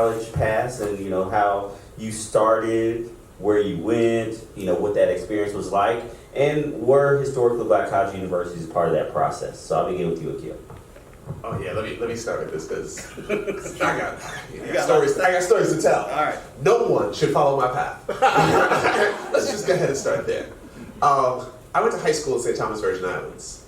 college path and, how you started, where you went, what that experience was like, and were historically black college universities part of that process? So I'll begin with you, Akil. Oh yeah, let me start with this because I got stories to tell. All right. No one should follow my path. Let's just go ahead and start there. I went to high school in St. Thomas Virgin Islands.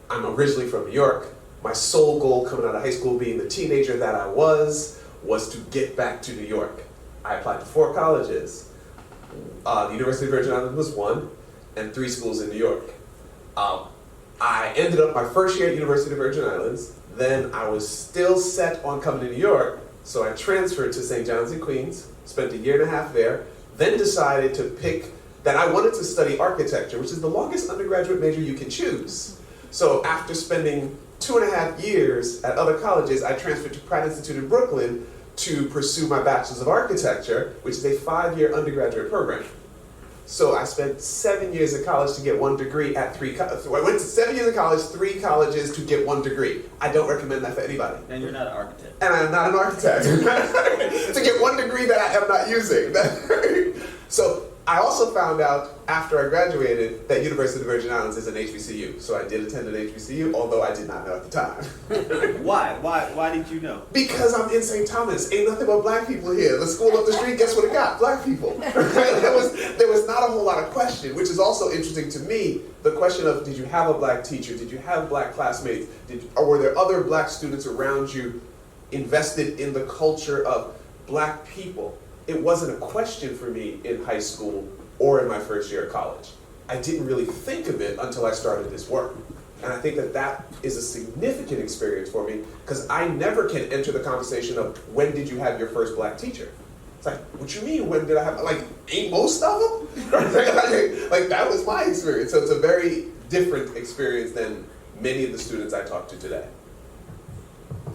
I'm originally from New York. My sole goal coming out of high school, being the teenager that I was to get back to New York. I applied to 4 colleges. The University of Virgin Islands was one, and 3 schools in New York. I ended up my first year at University of Virgin Islands. Then I was still set on coming to New York, so I transferred to St. John's in Queens, spent a year and a half there, then decided to pick that I wanted to study architecture, which is the longest undergraduate major you can choose. So after spending 2.5 years at other colleges, I transferred to Pratt Institute in Brooklyn to pursue my Bachelor's of Architecture, which is a 5-year undergraduate program. So I spent 7 years in college to get 1 degree at 3 colleges. So I went to 7 years in college, 3 colleges to get 1 degree. I don't recommend that for anybody. And you're not an architect. And I'm not an architect. To get 1 degree that I am not using. So I also found out after I graduated that University of the Virgin Islands is an HBCU. So I did attend an HBCU, although I did not know at the time. Why? Why did you know? Because I'm in St. Thomas. Ain't nothing but black people here. The school up the street, guess what it got? Black people. There was not a whole lot of question, which is also interesting to me. The question of, did you have a black teacher? Did you have black classmates? Or were there other black students around you invested in the culture of black people? It wasn't a question for me in high school or in my first year of college. I didn't really think of it until I started this work. And I think that is a significant experience for me because I never can enter the conversation of when did you have your first black teacher? It's like, what you mean, when did I have, ain't most of them? Like that was my experience. So it's a very different experience than many of the students I talk to today.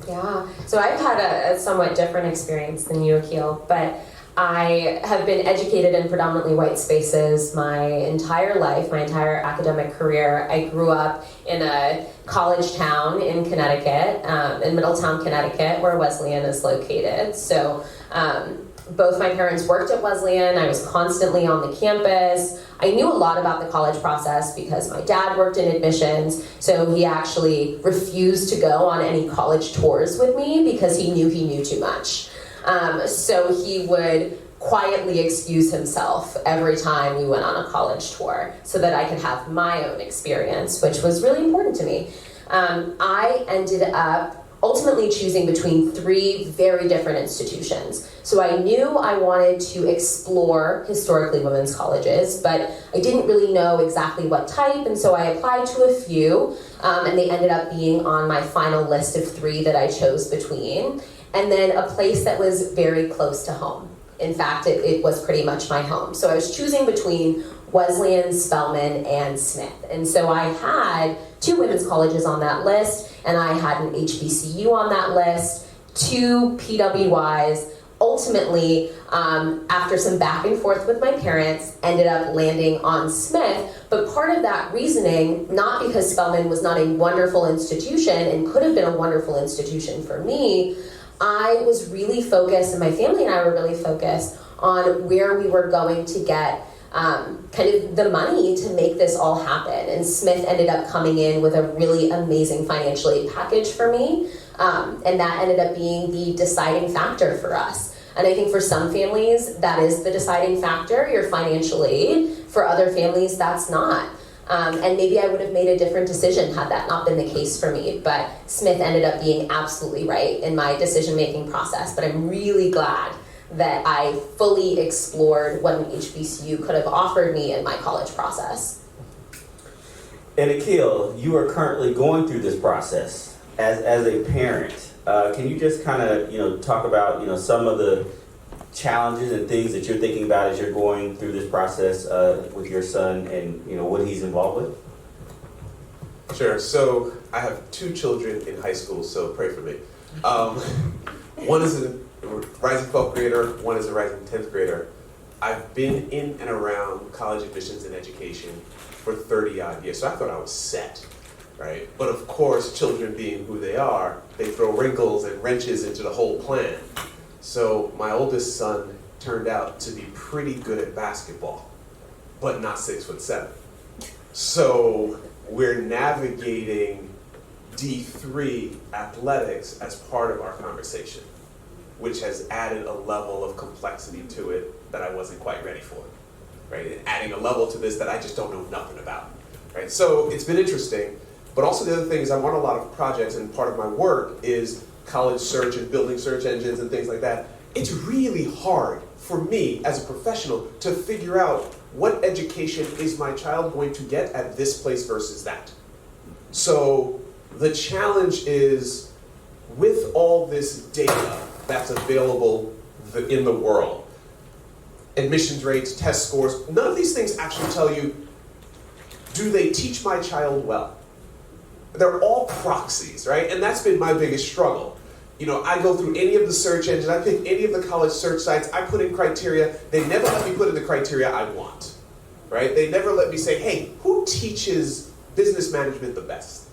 Yeah, so I've had a somewhat different experience than you, Akil, but I have been educated in predominantly white spaces my entire life, my entire academic career. I grew up in a college town in Connecticut, in Middletown, Connecticut, where Wesleyan is located. So both my parents worked at Wesleyan. I was constantly on the campus. I knew a lot about the college process because my dad worked in admissions, so he actually refused to go on any college tours with me because he knew too much. So he would quietly excuse himself every time we went on a college tour so that I could have my own experience, which was really important to me. I ended up ultimately choosing between 3 very different institutions. So I knew I wanted to explore historically women's colleges, but I didn't really know exactly what type, and so I applied to a few, and they ended up being on my final list of 3 that I chose between. And then a place that was very close to home. In fact, it was pretty much my home. So I was choosing between Wesleyan, Spelman, and Smith. And so I had 2 women's colleges on that list, and I had an HBCU on that list, 2 PWIs. Ultimately, after some back and forth with my parents, ended up landing on Smith. But part of that reasoning, not because Spelman was not a wonderful institution and could have been a wonderful institution for me, I was really focused, and my family and I were really focused on where we were going to get kind of the money to make this all happen. And Smith ended up coming in with a really amazing financial aid package for me, and that ended up being the deciding factor for us. And I think for some families, that is the deciding factor, your financial aid. For other families, that's not. And maybe I would have made a different decision had that not been the case for me, but Smith ended up being absolutely right in my decision-making process. But I'm really glad that I fully explored what an HBCU could have offered me in my college process. And Akil, you are currently going through this process as a parent. Can you just kind of talk about some of the challenges and things that you're thinking about as you're going through this process with your son and what he's involved with? Sure. So I have 2 children in high school, so pray for me. One is a rising 12th grader, one is a rising 10th grader. I've been in and around college admissions and education for 30 odd years, so I thought I was set, right? But of course, children being who they are, they throw wrinkles and wrenches into the whole plan. So my oldest son turned out to be pretty good at basketball, but not 6'7". So we're navigating D3 athletics as part of our conversation, which has added a level of complexity to it that I wasn't quite ready for, right? And adding a level to this that I just don't know nothing about, right? So it's been interesting, but also the other thing is I'm on a lot of projects, and part of my work is college search and building search engines and things like that. It's really hard for me as a professional to figure out what education is my child going to get at this place versus that. So the challenge is, with all this data that's available in the world, admissions rates, test scores, none of these things actually tell you, do they teach my child well? They're all proxies, right? And that's been my biggest struggle. You know, I go through any of the search engines, I pick any of the college search sites, I put in criteria, they never let me put in the criteria I want, right? They never let me say, hey, who teaches business management the best?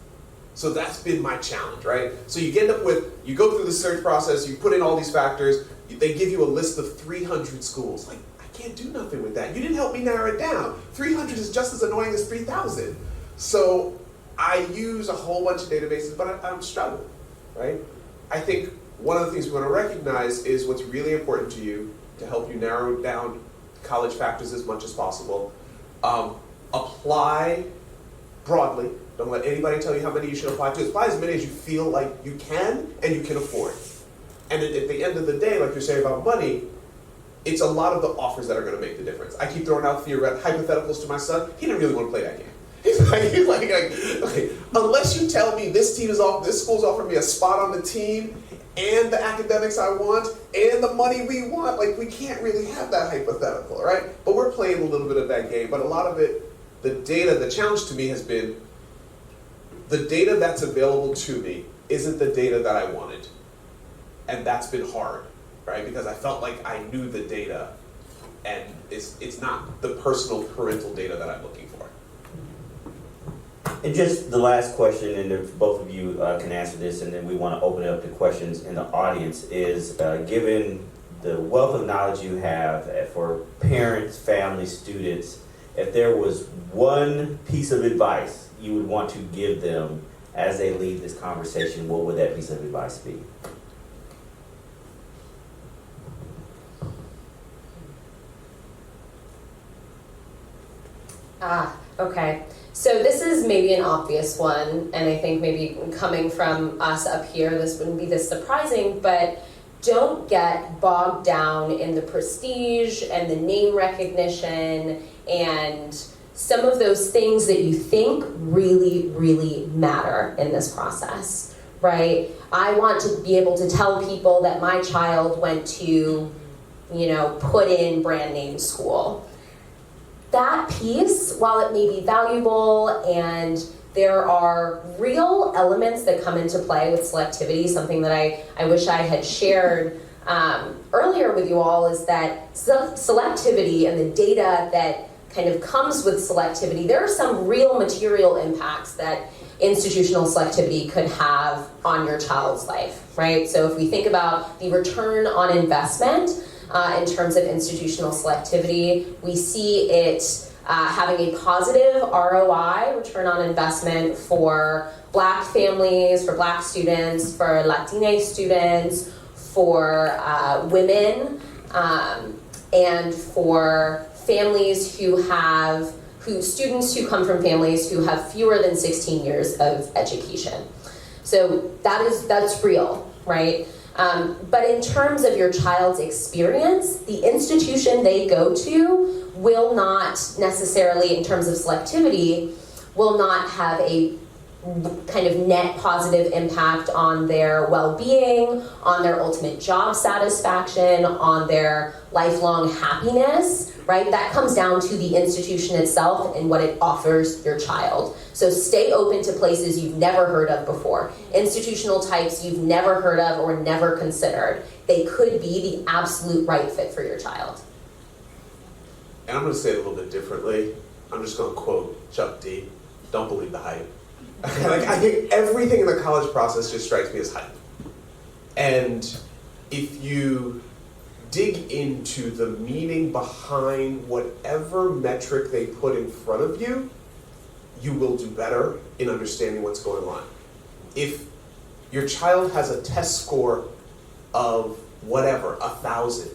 So that's been my challenge, right? So you end up with, you go through the search process, you put in all these factors, they give you a list of 300 schools. Like, I can't do nothing with that. You didn't help me narrow it down. 300 is just as annoying as 3,000. So I use a whole bunch of databases, but I'm struggling, right? I think one of the things we want to recognize is what's really important to you to help you narrow down college factors as much as possible. Apply broadly. Don't let anybody tell you how many you should apply to. Apply as many as you feel like you can and you can afford. And at the end of the day, like you're saying about money, it's a lot of the offers that are going to make the difference. I keep throwing out hypotheticals to my son. He didn't really want to play that game. He's like, okay, unless you tell me this school's offering me a spot on the team and the academics I want and the money we want, like, we can't really have that hypothetical, right? But we're playing a little bit of that game. But a lot of it, the challenge to me has been the data that's available to me isn't the data that I wanted. And that's been hard, right? Because I felt like I knew the data, and it's not the personal parental data that I'm looking for. And just the last question, and if both of you can answer this, and then we want to open it up to questions in the audience, is given the wealth of knowledge you have for parents, families, students, if there was one piece of advice you would want to give them as they leave this conversation, what would that piece of advice be? Okay. So this is maybe an obvious one, and I think maybe coming from us up here, this wouldn't be this surprising, but don't get bogged down in the prestige and the name recognition and some of those things that you think really, really matter in this process, right? I want to be able to tell people that my child went to, put in brand name school. That piece, while it may be valuable and there are real elements that come into play with selectivity, something that I wish I had shared earlier with you all, is that selectivity and the data that kind of comes with selectivity, there are some real material impacts that institutional selectivity could have on your child's life, right? So if we think about the return on investment, in terms of institutional selectivity, we see it having a positive ROI, return on investment, for Black families, for Black students, for Latina students, for women, and for families students who come from families who have fewer than 16 years of education. So that's real, right? But in terms of your child's experience, the institution they go to will not necessarily, in terms of selectivity, will not have a kind of net positive impact on their well-being, on their ultimate job satisfaction, on their lifelong happiness, right? That comes down to the institution itself and what it offers your child. So stay open to places you've never heard of before, institutional types you've never heard of or never considered. They could be the absolute right fit for your child. And I'm going to say it a little bit differently. I'm just going to quote Chuck D. Don't believe the hype. I think everything in the college process just strikes me as hype. And if you dig into the meaning behind whatever metric they put in front of you, you will do better in understanding what's going on. If your child has a test score of whatever, 1,000,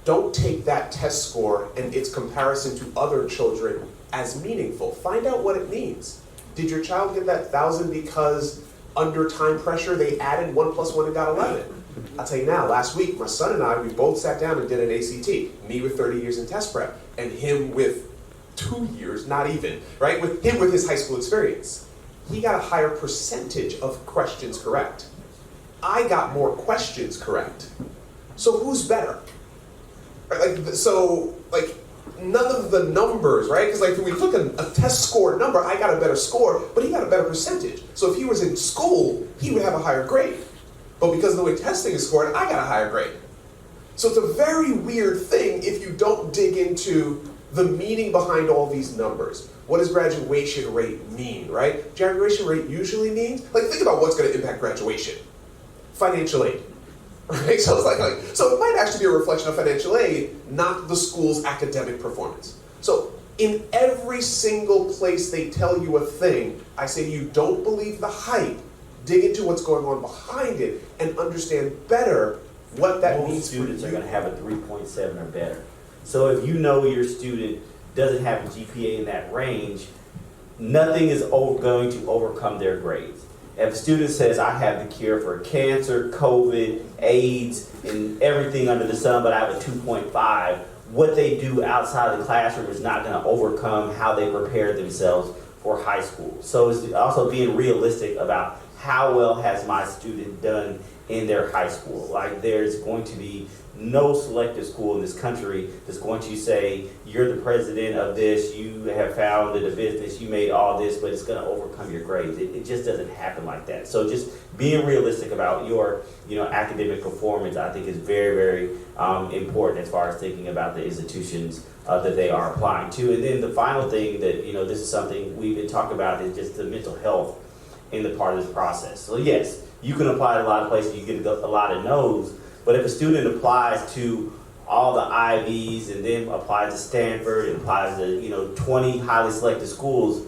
don't take that test score and its comparison to other children as meaningful. Find out what it means. Did your child get that 1,000 because under time pressure they added 1 + 1 and got 11? I'll tell you now, last week my son and I, we both sat down and did an ACT. Me with 30 years in test prep and him with 2 years, not even, right? With him with his high school experience. He got a higher percentage of questions correct. I got more questions correct. So who's better? Like, none of the numbers, right? Because like when we look at a test score number, I got a better score, but he got a better percentage. So if he was in school, he would have a higher grade. But because of the way testing is scored, I got a higher grade. So it's a very weird thing if you don't dig into the meaning behind all these numbers. What does graduation rate mean, right? Graduation rate usually means, like, think about what's going to impact graduation. Financial aid. Right? So it's so it might actually be a reflection of financial aid, not the school's academic performance. So in every single place they tell you a thing, I say to you, don't believe the hype. Dig into what's going on behind it and understand better what that Most means for students you. are going to have a 3.7 or better. So if you know your student doesn't have a GPA in that range, nothing is going to overcome their grades. If a student says, I have the cure for cancer, COVID, AIDS, and everything under the sun, but I have a 2.5, what they do outside the classroom is not going to overcome how they prepare themselves for high school. So it's also being realistic about how well has my student done in their high school. Like, there's going to be no selective school in this country that's going to say, you're the president of this, you have founded a business, you made all this, but it's going to overcome your grades. It just doesn't happen like that. So just being realistic about your academic performance, I think, is very, very important as far as thinking about the institutions that they are applying to. And then the final thing that, this is something we've been talking about, is just the mental health in the part of this process. So yes, you can apply to a lot of places, you get a lot of no's, but if a student applies to all the Ivies and then applies to Stanford and applies to 20 highly selected schools,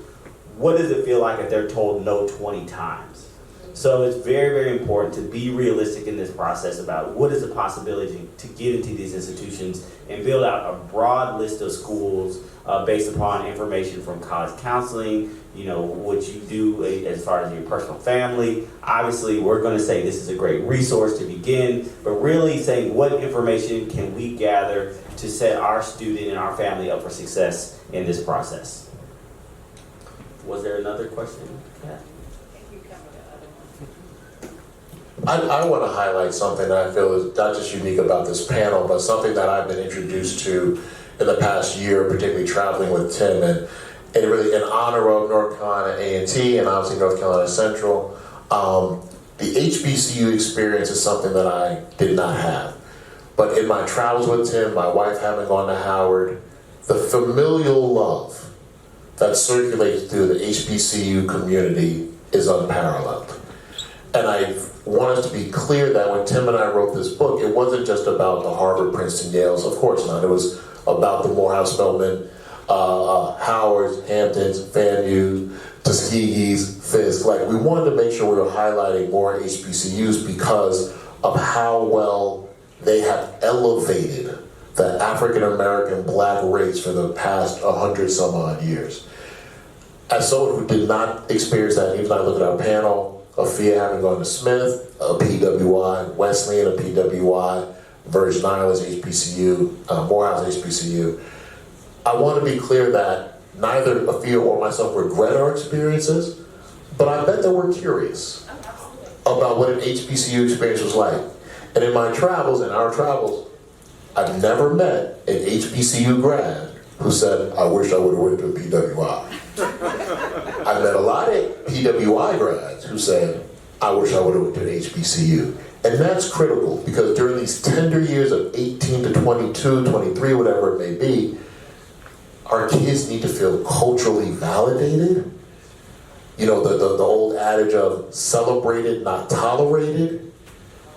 what does it feel like if they're told no 20 times? So it's very, very important to be realistic in this process about what is the possibility to get into these institutions and build out a broad list of schools based upon information from college counseling, what you do as far as your personal family. Obviously, we're going to say this is a great resource to begin, but really saying what information can we gather to set our student and our family up for success in this process. Was there another question? Yeah. I want to highlight something that I feel is not just unique about this panel, but something that I've been introduced to in the past year, particularly traveling with Tim, and really in honor of North Carolina A&T and obviously North Carolina Central. The HBCU experience is something that I did not have. But in my travels with Tim, my wife having gone to Howard, the familial love that circulates through the HBCU community is unparalleled. And I want us to be clear that when Tim and I wrote this book, it wasn't just about the Harvard, Princeton, Yales, of course not. It was about the Morehouse, Spelman, Howards, Hamptons, FAMU, Tuskegee's, Fisk. Like, we wanted to make sure we were highlighting more HBCUs because of how well they have elevated the African American Black race for the past 100 some odd years. As someone who did not experience that, even though I look at our panel, Afia having gone to Smith, a PWI, Wesleyan, a PWI, Virgin Islands HBCU, Morehouse HBCU. I want to be clear that neither Afia or myself regret our experiences, but I bet that we're curious about what an HBCU experience was like. And in my travels, in our travels, I've never met an HBCU grad who said, I wish I would have went to a PWI. I met a lot of PWI grads who said, I wish I would have went to an HBCU. And that's critical because during these tender years of 18 to 22, 23, whatever it may be, our kids need to feel culturally validated. The old adage of celebrated, not tolerated.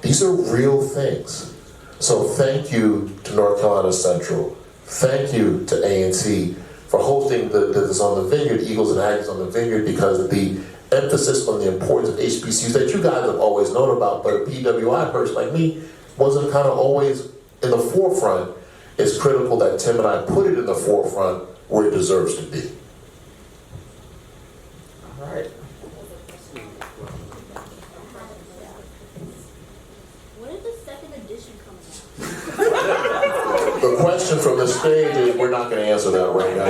These are real things. So thank you to North Carolina Central. Thank you to A&T for hosting this on the Vineyard, Eagles and Aggies on the Vineyard, because of the emphasis on the importance of HBCUs that you guys have always known about, but a PWI person like me wasn't kind of always in the forefront. It's critical that Tim and I put it in the forefront where it deserves to be. All right. When did the second edition come out? The question from the stage is, we're not going to answer that right now.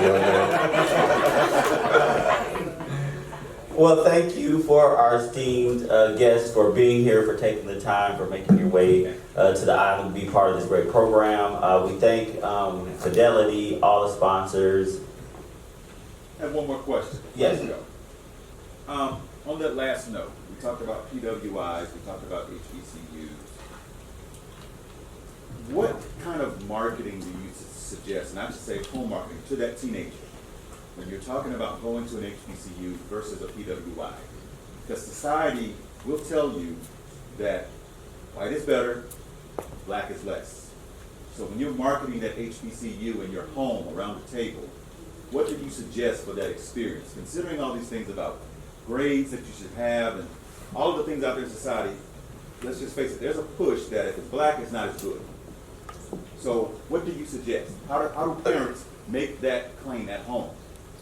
Well, thank you for our esteemed guests for being here, for taking the time, for making your way to the island to be part of this great program. We thank Fidelity, all the sponsors. I have one more question. Yes. Let's go. On that last note, we talked about PWIs, we talked about HBCUs. What kind of marketing do you suggest, not to say home marketing, to that teenager when you're talking about going to an HBCU versus a PWI? Because society will tell you that white is better, black is less. So when you're marketing that HBCU in your home, around the table, what do you suggest for that experience? Considering all these things about grades that you should have and all of the things out there in society, let's just face it, there's a push that if it's black, it's not as good. So what do you suggest? How do parents make that claim at home?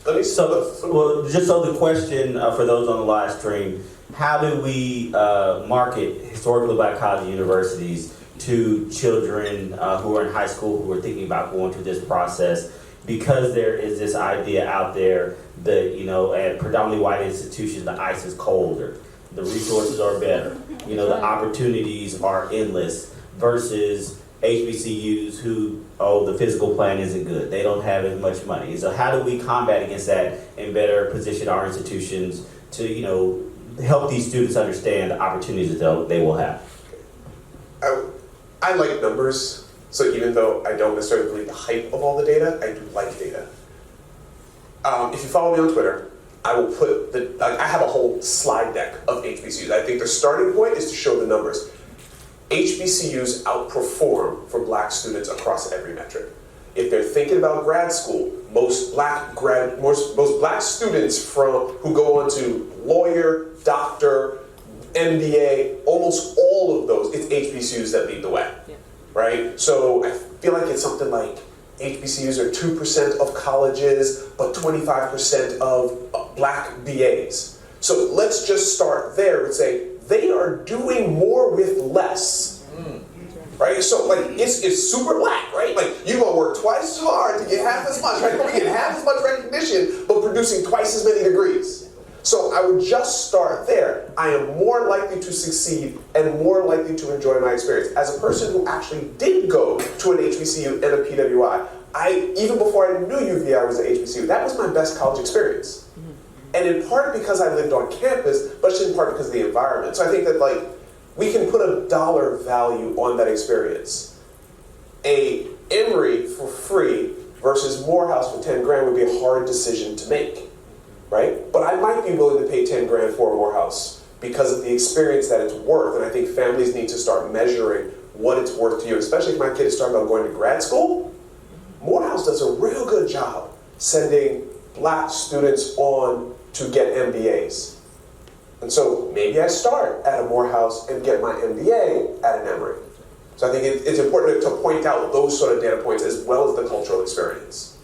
Well, just so the question for those on the live stream, how do we market historically black colleges and universities to children who are in high school, who are thinking about going through this process? Because there is this idea out there that, at predominantly white institutions, the ice is colder, the resources are better, the opportunities are endless, versus HBCUs who, the physical plan isn't good, they don't have as much money. So how do we combat against that and better position our institutions to, help these students understand the opportunities that they will have? I like numbers. So even though I don't necessarily believe the hype of all the data, I do like data. If you follow me on Twitter, I will put I have a whole slide deck of HBCUs. I think the starting point is to show the numbers. HBCUs outperform for black students across every metric. If they're thinking about grad school, most black students who go on to lawyer, doctor, MBA, almost all of those, it's HBCUs that lead the way. Right? So I feel like it's something like HBCUs are 2% of colleges, but 25% of black BAs. So let's just start there and say they are doing more with less. Right? So it's super black, right? You're gonna work twice as hard to get half as much, right? We get half as much recognition, but producing twice as many degrees. So I would just start there. I am more likely to succeed and more likely to enjoy my experience. As a person who actually did go to an HBCU and a PWI, even before I knew UVI was an HBCU, that was my best college experience. And in part because I lived on campus, but in part because of the environment. So I think that we can put a dollar value on that experience. A Emory for free versus Morehouse for 10 grand would be a hard decision to make. Right? But I might be willing to pay 10 grand for a Morehouse because of the experience that it's worth. And I think families need to start measuring what it's worth to you, especially if my kid is starting about going to grad school. Morehouse does a real good job sending black students on to get MBAs. And so maybe I start at a Morehouse and get my MBA at an Emory. So I think it's important to point out those sort of data points as well as the cultural experience.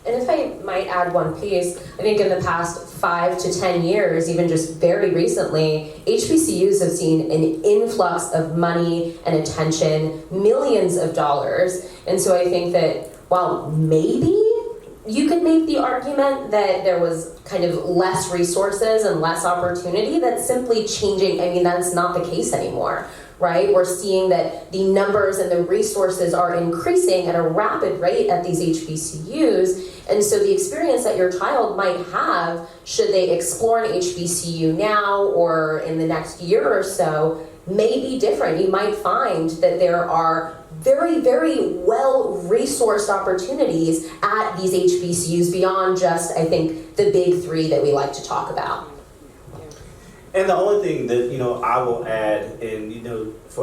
And if I might add one piece, I think in the past 5 to 10 years, even just very recently, HBCUs have seen an influx of money and attention, millions of dollars. And so I think that while maybe you could make the argument that there was kind of less resources and less opportunity, that's simply changing. That's not the case anymore. Right? We're seeing that the numbers and the resources are increasing at a rapid rate at these HBCUs. And so the experience that your child might have, should they explore an HBCU now or in the next year or so, may be different. You might find that there are very, very well-resourced opportunities at these HBCUs beyond just, I think, the big three that we like to talk about. And the only thing that, I will add, and,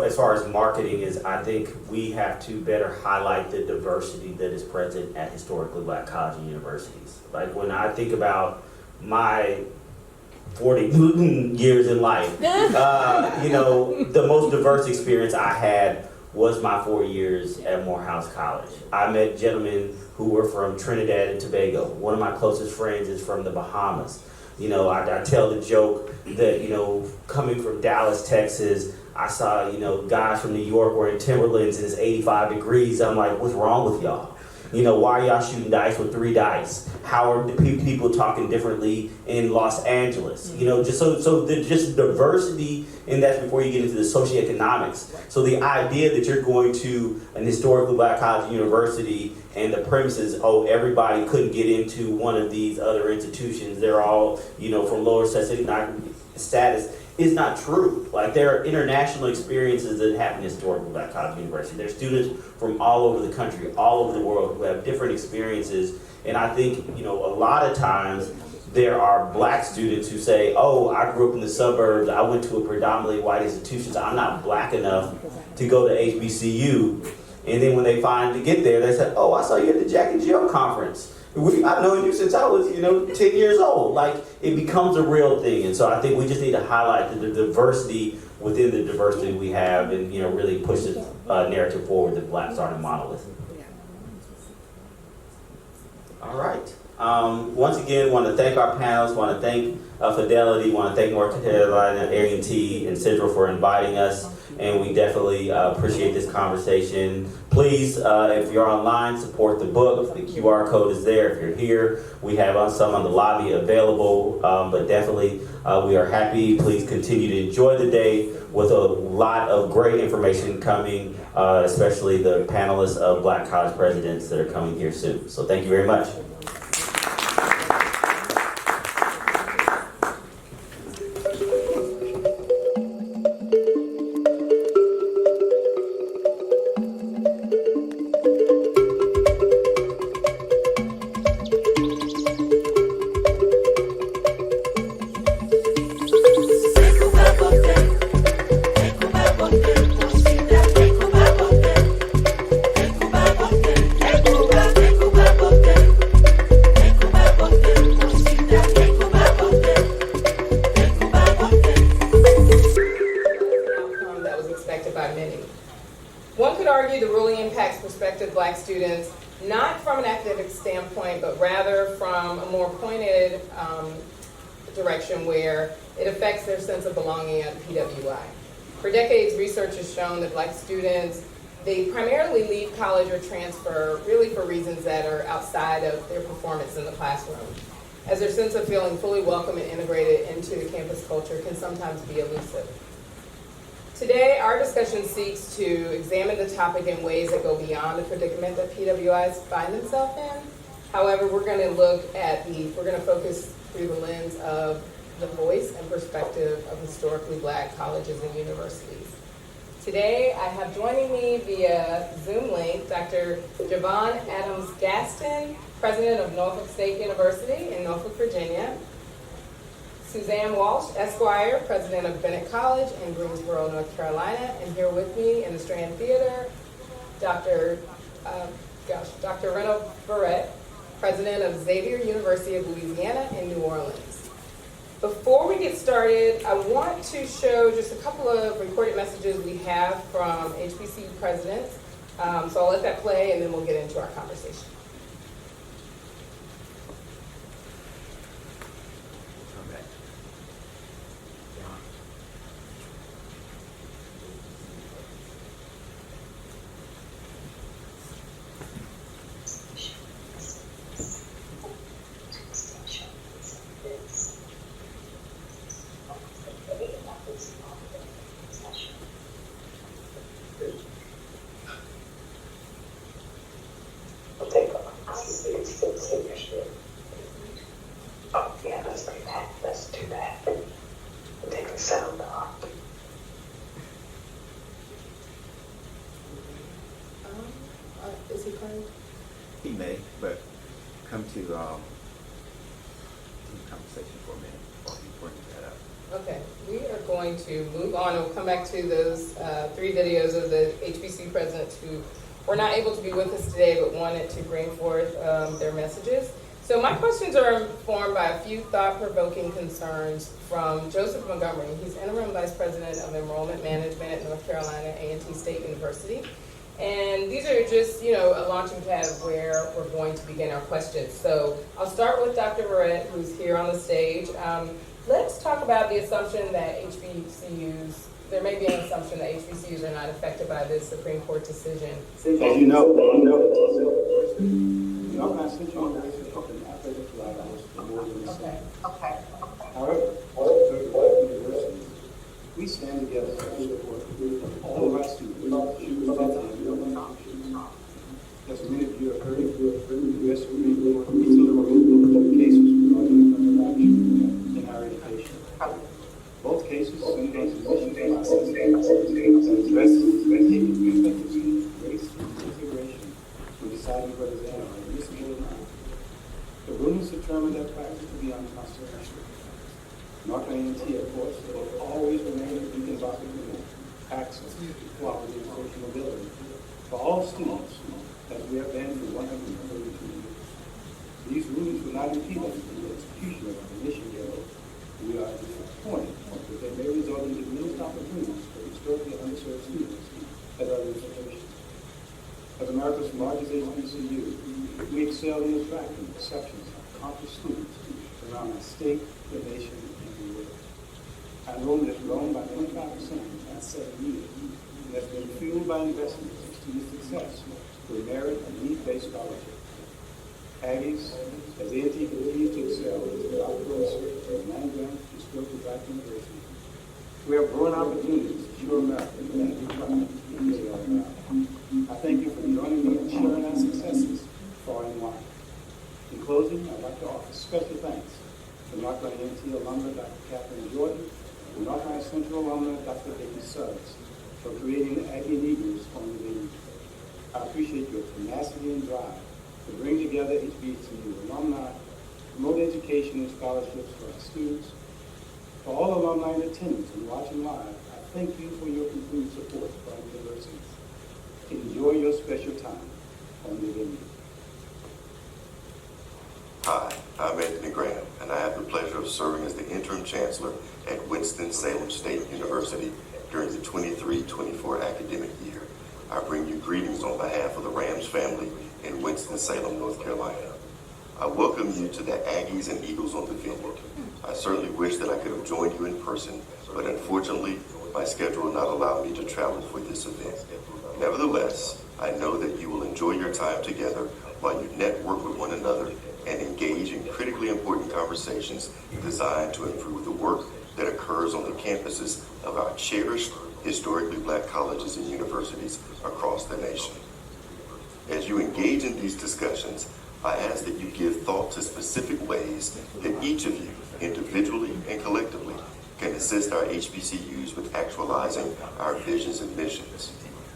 as far as marketing is, I think we have to better highlight the diversity that is present at historically black colleges and universities. Like when I think about my 40 years in life, the most diverse experience I had was my 4 years at Morehouse College. I met gentlemen who were from Trinidad and Tobago. One of my closest friends is from the Bahamas. I tell the joke that, coming from Dallas, Texas, I saw, guys from New York wearing Timberlands and it's 85 degrees. I'm like, what's wrong with y'all? Why are y'all shooting dice with 3 dice? How are the people talking differently in Los Angeles? Just diversity, and that's before you get into the socioeconomics. So the idea that you're going to an historically black college university and the premises, everybody couldn't get into one of these other institutions, they're all, from lower status, is not true. Like, there are international experiences that happen in historically black college university. There's students from all over the country, all over the world, who have different experiences. And I think, a lot of times there are black students who say, I grew up in the suburbs, I went to a predominantly white institution, so I'm not black enough to go to HBCU. And then when they finally get there, they say, I saw you at the Jack and Jill conference. I've known you since I was, 10 years old. Like, it becomes a real thing. And so I think we just need to highlight the diversity within the diversity we have and, really push the narrative forward that blacks aren't a monolith. All right. Once again, want to thank our panelists, want to thank Fidelity, want to thank North Carolina, Aeotv, and Central for inviting us. And we definitely appreciate this conversation. Please, if you're online, support the book. The QR code is there. If you're here, we have some on the lobby available. But definitely, we are happy. Please continue to enjoy the day with a lot of great information coming, especially the panelists of Black College Presidents that are coming here soon. So thank you very much. direction where it affects their sense of belonging at PWI. For decades, research has shown that black students, they primarily leave college or transfer really for reasons that are outside of their performance in the classroom, as their sense of feeling fully welcome and integrated into the campus culture can sometimes be elusive. Today, our discussion seeks to examine the topic in ways that go beyond the predicament that PWIs find themselves in. However, we're going to focus through the lens of the voice and perspective of historically black colleges and universities. Today, I have joining me via Zoom link Dr. Javon Adams-Gaston, President of Norfolk State University in Norfolk, Virginia. Suzanne Walsh, Esquire, President of Bennett College in Greensboro, North Carolina. And here with me in the Strand Theater, Dr. Renaud Barrett, President of Xavier University of Louisiana in New Orleans. Before we get started, I want to show just a couple of recorded messages we have from HBCU presidents. So I'll let that play and then we'll get into our conversation. Is he playing? He may, but come to conversation for a minute before he brings that up. Okay, we are going to move on. We'll come back to those 3 videos of the HBCU presidents who were not able to be with us today but wanted to bring forth their messages. So my questions are informed by a few thought-provoking concerns from Joseph Montgomery. He's Interim Vice President of Enrollment Management at North Carolina A&T State University. And these are just, a launching pad of where we're going to begin our questions. So I'll start with Dr. Barrett, who's here on the stage. Let's talk about the assumption that there may be an assumption that HBCUs are not affected by this Supreme Court decision. As you know, our constitution is open after the flag for more than a century. Okay. However, universities, we stand together to support all of our students who as many of you have heard, the U.S. Supreme Court recently ruled cases regarding affirmative action in higher education. Both cases send us admission process that addresses effectively race consideration when deciding whether they are admissible or not. The rulings determined that practice to be unconstitutional. North Carolina A&T, of course, will always remain a beacon of opportunity, access, equality, and social mobility for all students, as we have been for 132 years. These rulings will not impede us in the execution of our mission goal. We are disappointed that they may result in diminished opportunities for historically underserved students as our institution. As America's largest HBCU, we excel in attracting exceptions of accomplished students around our state, the nation, and the world. Our enrollment has grown by 25% in the past 7 years, and has been fueled by investments in student success through merit and need-based scholarships. Aggies, as A&T continues to excel in the doctoral research from land-grant to skilled Black universities, we have growing opportunities to show America that we pride in this area. I thank you for joining me in sharing our successes far and wide. In closing, I'd like to offer special thanks to North Carolina A&T alumna Dr. Catherine Jordan and North Carolina Central alumna Dr. Vicky Suggs for creating the Aggie and Eagles on the venue. I appreciate your tenacity and drive to bring together HBCU alumni, promote education and scholarships for our students. For all alumni in attendance and watching live, I thank you for your continued support for our universities. Enjoy your special time on the venue. Hi, I'm Anthony Graham, and I have the pleasure of serving as the interim chancellor at Winston-Salem State University during the 23-24 academic year. I bring you greetings on behalf of the Rams family in Winston-Salem, North Carolina. I welcome you to the Aggies and Eagles on the Vineyard. I certainly wish that I could have joined you in person, but unfortunately, my schedule will not allow me to travel for this event. Nevertheless, I know that you will enjoy your time together while you network with one another and engage in critically important conversations designed to improve the work that occurs on the campuses of our cherished historically Black colleges and universities across the nation. As you engage in these discussions, I ask that you give thought to specific ways that each of you, individually and collectively, can assist our HBCUs with actualizing our visions and missions.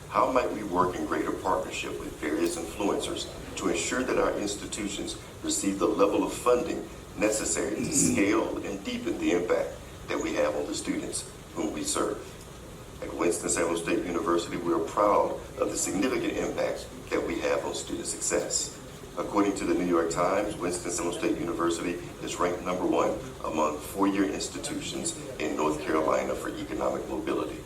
How might we work in greater partnership with various influencers to ensure that our institutions receive the level of funding necessary to scale and deepen the impact that we have on the students whom we serve? At Winston-Salem State University, we are proud of the significant impact that we have on student success. According to the New York Times, Winston-Salem State University is ranked #1 among four-year institutions in North Carolina for economic mobility.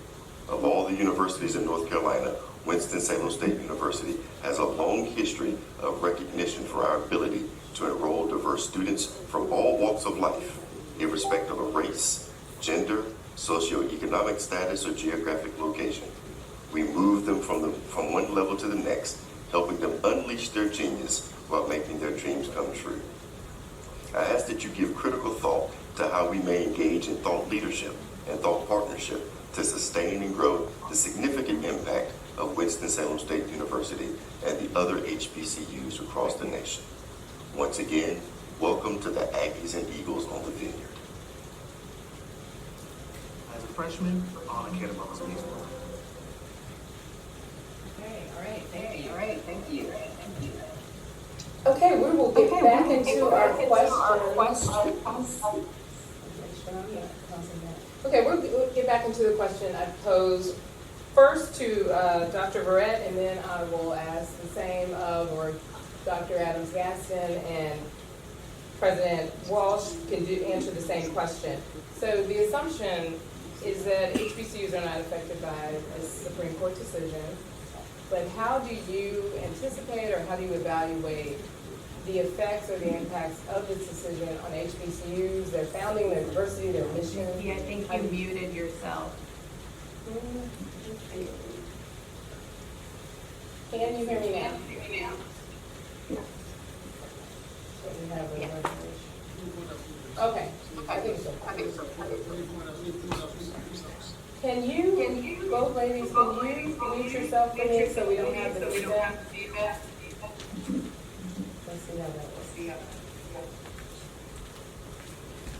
Of all the universities in North Carolina, Winston-Salem State University has a long history of recognition for our ability to enroll diverse students from all walks of life, irrespective of race, gender, socioeconomic status, or geographic location. We move them from one level to the next, helping them unleash their genius while making their dreams come true. I ask that you give critical thought to how we may engage in thought leadership and thought partnership to sustain and grow the significant impact of Winston-Salem State University and the other HBCUs across the nation. Once again, welcome to the Aggies and Eagles on the Vineyard. As a freshman, on Academy of Space World. Okay, all right, thank you. Okay, we will get back into our questions. Okay, we'll get back into the question I posed first to Dr. Verrett, and then I will ask the same of, or Dr. Adams-Gaston and President Walsh can answer the same question. So the assumption is that HBCUs are not affected by a Supreme Court decision, but how do you anticipate or how do you evaluate the effects or the impacts of this decision on HBCUs, their founding, their diversity, their mission? Yeah, I think you muted yourself. Can you hear me now? We have a resolution. Okay, I think so. Can you, both ladies, can you mute yourself for me so we don't have the feedback? Let's see how that works.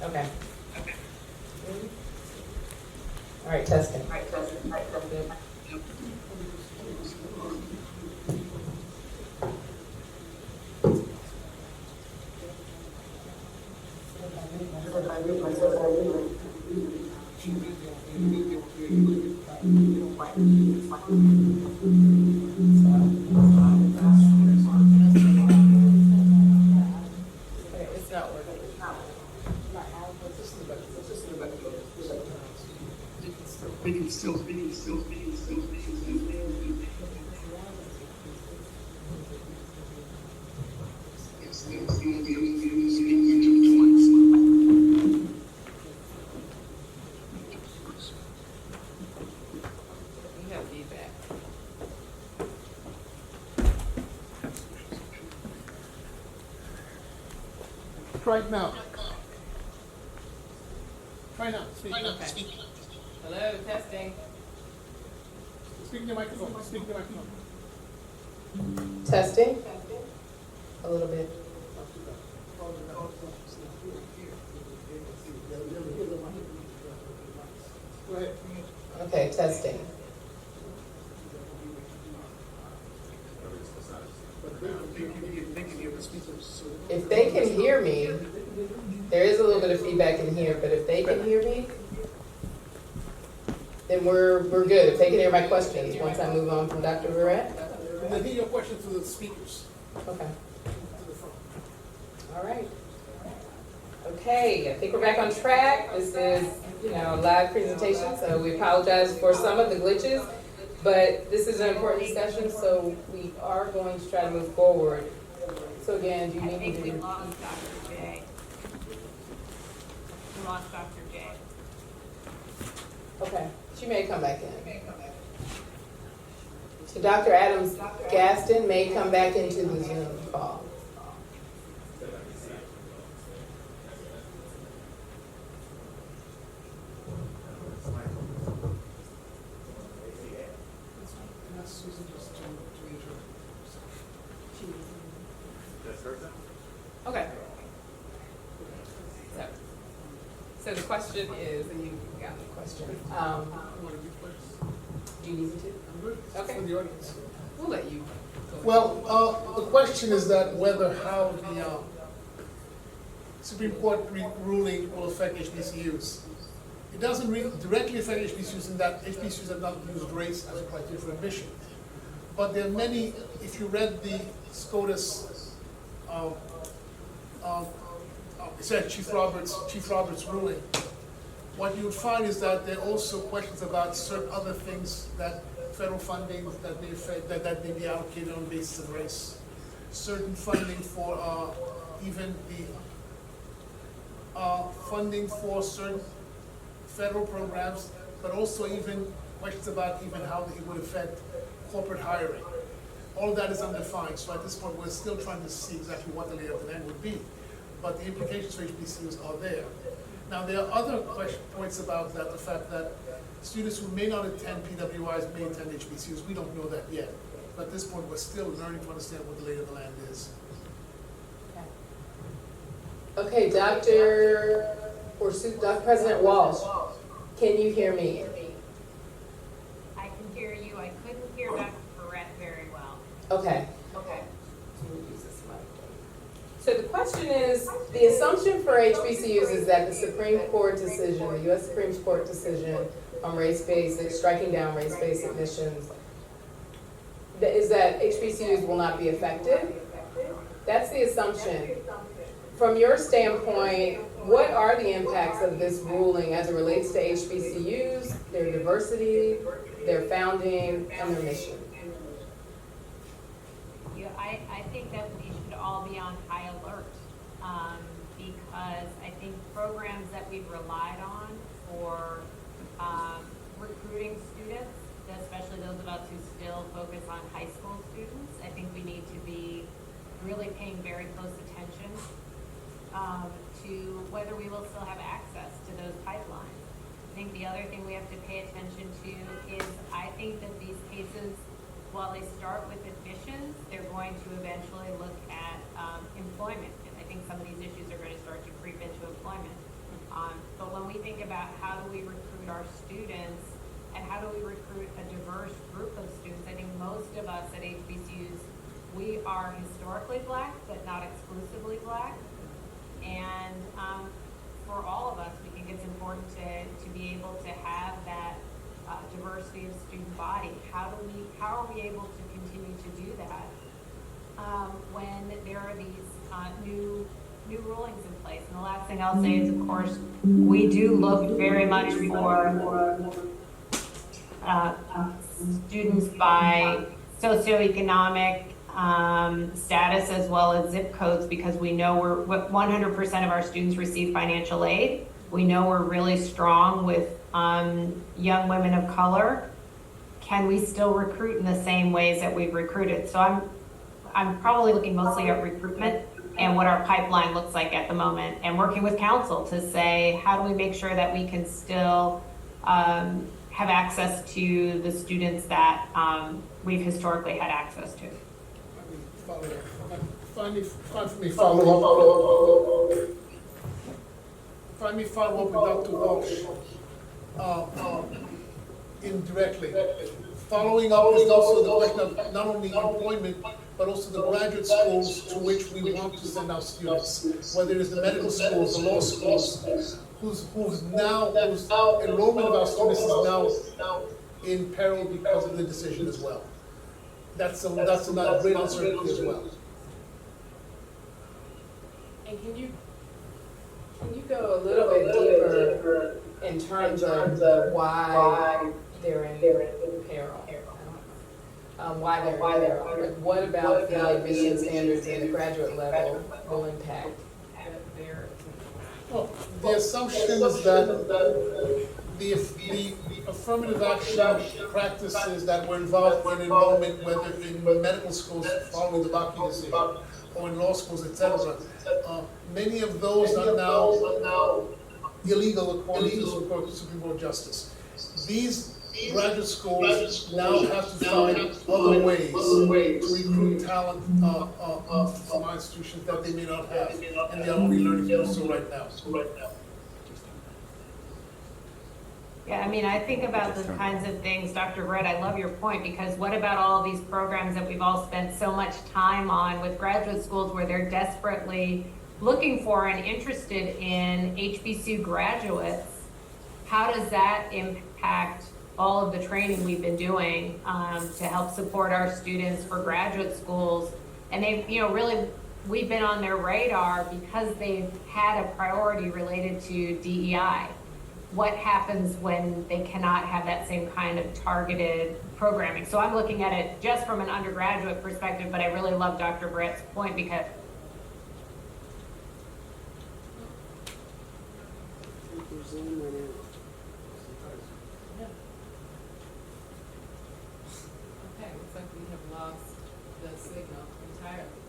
Okay. All right, testing. Good. Okay, it's not working. We have feedback. Right now. Try now. Speak. Okay. Hello, testing. Speak to the microphone. Speak to the microphone. Testing. A little bit. Go ahead. Okay, testing. If they can hear me, there is a little bit of feedback in here, but if they can hear me, then we're good. If they can hear my questions, once I move on from Dr. Verrett. And then hear your question to the speakers. Okay, To the front. all right. Okay, I think we're back on track. This is, a live presentation, so we apologize for some of the glitches, but this is an important discussion, so we are going to try to move forward. So again, do you I need me think to? we lost Dr. J. We lost Dr. J. Okay, she may come back in. So Dr. Adams Gaston may come back into the Zoom call. Okay. So the question is, and you got the question. Do you need me to? Okay. For the audience. We'll let you. go. Well, the question is that whether how the Supreme Court ruling will affect HBCUs. It doesn't directly affect HBCUs in that HBCUs have not used race as a criteria for admission. But there are many, if you read the SCOTUS, Chief Roberts' ruling, what you would find is that there are also questions about certain other things that federal funding that may affect, that may be allocated on the basis of race. Certain funding for even the funding for certain federal programs, but also even questions about even how it would affect corporate hiring. All of that is undefined, so at this point we're still trying to see exactly what the lay of the land would be. But the implications for HBCUs are there. Now there are other points about that, the fact that students who may not attend PWIs may attend HBCUs. We don't know that yet. But at this point we're still learning to understand what the lay of the land is. Okay, Dr. President Walsh, can you hear me? I can hear you. I couldn't hear Dr. Barrett very well. Okay. So the question question is, the assumption for HBCUs is that the Supreme Court decision, the U.S. Supreme Court decision on race-based, striking down race-based admissions, is that HBCUs will not be affected. That's the assumption. From your standpoint, what are the impacts of this ruling as it relates to HBCUs, their diversity, their founding, and their mission? I think that we should all be on high alert because I think programs that we've relied on for recruiting students, especially those of us who still focus on high school students, I think we need to be really paying very close attention to whether we will still have access to those pipelines. I think the other thing we have to pay attention to is I think that these cases, while they start with admissions, they're going to eventually look at employment. And I think some of these issues are going to start to creep into employment. But when we think about how do we recruit our students and how do we recruit a diverse group of students, I think most of us at HBCUs, we are historically Black, but not exclusively Black. And for all of us, we think it's important to be able to have that diversity of student body. How are we able to continue to do that when there are these new rulings in place? And the last thing I'll say is, of course, we do look very much for students by socioeconomic status as well as zip codes, because we know 100% of our students receive financial aid. We know we're really strong with young women of color. Can we still recruit in the same ways that we've recruited? So I'm probably looking mostly at recruitment and what our pipeline looks like at the moment, and working with council to say, how do we make sure that we can still have access to the students that we've historically had access to? Find me follow up with Dr. Walsh indirectly. Following up is also the question of not only employment, but also the graduate schools to which we want to send our students, whether it's the medical schools, the law schools, whose enrollment of our students is now in peril because of the decision as well. That's another great uncertainty as well. And can you go a little bit deeper in terms of why they're in peril? Why they're in peril? Like, what about the admission standards at the graduate level will impact their? Well, the assumption is that the affirmative action practices that were involved in enrollment, whether in medical schools following the Bakke decision or in law schools, etc., many of those are now illegal according to the Supreme Court Justice. These graduate schools now have to find other ways to recruit talent from our institutions that they may not have, and they are only learning to do so right now. Yeah, I mean, I think about the kinds of things, Dr. Brett, I love your point, because what about all of these programs that we've all spent so much time on with graduate schools where they're desperately looking for and interested in HBCU graduates? How does that impact all of the training we've been doing to help support our students for graduate schools? And they've, really, we've been on their radar because they've had a priority related to DEI. What happens when they cannot have that same kind of targeted programming? So I'm looking at it just from an undergraduate perspective, but I really love Dr. Brett's point because Okay, looks like we have lost the signal entirely.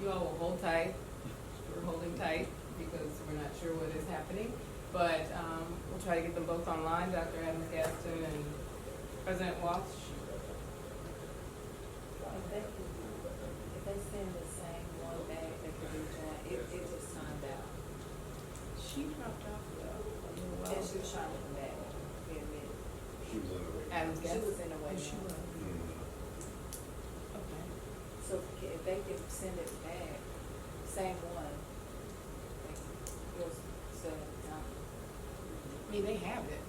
You all will hold tight. We're holding tight because we're not sure what is happening. But we'll try to get them both online, Dr. Adams-Gaston and President Walsh. If they send the same one back, they could reach out. It just timed out. She dropped off though. And she was trying to come back. We admit. She was in the way. Adams-Gaston. She was in the way. She was. Okay. So if they could send it back, same one. Like, yours said, I mean, they have it.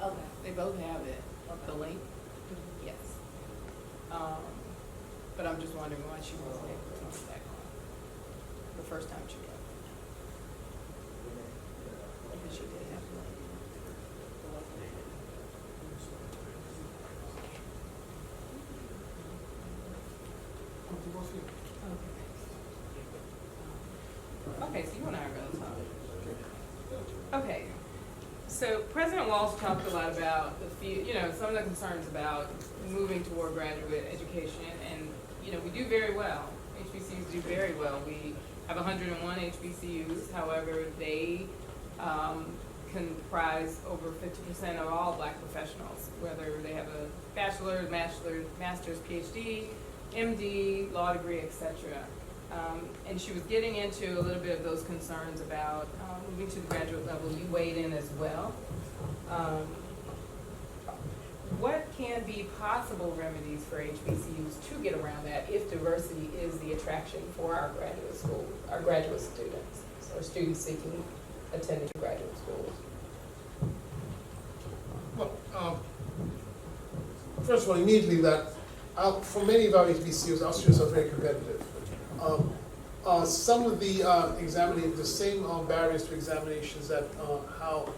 okay. They both have it. The link? Yes. But I'm just wondering why she wasn't able to come back on the first time she did. Because she did have the link. Okay, so you and I are going to talk. Okay, so President Walz talked a lot about some of the concerns about moving toward graduate education, and we do very well. HBCUs do very well. We have 101 HBCUs. However, they comprise over 50% of all Black professionals, whether they have a bachelor's, master's, PhD, MD, law degree, etc. And she was getting into a little bit of those concerns about moving to the graduate level. You weighed in as well. What can be possible remedies for HBCUs to get around that if diversity is the attraction for our graduate students, or students seeking attending graduate schools? Well, first of all, immediately that for many of our HBCUs, our students are very competitive. Some of the same barriers to examinations that how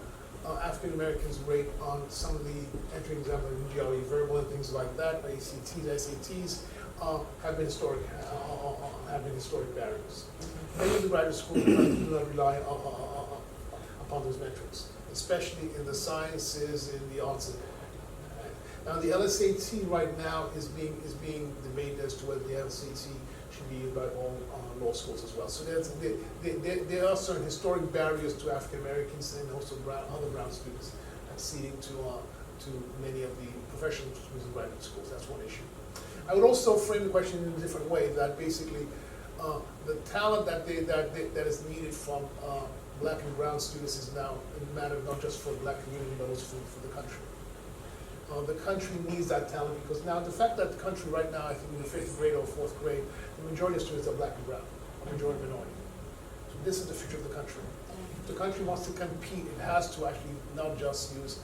African Americans rate on some of the entering exams like GRE verbal and things like that, ACTs, SATs, have been historic barriers. Many of the graduate schools do not rely upon those metrics, especially in the sciences, in the arts. Now the LSAT right now is being debated as to whether the LSAT should be used by all law schools as well. So there are certain historic barriers to African Americans and also other brown students acceding to many of the professional schools and graduate schools. That's one issue. I would also frame the question in a different way, that basically the talent that is needed from Black and brown students is now a matter not just for the Black community but also for the country. The country needs that talent because now the fact that the country right now, I think in the 5th grade or 4th grade, the majority of students are Black and brown, a majority minority. So this is the future of the country. If the country wants to compete, it has to actually not just use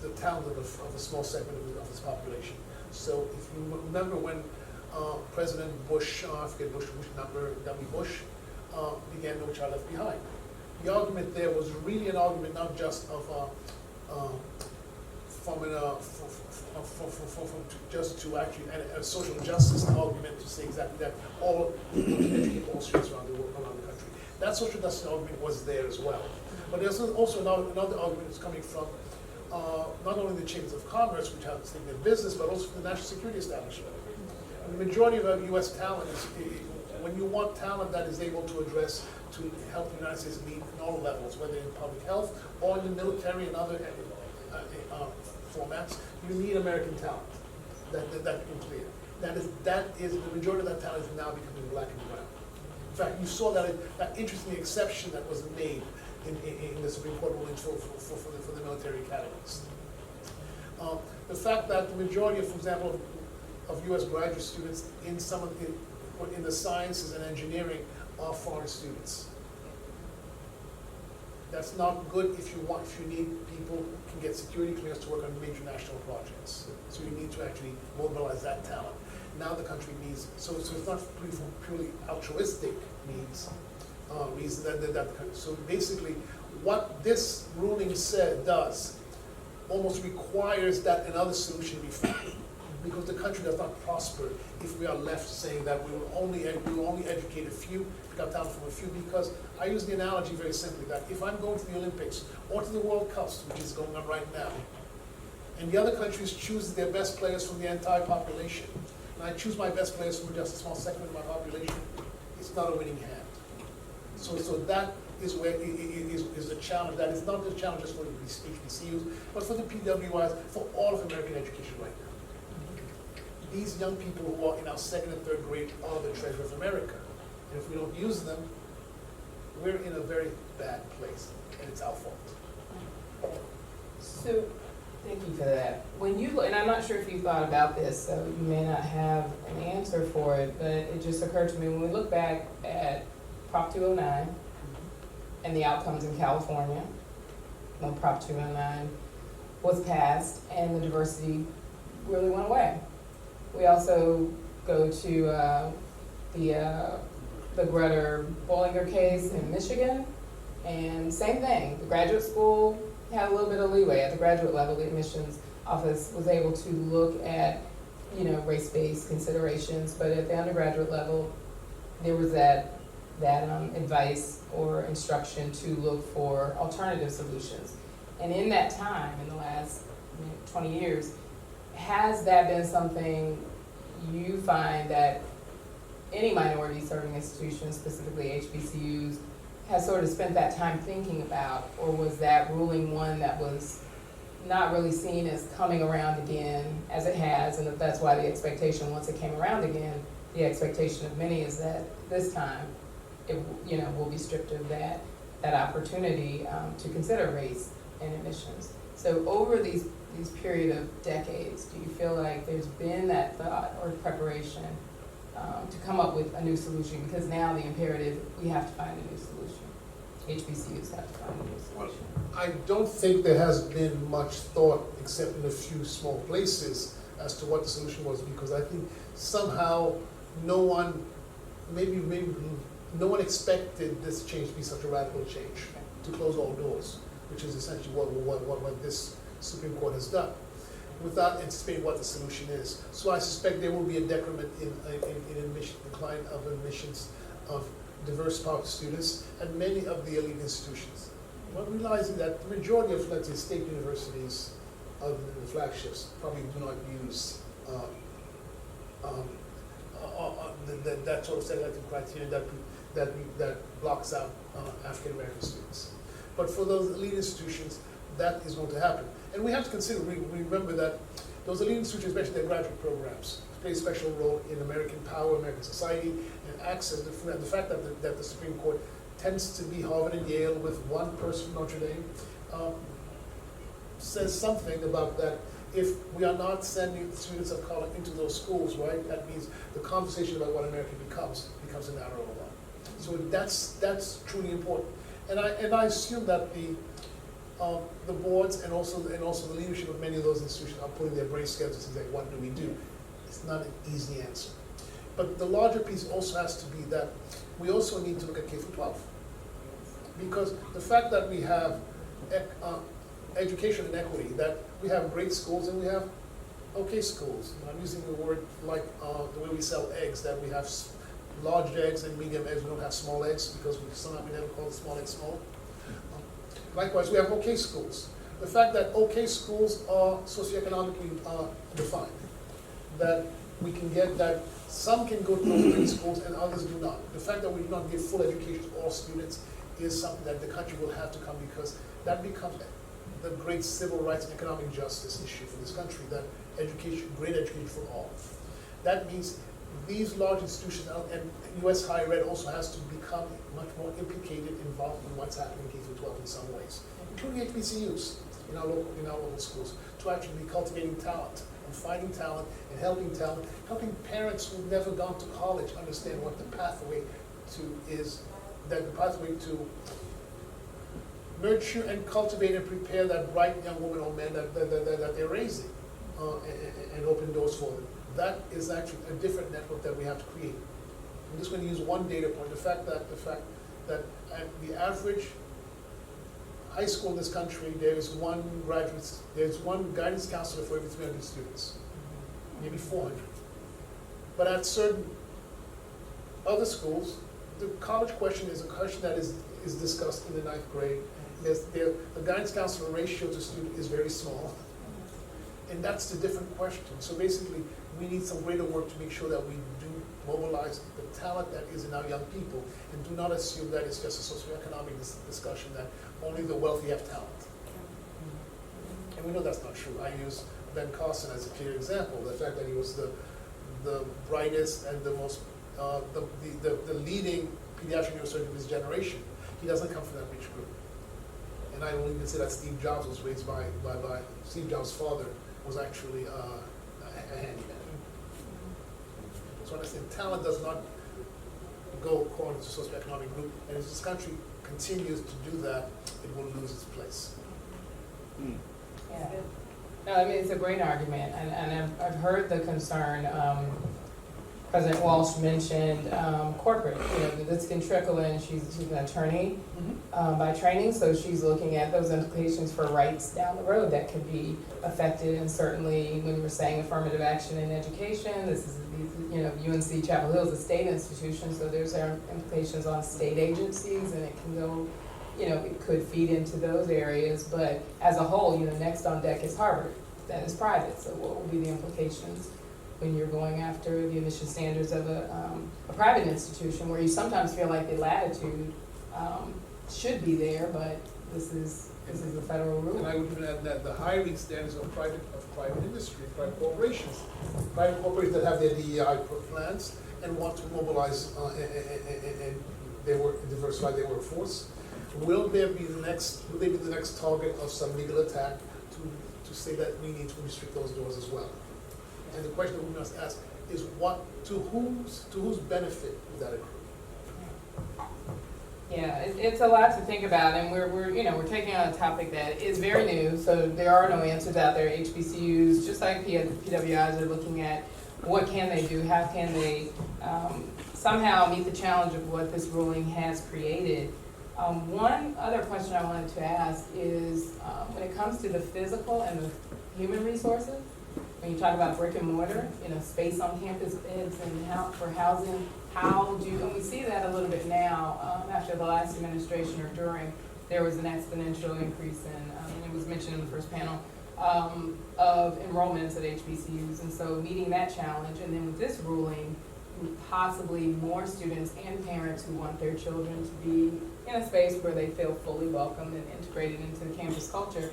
the talent of a small segment of its population. So if you remember when President Bush, I forget Bush number, W. Bush, began No Child Left Behind. The argument there was really an argument not just of just to actually a social justice argument to say exactly that all educate all students around the country. That social justice argument was there as well. But there's also another argument that's coming from not only the chambers of commerce, which have taken in business, but also from the national security establishment. And the majority of our U.S. talent is, when you want talent that is able to help the United States meet in all levels, whether in public health or in the military and other formats, you need American talent. That can clear. That is the majority of that talent is now becoming Black and brown. In fact, you saw that interesting exception that was made in the Supreme Court ruling for the military academies. The fact that the majority of, for example, of U.S. graduate students in the sciences and engineering are foreign students. That's not good if you need people who can get security clearance to work on major national projects. So you need to actually mobilize that talent. Now the country needs, so it's not purely altruistic needs, reasons so basically what this ruling does almost requires that another solution be found. Because the country does not prosper if we are left saying that we will only educate a few, pick up talent from a few. Because I use the analogy very simply that if I'm going to the Olympics or to the World Cups, which is going on right now, and the other countries choose their best players from the entire population, and I choose my best players from just a small segment of my population, it's not a winning hand. So that is where is the challenge. That is not the challenge just for the HBCUs, but for the PWIs, for all of American education right now. These young people who are in our 2nd and 3rd grade are the treasure of America. And if we don't use them, we're in a very bad place, and it's our fault. So, thank you for that. When you, and I'm not sure if you thought about this, so you may not have an answer for it, but it just occurred to me when we look back at Prop 209 and the outcomes in California when Prop 209 was passed and the diversity really went away. We also go to the Greta Bollinger case in Michigan, and same thing. The graduate school had a little bit of leeway. At the graduate level, the admissions office was able to look at, race-based considerations, but at the undergraduate level, there was that advice or instruction to look for alternative solutions. And in that time, in the last 20 years, has that been something you find that any minority serving institution, specifically HBCUs, has sort of spent that time thinking about, or was that ruling one that was not really seen as coming around again as it has, and that's why the expectation, once it came around again, the expectation of many is that this time it will be stripped of that opportunity to consider race and admissions. So over these period of decades, do you feel like there's been that thought or preparation to come up with a new solution? Because now the imperative, we have to find a new solution. HBCUs have to find a new solution. I don't think there has been much thought, except in a few small places, as to what the solution was, because I think somehow no one, maybe no one expected this change to be such a radical change, to close all doors, which is essentially what this Supreme Court has done, without anticipating what the solution is. So I suspect there will be a decrement in admission, decline of admissions of diverse part students at many of the elite institutions. But realizing that the majority of, let's say, state universities, other than the flagships, probably do not use that sort of selective criteria that blocks out African American students. But for those elite institutions, that is going to happen. And we have to consider, remember that those elite institutions, especially their graduate programs, play a special role in American power, American society, and access. The fact that the Supreme Court tends to be Harvard and Yale with one person, Notre Dame, says something about that. If we are not sending students of color into those schools, right, that means the conversation about what America becomes a narrower one. So that's truly important. And I assume that the boards and also the leadership of many of those institutions are putting their brain together to say, what do we do? It's not an easy answer. But the larger piece also has to be that we also need to look at K-12. Because the fact that we have education inequity, that we have great schools and we have okay schools. And I'm using the word like the way we sell eggs, that we have large eggs and medium eggs, we don't have small eggs because somehow we never call the small eggs small. Likewise, we have okay schools. The fact that okay schools are socioeconomically defined, that we can get that some can go to those great schools and others do not. The fact that we do not give full education to all students is something that the country will have to come, because that becomes the great civil rights and economic justice issue for this country, that education, great education for all. That means these large institutions and U.S. higher ed also has to become much more implicated, involved in what's happening in K-12 in some ways, including HBCUs in our local schools, to actually be cultivating talent and finding talent and helping parents who've never gone to college understand what the pathway to is, that the pathway to nurture and cultivate and prepare that bright young woman or man that they're raising, and open doors for them. That is actually a different network that we have to create. I'm just going to use one data point: the fact that at the average high school in this country, there's one guidance counselor for every 300 students, maybe 400. But at certain other schools, the college question is a question that is discussed in the 9th grade. The guidance counselor ratio to student is very small, and that's the different question. So basically, we need some greater work to make sure that we do mobilize the talent that is in our young people, and do not assume that it's just a socioeconomic discussion, that only the wealthy have talent. And we know that's not true. I use Ben Carson as a clear example. The fact that he was the brightest and the most the leading pediatric neurosurgeon of his generation. He doesn't come from that rich group. And I will even say that Steve Jobs was raised by Steve Jobs' father was actually a handyman. So I understand talent does not go according to socioeconomic group. And as this country continues to do that, it will lose its place. Yeah. No, I mean, it's a great argument, and I've heard the concern. President Walsh mentioned corporate, this can trickle in. She's an attorney by training, so she's looking at those implications for rights down the road that could be affected. And certainly when we're saying affirmative action in education, this is, UNC Chapel Hill is a state institution, so there's implications on state agencies, and it can go, it could feed into those areas. But as a whole, next on deck is Harvard, that is private, so what will be the implications when you're going after the admission standards of a private institution, where you sometimes feel like the latitude should be there, but this is the federal rule. And I would even add that the hiring standards of private industry, private corporations that have their DEI plans and want to mobilize and diversify their workforce. Will they be the next target of some legal attack to say that we need to restrict those doors as well? And the question that we must ask is to whose benefit would that accrue? Yeah, it's a lot to think about, and we're taking on a topic that is very new, so there are no answers out there. HBCUs, just like PWIs, are looking at what can they do, how can they somehow meet the challenge of what this ruling has created. One other question I wanted to ask is when it comes to the physical and the human resources, when you talk about brick and mortar, space on campus beds and for housing, and we see that a little bit now after the last administration or during, there was an exponential increase and it was mentioned in the first panel, of enrollments at HBCUs. And so meeting that challenge, and then with this ruling, possibly more students and parents who want their children to be in a space where they feel fully welcome and integrated into the campus culture.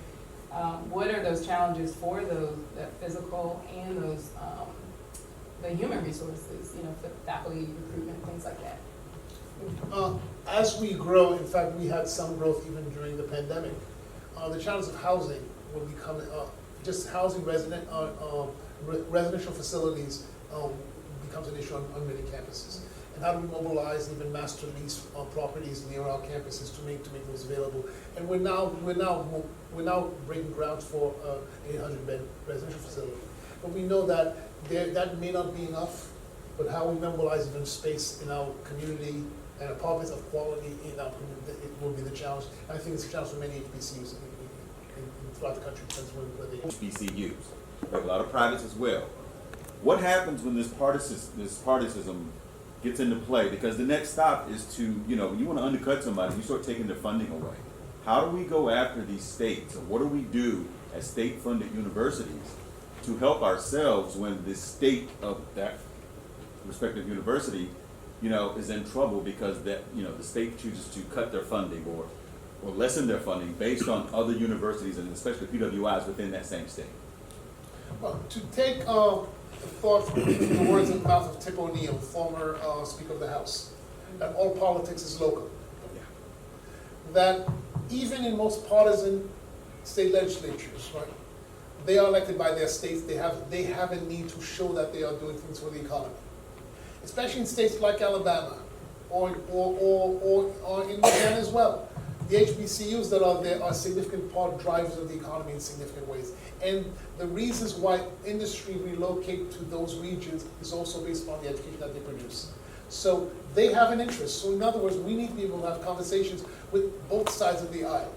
What are those challenges for that physical and those the human resources, faculty recruitment, things like that? As we grow, in fact, we had some growth even during the pandemic. The challenge of housing will become just housing residential facilities becomes an issue on many campuses. And how do we mobilize even master lease properties near our campuses to make those available? And we're now breaking ground for 800-bed residential facility. But we know that that may not be enough. But how we mobilize even space in our community and apartments of quality in our community, it will be the challenge. And I think it's a challenge for many HBCUs throughout the country. Where they HBCUs, a lot of privates as well. What happens when this partisanship gets into play? Because the next stop is to, when you want to undercut somebody, you start taking their funding away. How do we go after these states, or what do we do as state-funded universities to help ourselves when the state of that respective university, is in trouble because the state chooses to cut their funding or lessen their funding based on other universities and especially PWIs within that same state? Well, to take a thought from the words in the mouth of Tip O'Neill, former Speaker of the House, that all politics is local. Yeah. That even in most partisan state legislatures, right, they are elected by their states. They have a need to show that they are doing things for the economy, especially in states like Alabama or in Louisiana as well. The HBCUs that are there are significant drivers of the economy in significant ways. And the reasons why industry relocate to those regions is also based on the education that they produce. So they have an interest. So in other words, we need to be able to have conversations with both sides of the aisle.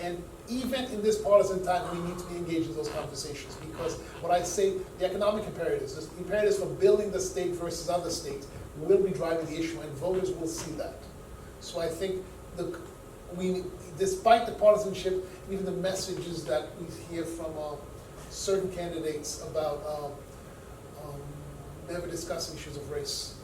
And even in this partisan time, we need to be engaged in those conversations, because what I say, the economic imperatives, the imperatives for building the state versus other states will be driving the issue, and voters will see that. So I think despite the partisanship, even the messages that we hear from certain candidates about never discussing issues of race,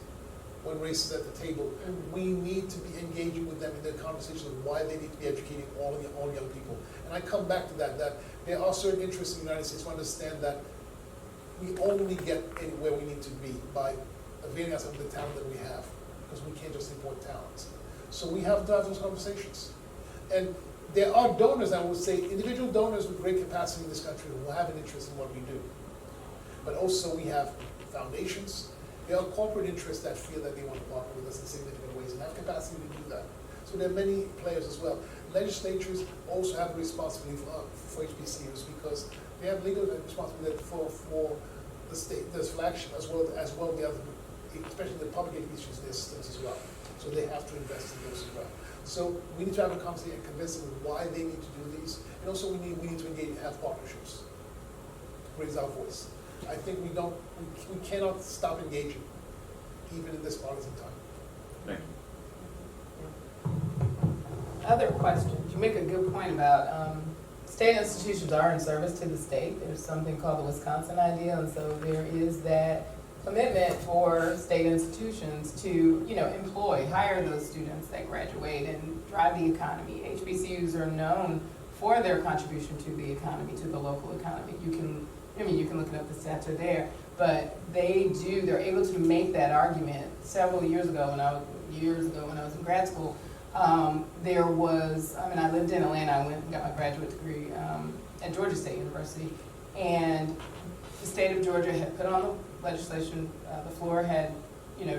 when race is at the table, we need to be engaging with them in their conversations of why they need to be educating all young people. And I come back to that there are certain interests in the United States to understand that we only get anywhere we need to be by availing ourselves of the talent that we have, because we can't just import talent. So we have to have those conversations. And there are donors, I would say, individual donors with great capacity in this country who have an interest in what we do. But also we have foundations, There are corporate interests that feel that they want to partner with us in significant ways and have capacity to do that. So there are many players as well. Legislatures also have a responsibility for HBCUs because they have legal responsibility for the state, the flagship, as well the other, especially the public HBCUs, their systems as well. So they have to invest in those as well. So we need to have a conversation and convince them why they need to do these. And also we need to engage and have partnerships, raise our voice. I think we cannot stop engaging, even in this partisan time. Thank you. Other questions? You make a good point about state institutions are in service to the state. There's something called the Wisconsin Ideal, and so there is that commitment for state institutions to, hire those students that graduate and drive the economy. HBCUs are known for their contribution to the economy, to the local economy. You can look it up, the stats are there, but they're able to make that argument. Several years ago when I was in grad school, I lived in Atlanta. I went and got my graduate degree at Georgia State University, and the state of Georgia had put on the legislation, the floor had,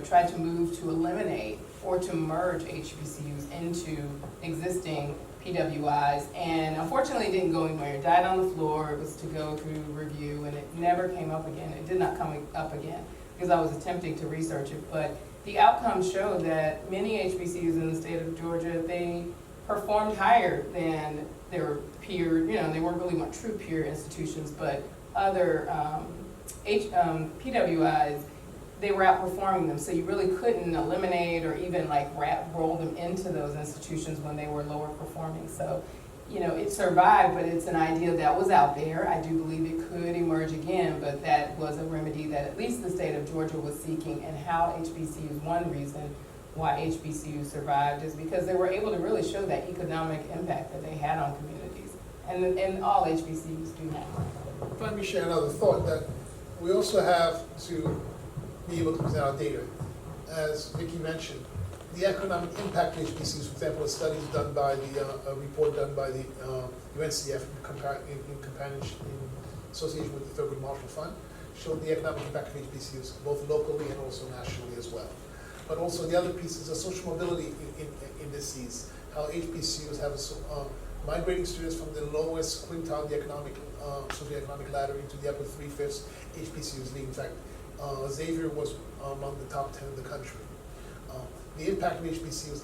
tried to move to eliminate or to merge HBCUs into existing PWIs, and unfortunately it didn't go anywhere. It died on the floor. It was to go through review, and it never came up again. It did not come up again because I was attempting to research it, but the outcomes showed that many HBCUs in the state of Georgia, they performed higher than their peer, they weren't really true peer institutions, but other PWIs, they were outperforming them. So you really couldn't eliminate or even roll them into those institutions when they were lower performing. So, it survived, but it's an idea that was out there. I do believe it could emerge again, but that was a remedy that at least the state of Georgia was seeking, and how HBCUs, one reason why HBCUs survived is because they were able to really show that economic impact that they had on communities. And all HBCUs do have. Let me share another thought that we also have to be able to present our data. As Vicki mentioned, the economic impact of HBCUs, for example, a report done by the UNCF in association with the Thurgood Marshall Fund, showed the economic impact of HBCUs, both locally and also nationally as well. But also the other piece is the social mobility indices, how HBCUs have migrating students from the lowest quintile of the socioeconomic ladder into the upper 3/5 HBCUs league. In fact, Xavier was among the top 10 in the country. The impact of HBCUs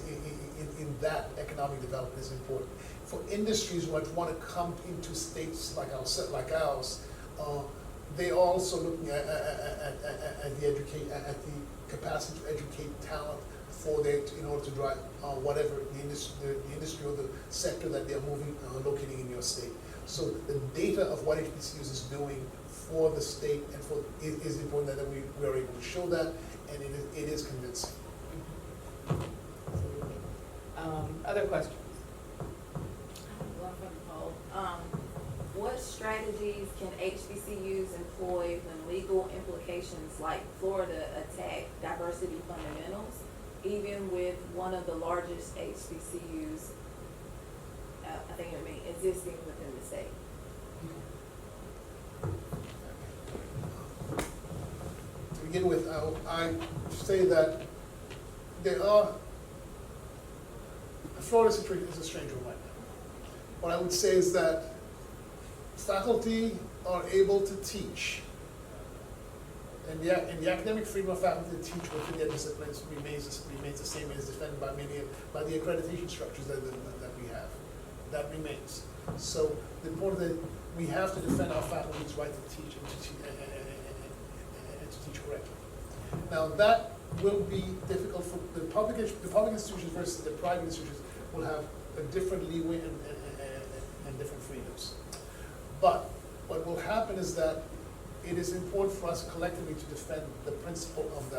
in that economic development is important. For industries which want to come into states like ours, they are also looking at the capacity to educate talent in order to drive whatever the industry or the sector that they are locating in your state. So the data of what HBCUs is doing for the state and is important that we are able to show that, and it is convincing. Other questions? One from the poll. What strategies can HBCUs employ when legal implications like Florida attack diversity fundamentals, even with one of the largest HBCUs, existing within the state? To begin with, I say that Florida situation is a strange one right now. What I would say is that faculty are able to teach, and the academic freedom of faculty to teach within their disciplines remains the same as defended by the accreditation structures that we have. That remains. So the important that we have to defend our faculty's right to teach and to teach correctly. Now that will be difficult for the public institutions versus the private institutions. Will have a different leeway and different freedoms. But what will happen is that it is important for us collectively to defend the principle of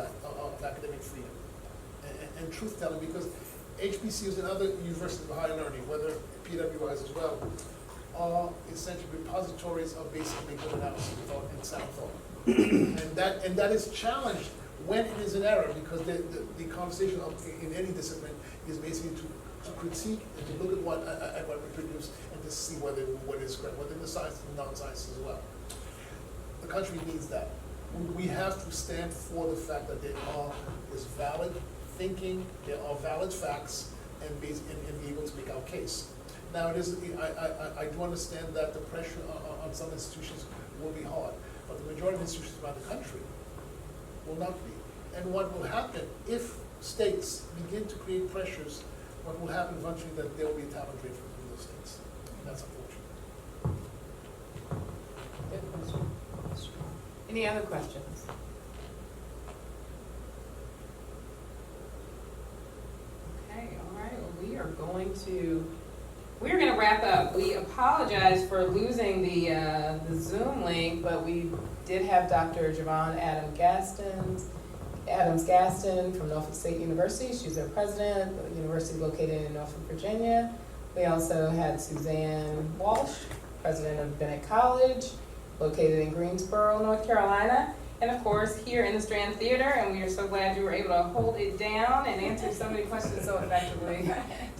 academic freedom and truth-telling, because HBCUs and other universities of higher learning, whether PWIs as well, are essentially repositories of basically good analysis thought and sound thought. and that is challenged when it is an error, because the conversation in any discipline is basically to critique and to look at what we produce and to see what is correct, whether in the sciences and non-sciences as well. The country needs that. we have to stand for the fact that there is valid thinking, there are valid facts, and be able to make our case. Now, I do understand that the pressure on some institutions will be hard, but the majority of institutions around the country will not be. And what will happen if states begin to create pressures, what will happen eventually that there will be a talent drain from those states. And that's unfortunate. Good question. Any other questions? Okay, all right, well, we are going to wrap up. We apologize for losing the Zoom link, but we did have Dr. Javon Adams-Gaston from Norfolk State University. She's their president, the university located in Norfolk, Virginia. We also had Suzanne Walsh, president of Bennett College, located in Greensboro, North Carolina. And of course, here in the Strand Theater, and we are so glad you were able to hold it down and answer so many questions so effectively,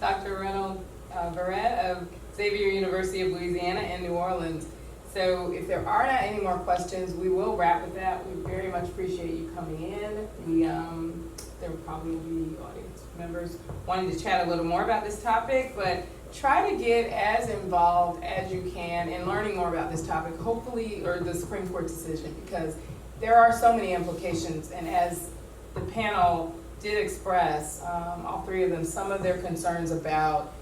Dr. Reynolds Barrett of Xavier University of Louisiana in New Orleans. So if there are not any more questions, we will wrap with that. We very much appreciate you coming in. There probably will be audience members wanting to chat a little more about this topic, but try to get as involved as you can in learning more about this topic, hopefully, or the Supreme Court decision, because there are so many implications. And as the panel did express, all three of them, some of their concerns about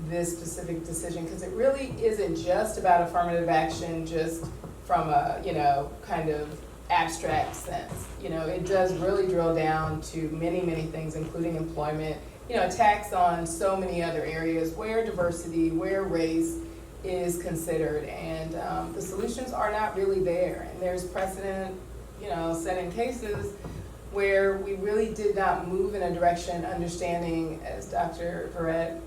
this specific decision, because it really isn't just about affirmative action just from a, kind of abstract sense. It does really drill down to many, many things, including employment, attacks on so many other areas where diversity, where race is considered, and the solutions are not really there. And there's precedent, set in cases where we really did not move in a direction understanding, as Dr. Barrett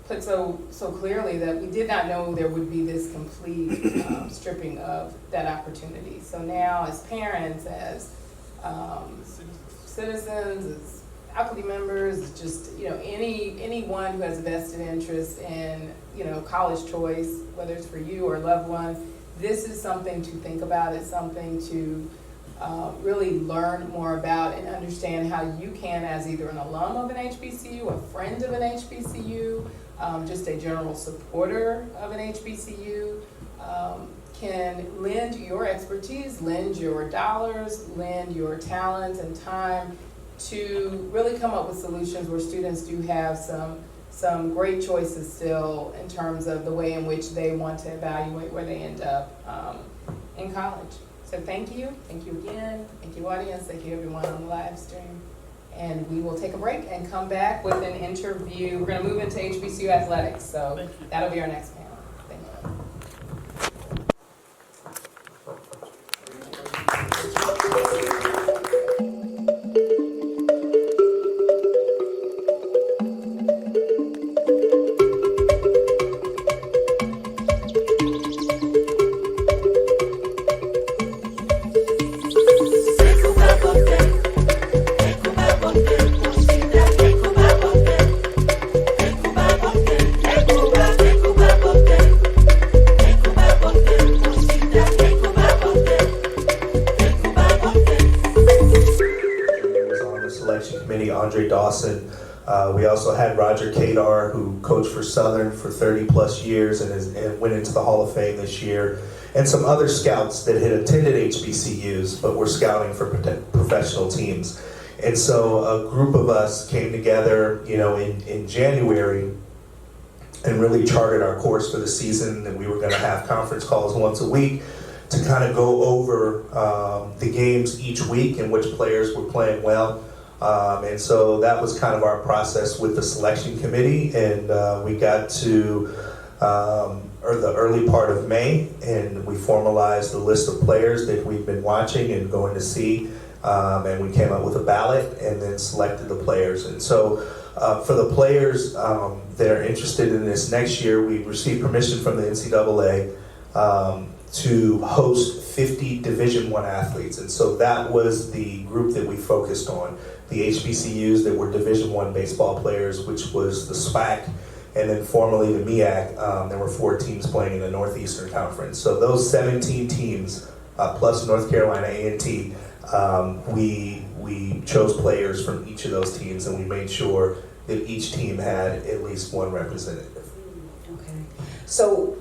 put so clearly, that we did not know there would be this complete stripping of that opportunity. So now, as parents, as citizens, as faculty members, just anyone who has a vested interest in college choice, whether it's for you or a loved one, this is something to think about. It's something to really learn more about and understand how you can, as either an alum of an HBCU, a friend of an HBCU, just a general supporter of an HBCU, can lend your expertise, lend your dollars, lend your talent and time to really come up with solutions where students do have some great choices still in terms of the way in which they want to evaluate where they end up in college. So thank you again, thank you audience, thank you everyone on the live stream. And we will take a break and come back with an interview. We're gonna move into HBCU athletics, so that'll be our next panel. Thank you. We also had Roger Kadar, who coached for Southern for 30 plus years and went into the Hall of Fame this year, and some other scouts that had attended HBCUs but were scouting for professional teams. And so a group of us came together, in January and really charted our course for the season, and we were going to have conference calls once a week to kind of go over the games each week and which players were playing well. And so that was kind of our process with the selection committee, and we got to the early part of May, and we formalized the list of players that we've been watching and going to see, and we came up with a ballot and then selected the players. And so for the players that are interested in this next year, we received permission from the NCAA to host 50 Division I athletes, and so that was the group that we focused on. The HBCUs that were Division I baseball players, which was the SWAC, and then formerly the MEAC. There were 4 teams playing in the Northeastern Conference. So those 17 teams plus North Carolina A&T, we chose players from each of those teams, and we made sure that each team had at least one representative. Okay. So,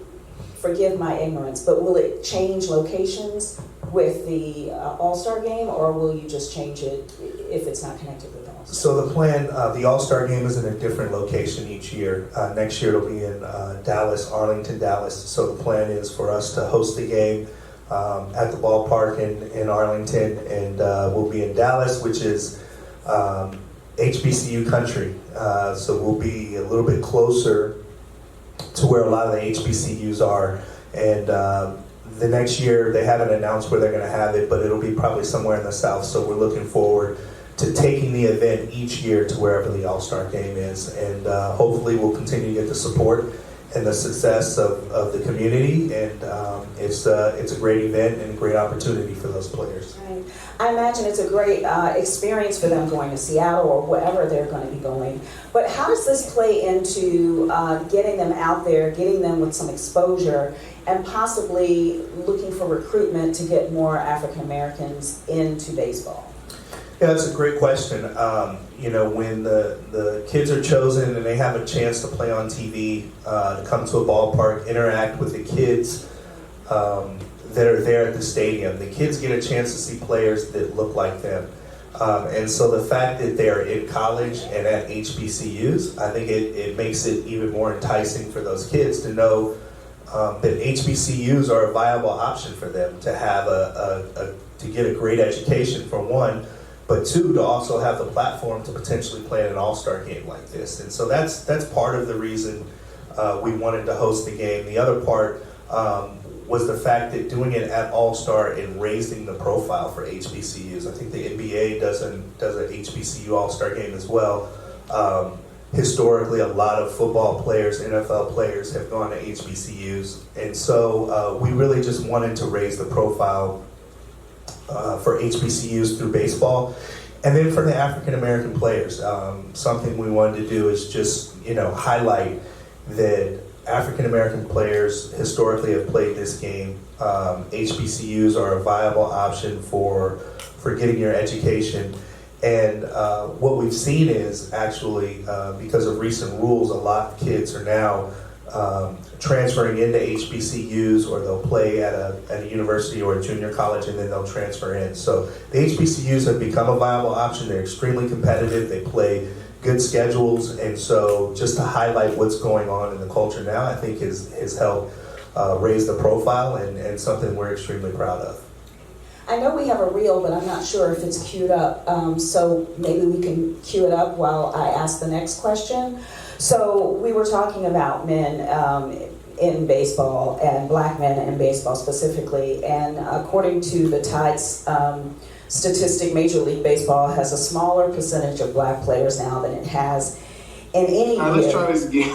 forgive my ignorance, but will it change locations with the All-Star game, or will you just change it if it's not connected with the All-Star? So the plan, the All-Star game is in a different location each year. Next year it'll be in Dallas, Arlington, Dallas. So the plan is for us to host the game at the ballpark in Arlington, and we'll be in Dallas, which is HBCU country. So we'll be a little bit closer to where a lot of the HBCUs are. And the next year, they haven't announced where they're going to have it, but it'll be probably somewhere in the South. So we're looking forward to taking the event each year to wherever the All-Star game is. And hopefully we'll continue to get the support and the success of the community. And it's a great event and a great opportunity for those players. Right. I imagine it's a great experience for them going to Seattle or wherever they're going to be going. But how does this play into getting them out there, getting them with some exposure, and possibly looking for recruitment to get more African Americans into baseball? Yeah, that's a great question. When the kids are chosen and they have a chance to play on TV, to come to a ballpark, interact with the kids that are there at the stadium, the kids get a chance to see players that look like them. And so the fact that they are in college and at HBCUs, I think it makes it even more enticing for those kids to know that HBCUs are a viable option for them to have to get a great education, for one, but two, to also have the platform to potentially play in an all-star game like this. And so that's part of the reason we wanted to host the game. The other part was the fact that doing it at All-Star and raising the profile for HBCUs. I think the NBA does an HBCU All-Star game as well. Historically, a lot of football players, NFL players have gone to HBCUs. And so we really just wanted to raise the profile for HBCUs through baseball. And then for the African American players, something we wanted to do is just, highlight that African American players historically have played this game. HBCUs are a viable option for getting your education. And what we've seen is actually, because of recent rules, a lot of kids are now transferring into HBCUs, or they'll play at a university or a junior college and then they'll transfer in. So the HBCUs have become a viable option. They're extremely competitive. They play good schedules. And so just to highlight what's going on in the culture now, I think has helped raise the profile and something we're extremely proud of. I know we have a reel, but I'm not sure if it's queued up. So maybe we can cue it up while I ask the next question. So we were talking about men in baseball, and black men in baseball specifically. And according to the Tides statistic, Major League Baseball has a smaller percentage of black players now than it has in any year. Let's try this again.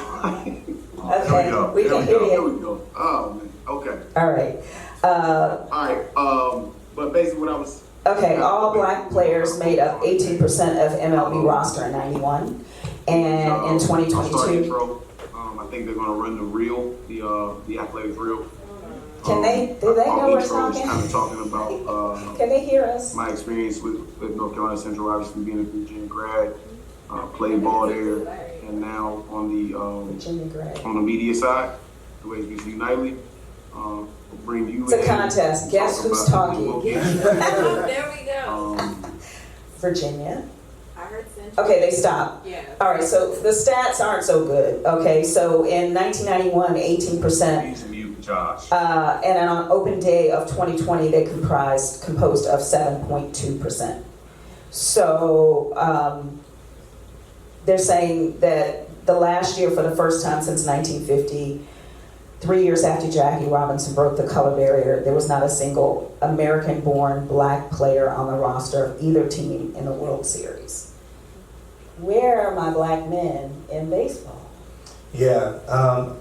Okay, we can hear you. Here we go. Oh, man. Okay. All right. All right. But basically what I was... Okay, all black players made up 18% of MLB roster in 91. And in 2022... I think they're going to run the reel, the athletics reel. Do they know we're talking? Kind of talking about... Can they hear us? My experience with North Carolina Central, obviously being a Virginia grad, played ball there, and now on the media side, the HBCU Nightly. Bring you it's a contest. Guess who's talking? There we go. Virginia. I heard Central. Okay, they stopped. Yeah. All right, so the stats aren't so good. Okay, so in 1991, 18%. And on open day of 2020, they composed of 7.2%. So they're saying that the last year, for the first time since 1950, 3 years after Jackie Robinson broke the color barrier, there was not a single American-born black player on the roster of either team in the World Series. Where are my black men in baseball? Yeah,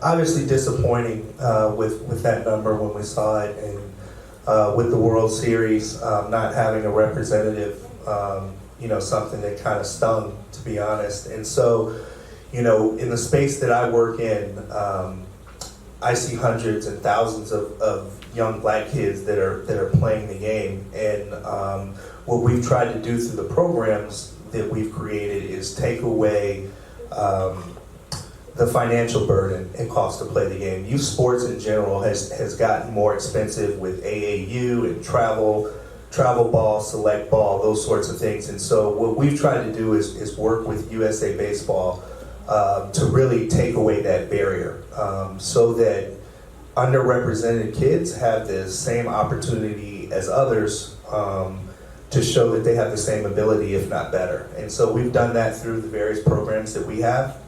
obviously disappointing with that number when we saw it, and with the World Series not having a representative, something that kind of stung, to be honest. And so, in the space that I work in, I see hundreds and thousands of young black kids that are playing the game. And what we've tried to do through the programs that we've created is take away the financial burden it costs to play the game. Youth sports in general has gotten more expensive with AAU and travel ball, select ball, those sorts of things. And so what we've tried to do is work with USA Baseball to really take away that barrier so that underrepresented kids have the same opportunity as others to show that they have the same ability, if not better. And so we've done that through the various programs that we have.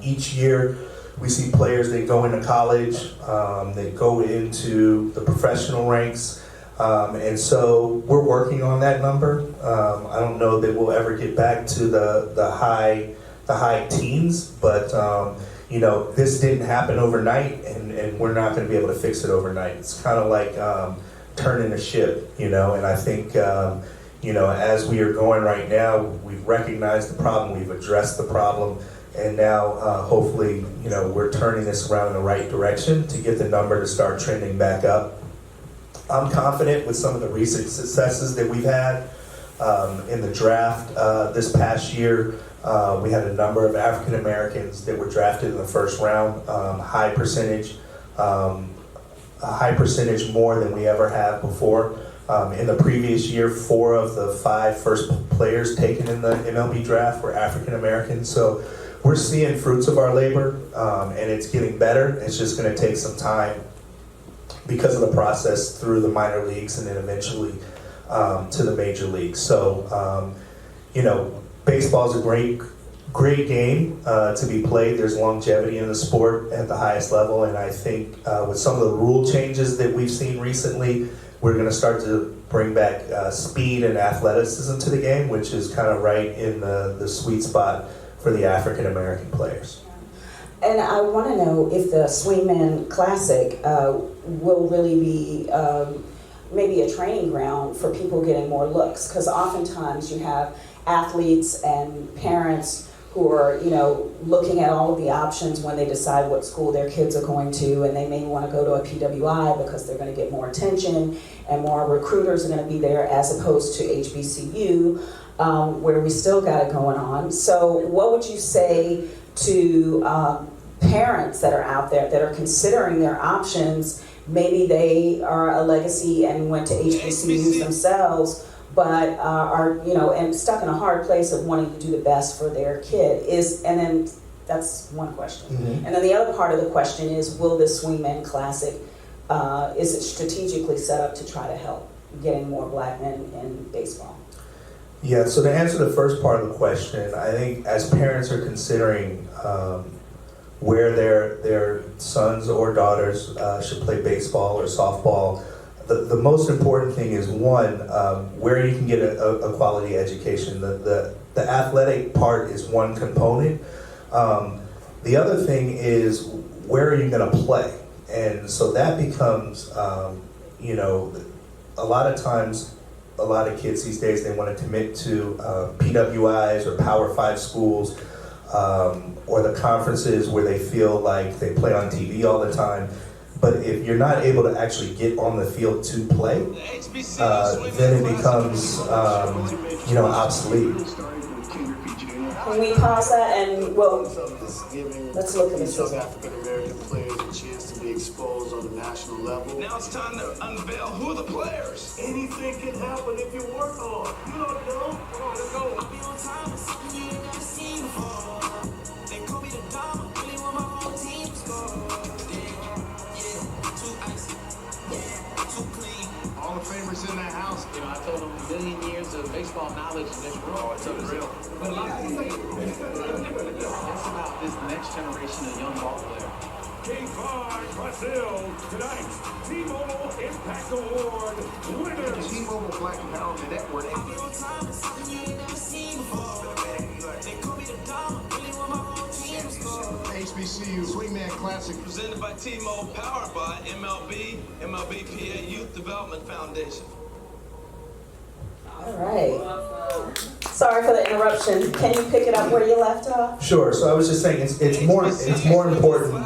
Each year, we see players that go into college, that go into the professional ranks, and so we're working on that number. I don't know that we'll ever get back to the high teens, but this didn't happen overnight, and we're not going to be able to fix it overnight. It's kind of like turning a ship, and I think as we are going right now, we've recognized the problem, we've addressed the problem. And now, hopefully, we're turning this around in the right direction to get the number to start trending back up. I'm confident with some of the recent successes that we've had in the draft this past year. We had a number of African Americans that were drafted in the first round, a high percentage more than we ever have before. In the previous year, 4 of the 5 first players taken in the MLB draft were African Americans. So we're seeing fruits of our labor, and it's getting better. It's just going to take some time because of the process through the minor leagues and then eventually to the major leagues. So, baseball is a great game to be played. There's longevity in the sport at the highest level, and I think with some of the rule changes that we've seen recently, we're going to start to bring back speed and athleticism to the game, which is kind of right in the sweet spot for the African American players. And I want to know if the Swingman Classic will really be maybe a training ground for people getting more looks, because oftentimes you have athletes and parents who are, looking at all of the options when they decide what school their kids are going to, and they may want to go to a PWI because they're going to get more attention and more recruiters are going to be there as opposed to HBCU, where we still got it going on. So what would you say to parents that are out there that are considering their options? Maybe they are a legacy and went to HBCUs themselves, but are and stuck in a hard place of wanting to do the best for their kid. And then that's one question. Mm-hmm. And then the other part of the question is, will this Swingman Classic, is it strategically set up to try to help getting more black men in baseball? Yeah, so to answer the first part of the question, I think as parents are considering where their sons or daughters should play baseball or softball, the most important thing is, one, where you can get a quality education. The athletic part is one component. The other thing is, where are you going to play? And so that becomes, a lot of times, a lot of kids these days, they want to commit to PWIs or Power 5 schools, or the conferences where they feel like they play on TV all the time. But if you're not able to actually get on the field to play, then it becomes, obsolete. Can we pause that and, let's look at this. Young African American players a chance to be exposed on the national level. Now it's time to unveil who are the players. Anything can happen if you work hard. You know the deal. Come on, let's go. I'll be on time with something you ain't never seen before. They call me the dog, really want my whole team score. All the favorites in that house. I told them 1 million years of baseball knowledge in this room. Oh, it's unreal. But a lot of people it's about this next generation of young ball players. Game 5, Brazil. Tonight, T-Mobile Impact Award winner. The T-Mobile Black Empowerment Network. I'll be on time with something you ain't never seen before. They call me the dog, really want my whole team score. HBCU Swingman Classic. Presented by T-Mobile, powered by MLBPA Youth Development Foundation. All right. Sorry for the interruption. Can you pick it up where you left off? Sure. So I was just saying, it's more important.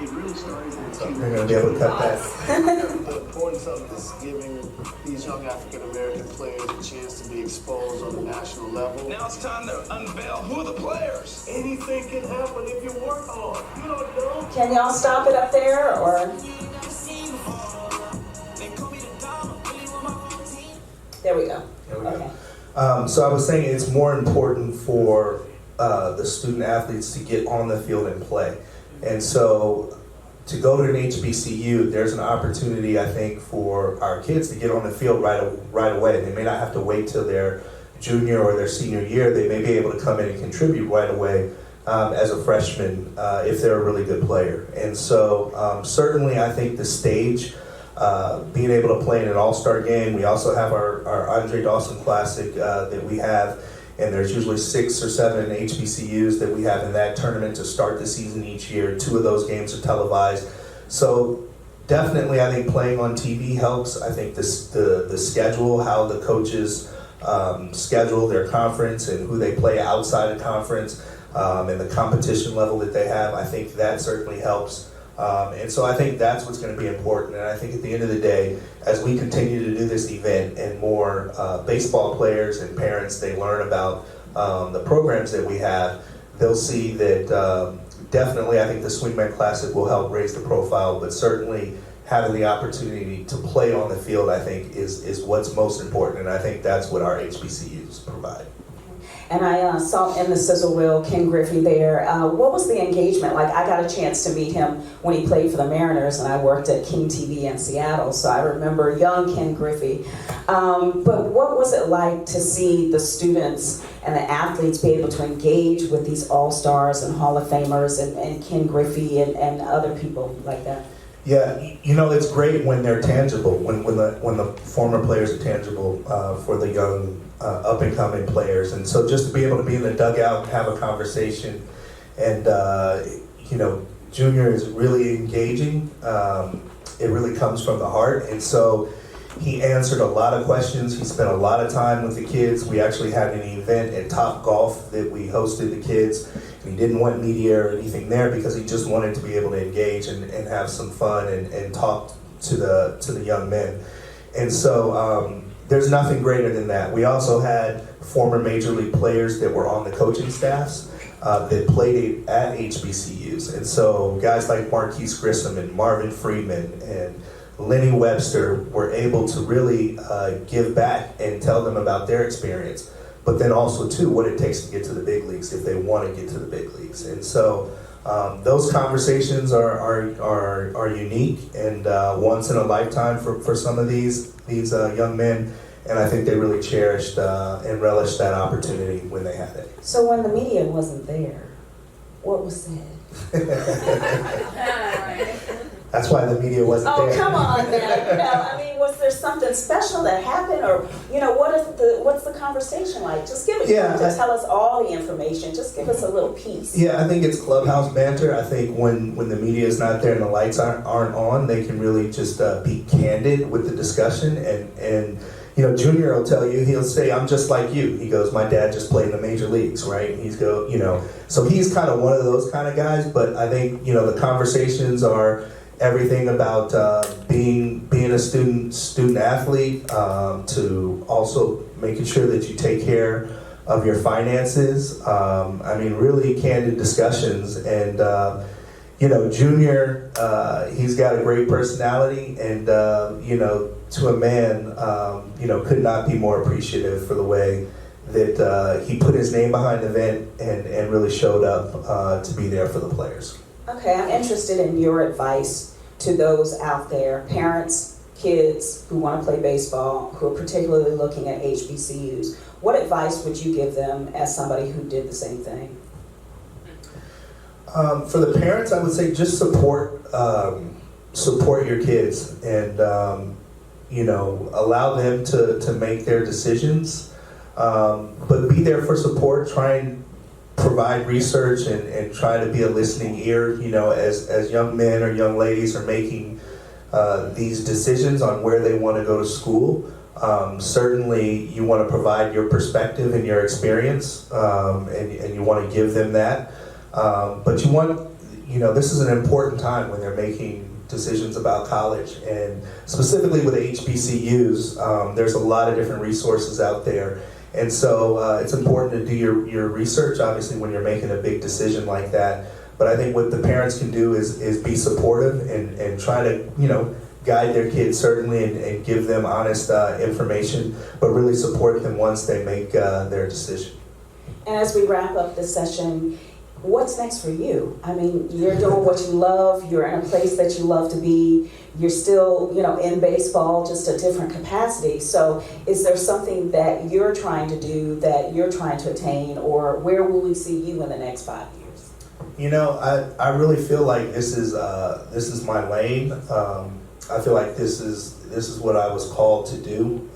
it really started with So you're gonna be able to cut that. the importance of this giving these young African American players a chance to be exposed on a national level. Now it's time to unveil who are the players. Anything can happen if you work hard. You don't know. Can y'all stop it up there, or? There we go. There we Okay. go. So I was saying it's more important for the student athletes to get on the field and play. And so to go to an HBCU, there's an opportunity, I think, for our kids to get on the field right away. They may not have to wait till their junior or their senior year. They may be able to come in and contribute right away as a freshman if they're a really good player. And so certainly I think the stage, being able to play in an all-star game. We also have our Andre Dawson Classic that we have, and there's usually 6 or 7 HBCUs that we have in that tournament to start the season each year. 2 of those games are televised. So definitely I think playing on TV helps. I think the schedule, how the coaches schedule their conference and who they play outside of conference, and the competition level that they have, I think that certainly helps. And so I think that's what's going to be important. And I think at the end of the day, as we continue to do this event and more baseball players and parents, they learn about the programs that we have, they'll see that definitely I think the Swingman Classic will help raise the profile, but certainly having the opportunity to play on the field, I think, is what's most important. And I think that's what our HBCUs provide. And I saw in the sizzle reel Ken Griffey there. What was the engagement like? I got a chance to meet him when he played for the Mariners, and I worked at King TV in Seattle, so I remember young Ken Griffey. But what was it like to see the students and the athletes be able to engage with these all-stars and Hall of Famers and Ken Griffey and other people like that? Yeah, you know, it's great when they're tangible, when the former players are tangible for the young up-and-coming players. And so just to be able to be in the dugout and have a conversation, and you know, Junior is really engaging. It really comes from the heart. And so he answered a lot of questions. He spent a lot of time with the kids. We actually had an event at Top Golf that we hosted the kids. He didn't want media or anything there because he just wanted to be able to engage and have some fun and talk to the young men. And so there's nothing greater than that. We also had former Major League players that were on the coaching staffs that played at HBCUs. And so guys like Marquise Grissom and Marvin Freeman and Lenny Webster were able to really give back and tell them about their experience, but then also too what it takes to get to the big leagues if they want to get to the big leagues. And so those conversations are unique and once in a lifetime for some of these young men, and I think they really cherished and relished that opportunity when they had it. So when the media wasn't there, what was said? That's why the media wasn't there. Oh, come on now. You know, I mean, was there something special that happened, or you know, what's the conversation like? Just give it. Yeah, Just tell us all the information. Just give us a little piece. Yeah, I think it's clubhouse banter. I think when the media is not there and the lights aren't on, they can really just be candid with the discussion. And you know, Junior will tell you, he'll say, "I'm just like you." He goes, "My dad just played in the major leagues, right?" And you know, so he's kind of one of those kind of guys. But I think, you know, the conversations are everything about being a student athlete, to also making sure that you take care of your finances. I mean, really candid discussions. And you know, Junior, he's got a great personality, and you know, to a man, you know, could not be more appreciative for the way that he put his name behind the event and really showed up to be there for the players. Okay, I'm interested in your advice to those out there, parents, kids who want to play baseball, who are particularly looking at HBCUs. What advice would you give them as somebody who did the same thing? For the parents, I would say just support your kids, and you know, allow them to make their decisions, but be there for support. Try and provide research and try to be a listening ear, you know, as young men or young ladies are making these decisions on where they want to go to school. Certainly you want to provide your perspective and your experience, and you want to give them that. But you want this is an important time when they're making decisions about college, and specifically with HBCUs, there's a lot of different resources out there. And so it's important to do your research, obviously, when you're making a big decision like that. But I think what the parents can do is be supportive and try to, guide their kids, certainly, and give them honest information, but really support them once they make their decision. And as we wrap up this session, what's next for you? I mean, you're doing what you love, you're in a place that you love to be, you're still, in baseball, just a different capacity. So is there something that you're trying to do, that you're trying to attain, or where will we see you in the next 5 years? I really feel like this is my lane. I feel like this is what I was called to do.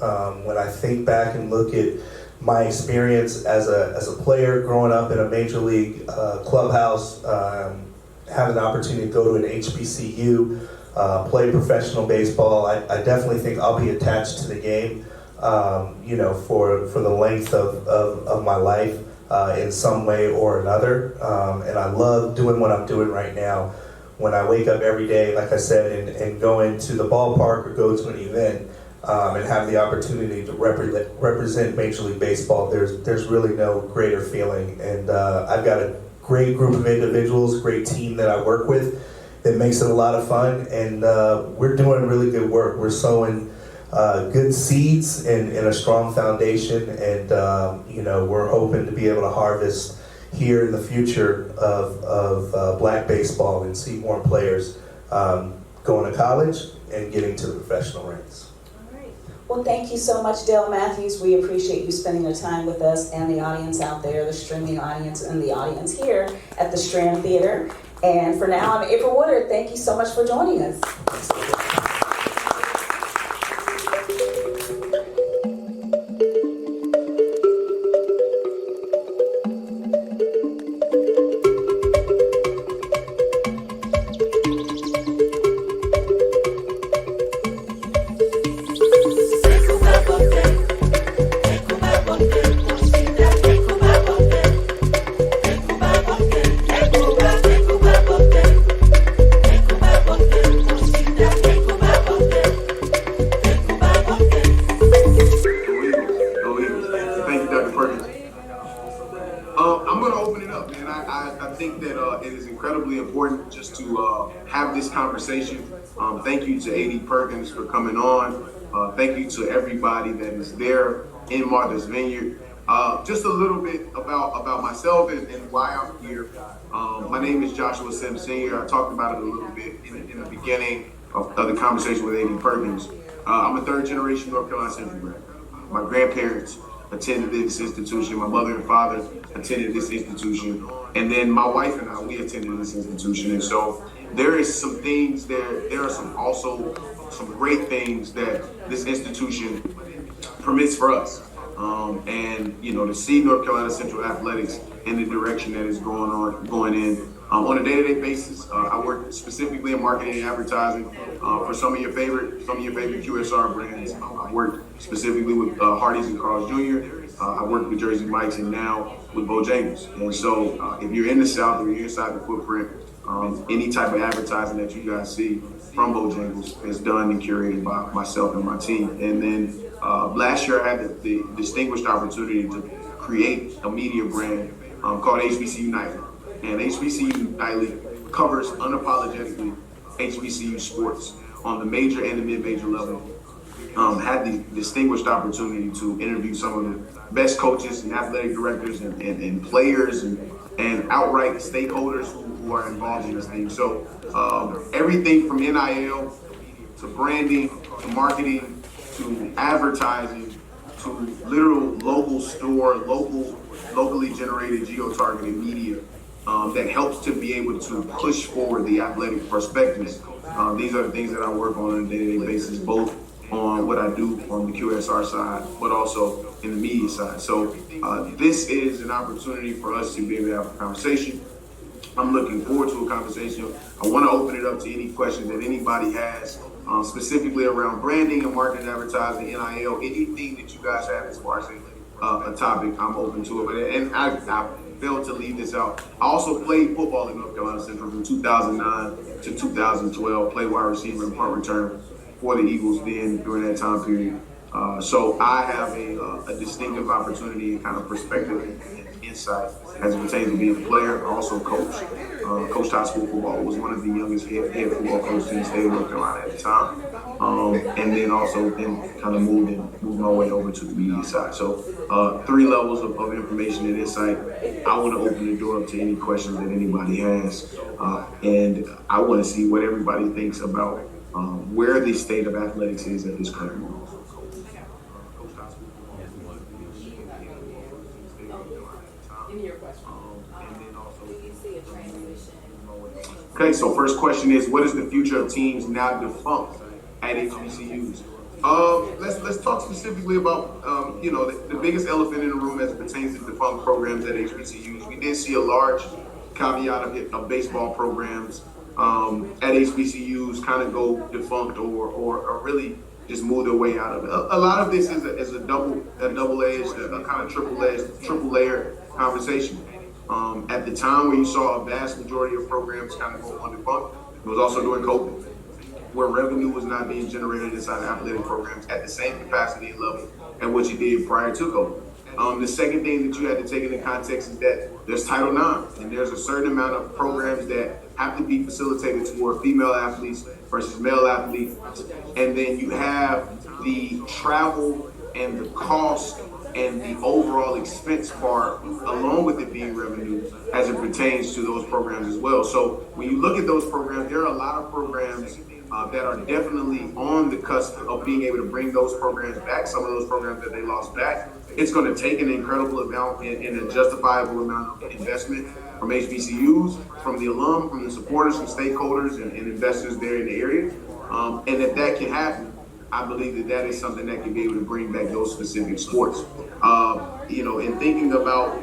When I think back and look at my experience as a player, growing up in a major league clubhouse, having the opportunity to go to an HBCU, play professional baseball, I definitely think I'll be attached to the game, for the length of my life in some way or another. And I love doing what I'm doing right now. When I wake up every day, like I said, and go into the ballpark or go to an event, and have the opportunity to represent Major League Baseball, there's really no greater feeling. And I've got a great group of individuals, great team that I work with that makes it a lot of fun. And we're doing really good work. We're sowing good seeds in a strong foundation. And, we're hoping to be able to harvest here in the future of black baseball and see more players going to college and getting to the professional ranks. Well, thank you so much, Dale Matthews. We appreciate you spending the time with us and the audience out there, the streaming audience and the audience here at the Strand Theater. And for now, I'm April Woodard. Thank you so much for joining us. Thank you to A.D. Perkins for coming on. Thank you to everybody that is there in Martha's Vineyard. Just a little bit about myself and why I'm here. My name is Joshua Sims Sr. I talked about it a little bit in the beginning of the conversation with A.D. Perkins. I'm a third generation North Carolina Central grad. My grandparents attended this institution. My mother and father attended this institution. And then my wife and I, we attended this institution. And so there is some things there. There are some great things that this institution permits for us. And to see North Carolina Central athletics in the direction that it's going in on a day-to-day basis. I work specifically in marketing and advertising for some of your favorite QSR brands. I worked specifically with Hardee's and Carl's Jr. I worked with Jersey Mike's and now with Bojangles. And so if you're in the South or you're inside the footprint, any type of advertising that you guys see from Bojangles is done and curated by myself and my team. And then last year I had the distinguished opportunity to create a media brand called HBCU Nightly. And HBCU Nightly covers unapologetically HBCU sports on the major and the mid-major level. Had the distinguished opportunity to interview some of the best coaches and athletic directors and players and outright stakeholders who are involved in this thing. So everything from NIL to branding to marketing to advertising to literal local store, locally generated geo-targeted media that helps to be able to push forward the athletic perspectives. These are the things that I work on a day-to-day basis, both on what I do on the QSR side, but also in the media side. So this is an opportunity for us to be able to have a conversation. I'm looking forward to a conversation. I want to open it up to any questions that anybody has, specifically around branding and marketing, advertising, NIL, anything that you guys have as far as a topic, I'm open to it. And I've failed to leave this out. I also played football in North Carolina Central from 2009 to 2012, played wide receiver and punt return for the Eagles then during that time period. So I have a distinctive opportunity and kind of perspective and insight as it pertains to being a player, also coach. Coached high school football, was one of the youngest head football coaches in the state of North Carolina at the time. And then also then kind of moved my way over to the media side. So 3 levels of information and insight. I want to open the door up to any questions that anybody has. And I want to see what everybody thinks about where the state of athletics is at this current moment. Okay, so first question is, what is the future of teams now defunct at HBCUs? Let's talk specifically about the biggest elephant in the room as it pertains to defunct programs at HBCUs. We did see a large caveat of baseball programs at HBCUs kind of go defunct or really just move their way out of it. A lot of this is a double-edged, a kind of triple layer conversation. At the time where you saw a vast majority of programs kind of go undefunct, it was also during COVID, where revenue was not being generated inside athletic programs at the same capacity and level and what you did prior to COVID. The second thing that you had to take into context is that there's Title IX, and there's a certain amount of programs that have to be facilitated toward female athletes versus male athletes. And then you have the travel and the cost and the overall expense part, along with it being revenue, as it pertains to those programs as well. So when you look at those programs, there are a lot of programs that are definitely on the cusp of being able to bring those programs back, some of those programs that they lost back. It's going to take an incredible amount and a justifiable amount of investment from HBCUs, from the alum, from the supporters, from stakeholders and investors there in the area. And if that can happen, I believe that is something that can be able to bring back those specific sports. In thinking about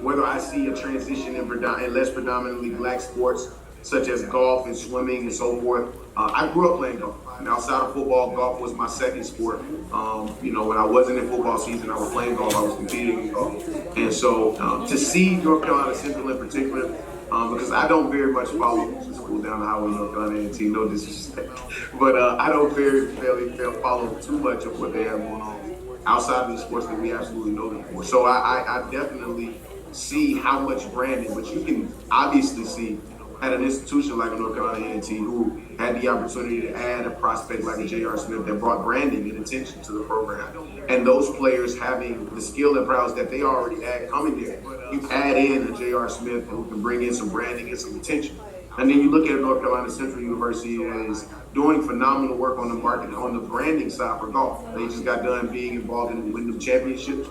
whether I see a transition in less predominantly black sports, such as golf and swimming and so forth. I grew up playing golf. And outside of football, golf was my second sport. When I wasn't in football season, I was playing golf, I was competing in golf. And so to see North Carolina Central in particular, because I don't very much follow the school down the highway, North Carolina A&T, no disrespect. But I don't follow too much of what they have going on outside of the sports that we absolutely know them for. So I definitely see how much branding, which you can obviously see at an institution like North Carolina A&T, who had the opportunity to add a prospect like a J.R. Smith that brought branding and attention to the program. And those players having the skill and prowess that they already had coming there. You add in a J.R. Smith who can bring in some branding and some attention. And then you look at North Carolina Central University that is doing phenomenal work on the market, on the branding side for golf. They just got done being involved in the Wyndham Championship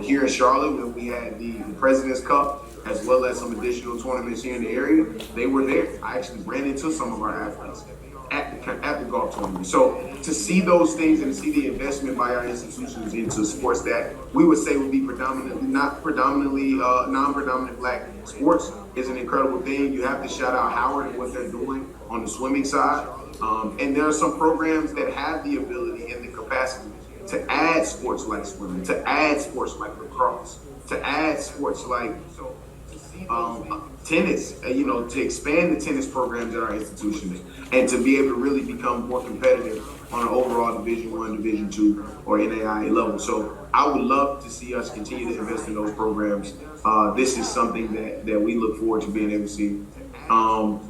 here in Charlotte when we had the President's Cup, as well as some additional tournaments here in the area. They were there. I actually ran into some of our athletes at the golf tournament. So to see those things and to see the investment by our institutions into sports that we would say would be non-predominant black sports is an incredible thing. You have to shout out Howard and what they're doing on the swimming side. And there are some programs that have the ability and the capacity to add sports like swimming, to add sports like lacrosse, to add sports like tennis, to expand the tennis programs at our institutions and to be able to really become more competitive on an overall Division I, Division II, or NAIA level. So I would love to see us continue to invest in those programs. This is something that we look forward to being able to see. Let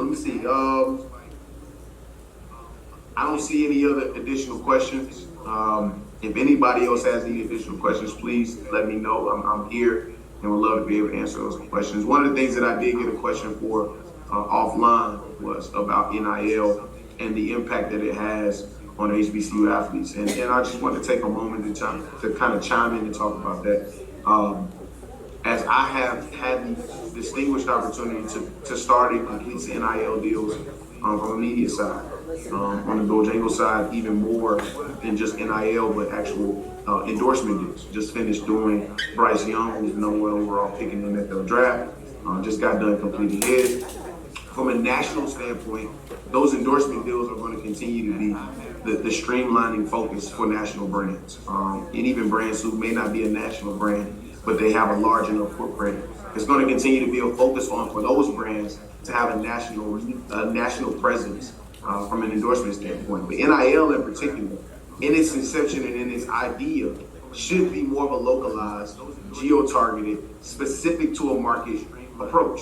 me see. I don't see any other additional questions. If anybody else has any additional questions, please let me know. I'm here and would love to be able to answer those questions. One of the things that I did get a question for offline was about NIL and the impact that it has on HBCU athletes. And I just want to take a moment to kind of chime in and talk about that. As I have had the distinguished opportunity to start and complete NIL deals from the media side. On the Bojangles side, even more than just NIL, but actual endorsement deals. Just finished doing Bryce Young, who's the #1 overall pick in the NFL draft. Just got done completing his. from a national standpoint, those endorsement deals are going to continue to be the streamlining focus for national brands. And even brands who may not be a national brand, but they have a large enough footprint. It's going to continue to be a focus for those brands to have a national presence from an endorsement standpoint. But NIL in particular, in its inception and in its idea, should be more of a localized, geo-targeted, specific to a market approach.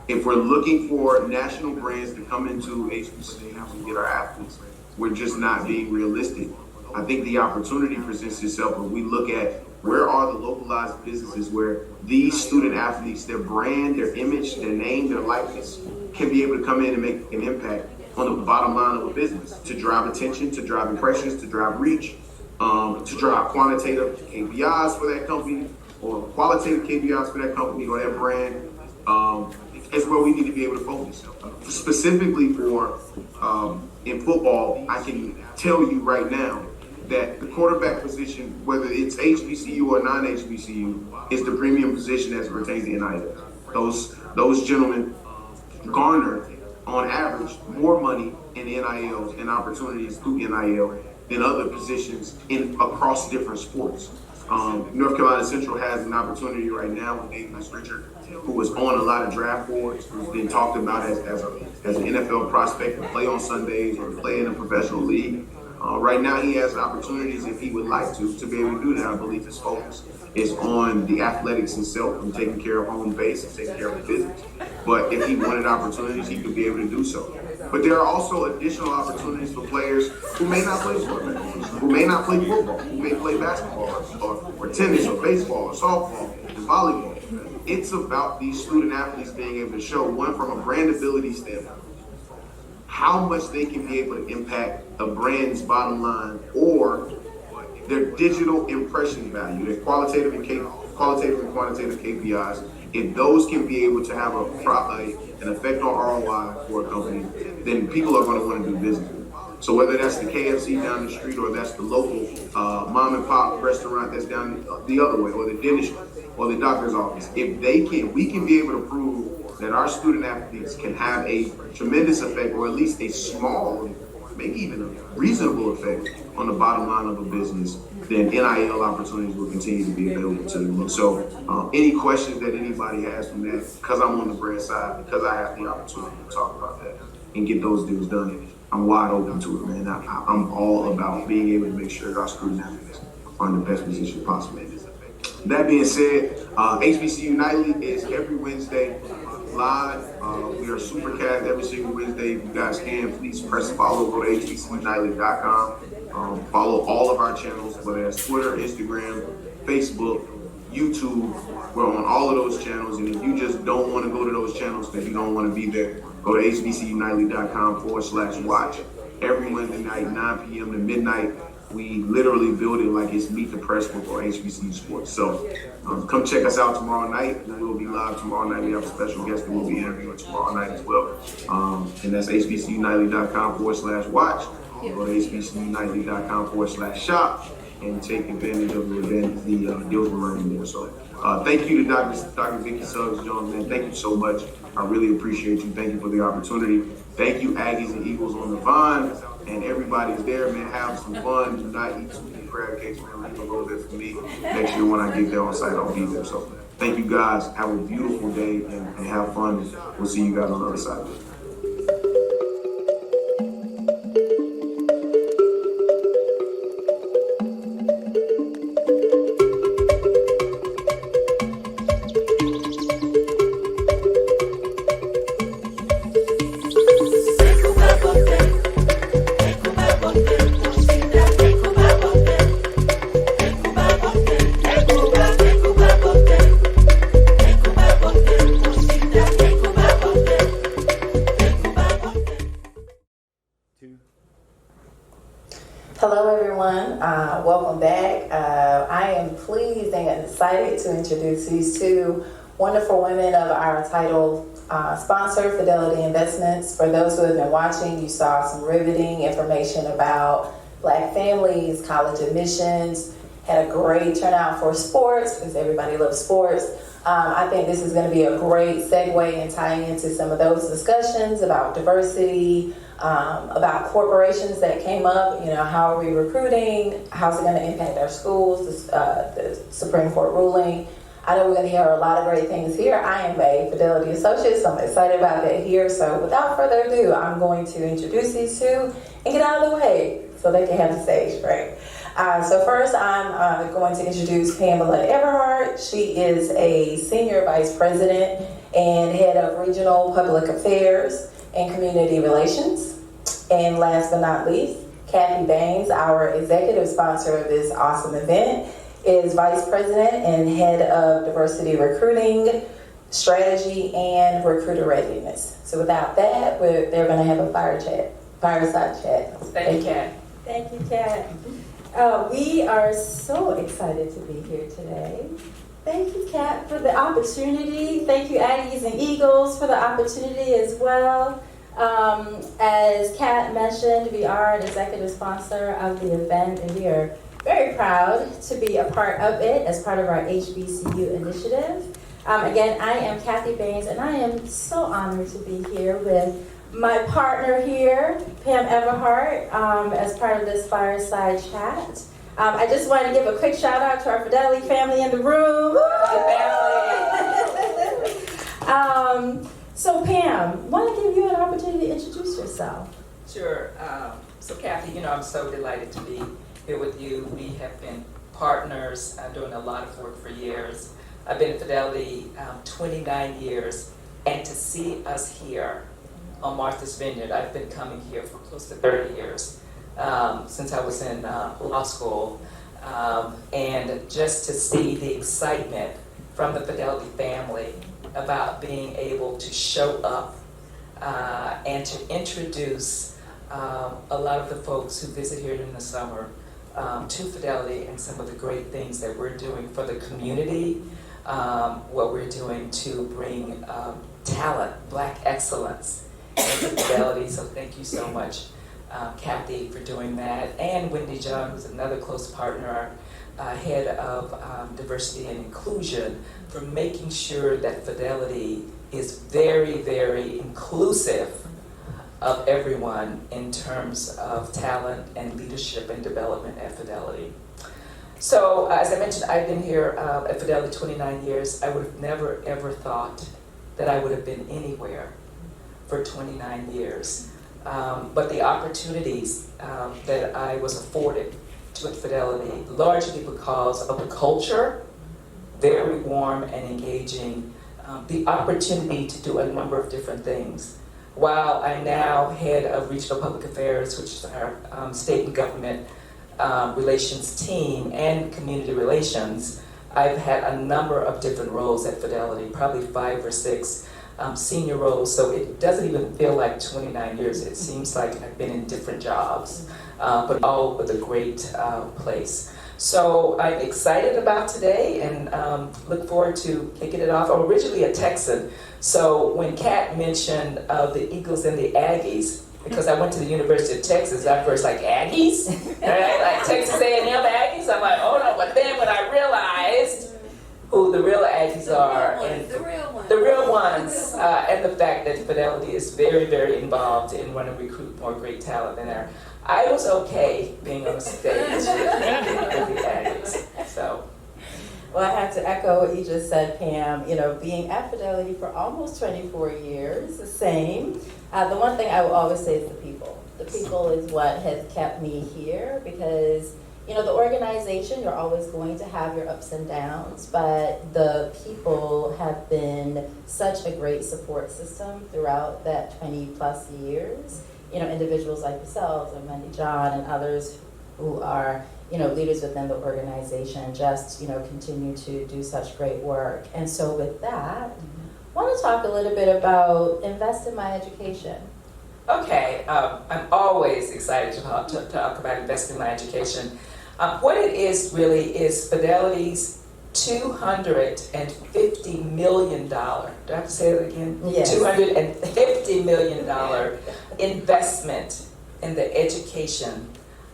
If we're looking for national brands to come into HBCU and have to get our athletes, we're just not being realistic. I think the opportunity presents itself when we look at where are the localized businesses where these student athletes, their brand, their image, their name, their likeness can be able to come in and make an impact on the bottom line of a business to drive attention, to drive impressions, to drive reach, to drive quantitative KPIs for that company or qualitative KPIs for that company or that brand. Is where we need to be able to focus. Specifically for in football, I can tell you right now that the quarterback position, whether it's HBCU or non-HBCU, is the premium position as it pertains to NIL. Those gentlemen garner, on average, more money in NIL and opportunities through NIL than other positions across different sports. North Carolina Central has an opportunity right now with Davis Richard, who was on a lot of draft boards, who's been talked about as an NFL prospect to play on Sundays or to play in a professional league. Right now, he has opportunities, if he would like to be able to do that. I believe his focus is on the athletics itself and taking care of home base and taking care of the business. But if he wanted opportunities, he could be able to do so. But there are also additional opportunities for players who may not play football, who may not play football, who may play basketball or tennis or baseball or softball and volleyball. It's about these student athletes being able to show, one, from a brandability standpoint, how much they can be able to impact a brand's bottom line or their digital impression value, their qualitative and quantitative KPIs. If those can be able to have an effect on ROI for a company, then people are going to want to do business. So whether that's the KFC down the street or that's the local mom and pop restaurant that's down the other way, or the dentist or the doctor's office, if we can be able to prove that our student athletes can have a tremendous effect, or at least a small, maybe even a reasonable effect on the bottom line of a business, then NIL opportunities will continue to be available to them. And so any questions that anybody has from that, because I'm on the brand side, because I have the opportunity to talk about that and get those deals done, I'm wide open to it, man. I'm all about being able to make sure that our student athletes are in the best position possible. That being said, HBCU Nightly is every Wednesday live. We are Supercast every single Wednesday. If you guys can, please press follow. Go to hbcunightly.com. Follow all of our channels, whether it's Twitter, Instagram, Facebook, YouTube. We're on all of those channels. And if you just don't want to go to those channels because you don't want to be there, go to hbcunightly.com/watch. Every Wednesday night, 9 p.m. to midnight. We literally build it like it's Meet the Press for HBCU sports. So come check us out tomorrow night. We will be live tomorrow night. We have a special guest that we'll be interviewing tomorrow night as well. And that's hbcunightly.com/watch. Go to hbcunightly.com/shop and take advantage of the deals we're running there. So thank you to Dr. Vicky Suggs Jones, man. Thank you so much. I really appreciate you. Thank you for the opportunity. Thank you, Aggies and Eagles on the Vine. And everybody's there, man. Have some fun. Do not eat too many crab cakes, man. Leave a little bit for me. Next year when I get there on site, I'll be there. So thank you guys. Have a beautiful day and have fun. We'll see you guys on the other side. Hello everyone, welcome back. I am pleased and excited to introduce these two wonderful women of our title sponsor, Fidelity Investments. For those who have been watching, you saw some riveting information about Black families, college admissions, had a great turnout for sports because everybody loves sports. I think this is going to be a great segue and tying into some of those discussions about diversity, about corporations that came up. You know, how are we recruiting? How's it going to impact our schools? The Supreme Court ruling. I know we're going to hear a lot of great things here. I am a Fidelity Associate, so I'm excited about that here. So without further ado, I'm going to introduce these two and get out of the way so they can have the stage, right? So first, I'm going to introduce Pamela Everhart. She is a Senior Vice President and Head of Regional Public Affairs and Community Relations. And last but not least, Kathy Baines, our executive sponsor of this awesome event, is Vice President and Head of Diversity Recruiting, Strategy, and Recruiter Readiness. So without that, they're going to have a fireside chat. Thank you, Kat. Thank you, Kat. We are so excited to be here today. Thank you, Kat, for the opportunity. Thank you, Aggies and Eagles, for the opportunity as well. As Kat mentioned, we are an executive sponsor of the event, and we are very proud to be a part of it as part of our HBCU initiative. Again, I am Kathy Baines, and I am so honored to be here with my partner here, Pam Everhart, as part of this fireside chat. I just want to give a quick shout out to our Fidelity family in the room. So Pam, want to give you an opportunity to introduce yourself. Sure. So Kathy, you know, I'm so delighted to be here with you. We have been partners doing a lot of work for years. I've been at Fidelity 29 years, and to see us here on Martha's Vineyard, I've been coming here for close to 30 years, since I was in law school, and just to see the excitement from the Fidelity family about being able to show up and to introduce a lot of the folks who visit here in the summer to Fidelity and some of the great things that we're doing for the community, what we're doing to bring talent, Black excellence into Fidelity. So thank you so much, Kathy, for doing that. And Wendy John, who's another close partner, head of diversity and inclusion, for making sure that Fidelity is very, very inclusive of everyone in terms of talent and leadership and development at Fidelity. So as I mentioned, I've been here at Fidelity 29 years. I would have never, ever thought that I would have been anywhere for 29 years. But the opportunities that I was afforded to at Fidelity, largely because of the culture, very warm and engaging, the opportunity to do a number of different things. While I'm now head of Regional Public Affairs, which is our state and government relations team, and community relations, I've had a number of different roles at Fidelity, probably 5 or 6 senior roles, so it doesn't even feel like 29 years. It seems like I've been in different jobs, but all with a great place. So I'm excited about today and look forward to kicking it off. I'm originally a Texan, so when Kat mentioned the Eagles and the Aggies, because I went to the University of Texas, I first like, Aggies? Right? Like Texas A&M Aggies? I'm like, oh no, but then when I realized who the real Aggies are, and the real ones, and the fact that Fidelity is very, very involved in wanting to recruit more great talent in there, I was okay being on the stage with the Aggies. So. Well, I have to echo what you just said, Pam. You know, being at Fidelity for almost 24 years, the same. The one thing I will always say is the people. The people is what has kept me here, because you know, the organization, you're always going to have your ups and downs, but the people have been such a great support system throughout that 20 plus years. You know, individuals like yourselves and Wendy John and others who are, you know, leaders within the organization just, you know, continue to do such great work. And so with that, I want to talk a little bit about invest in my education. Okay, I'm always excited to talk about investing in my education. What it is really is Fidelity's $250 million, do I have to say that again? Yes. $250 million investment in the education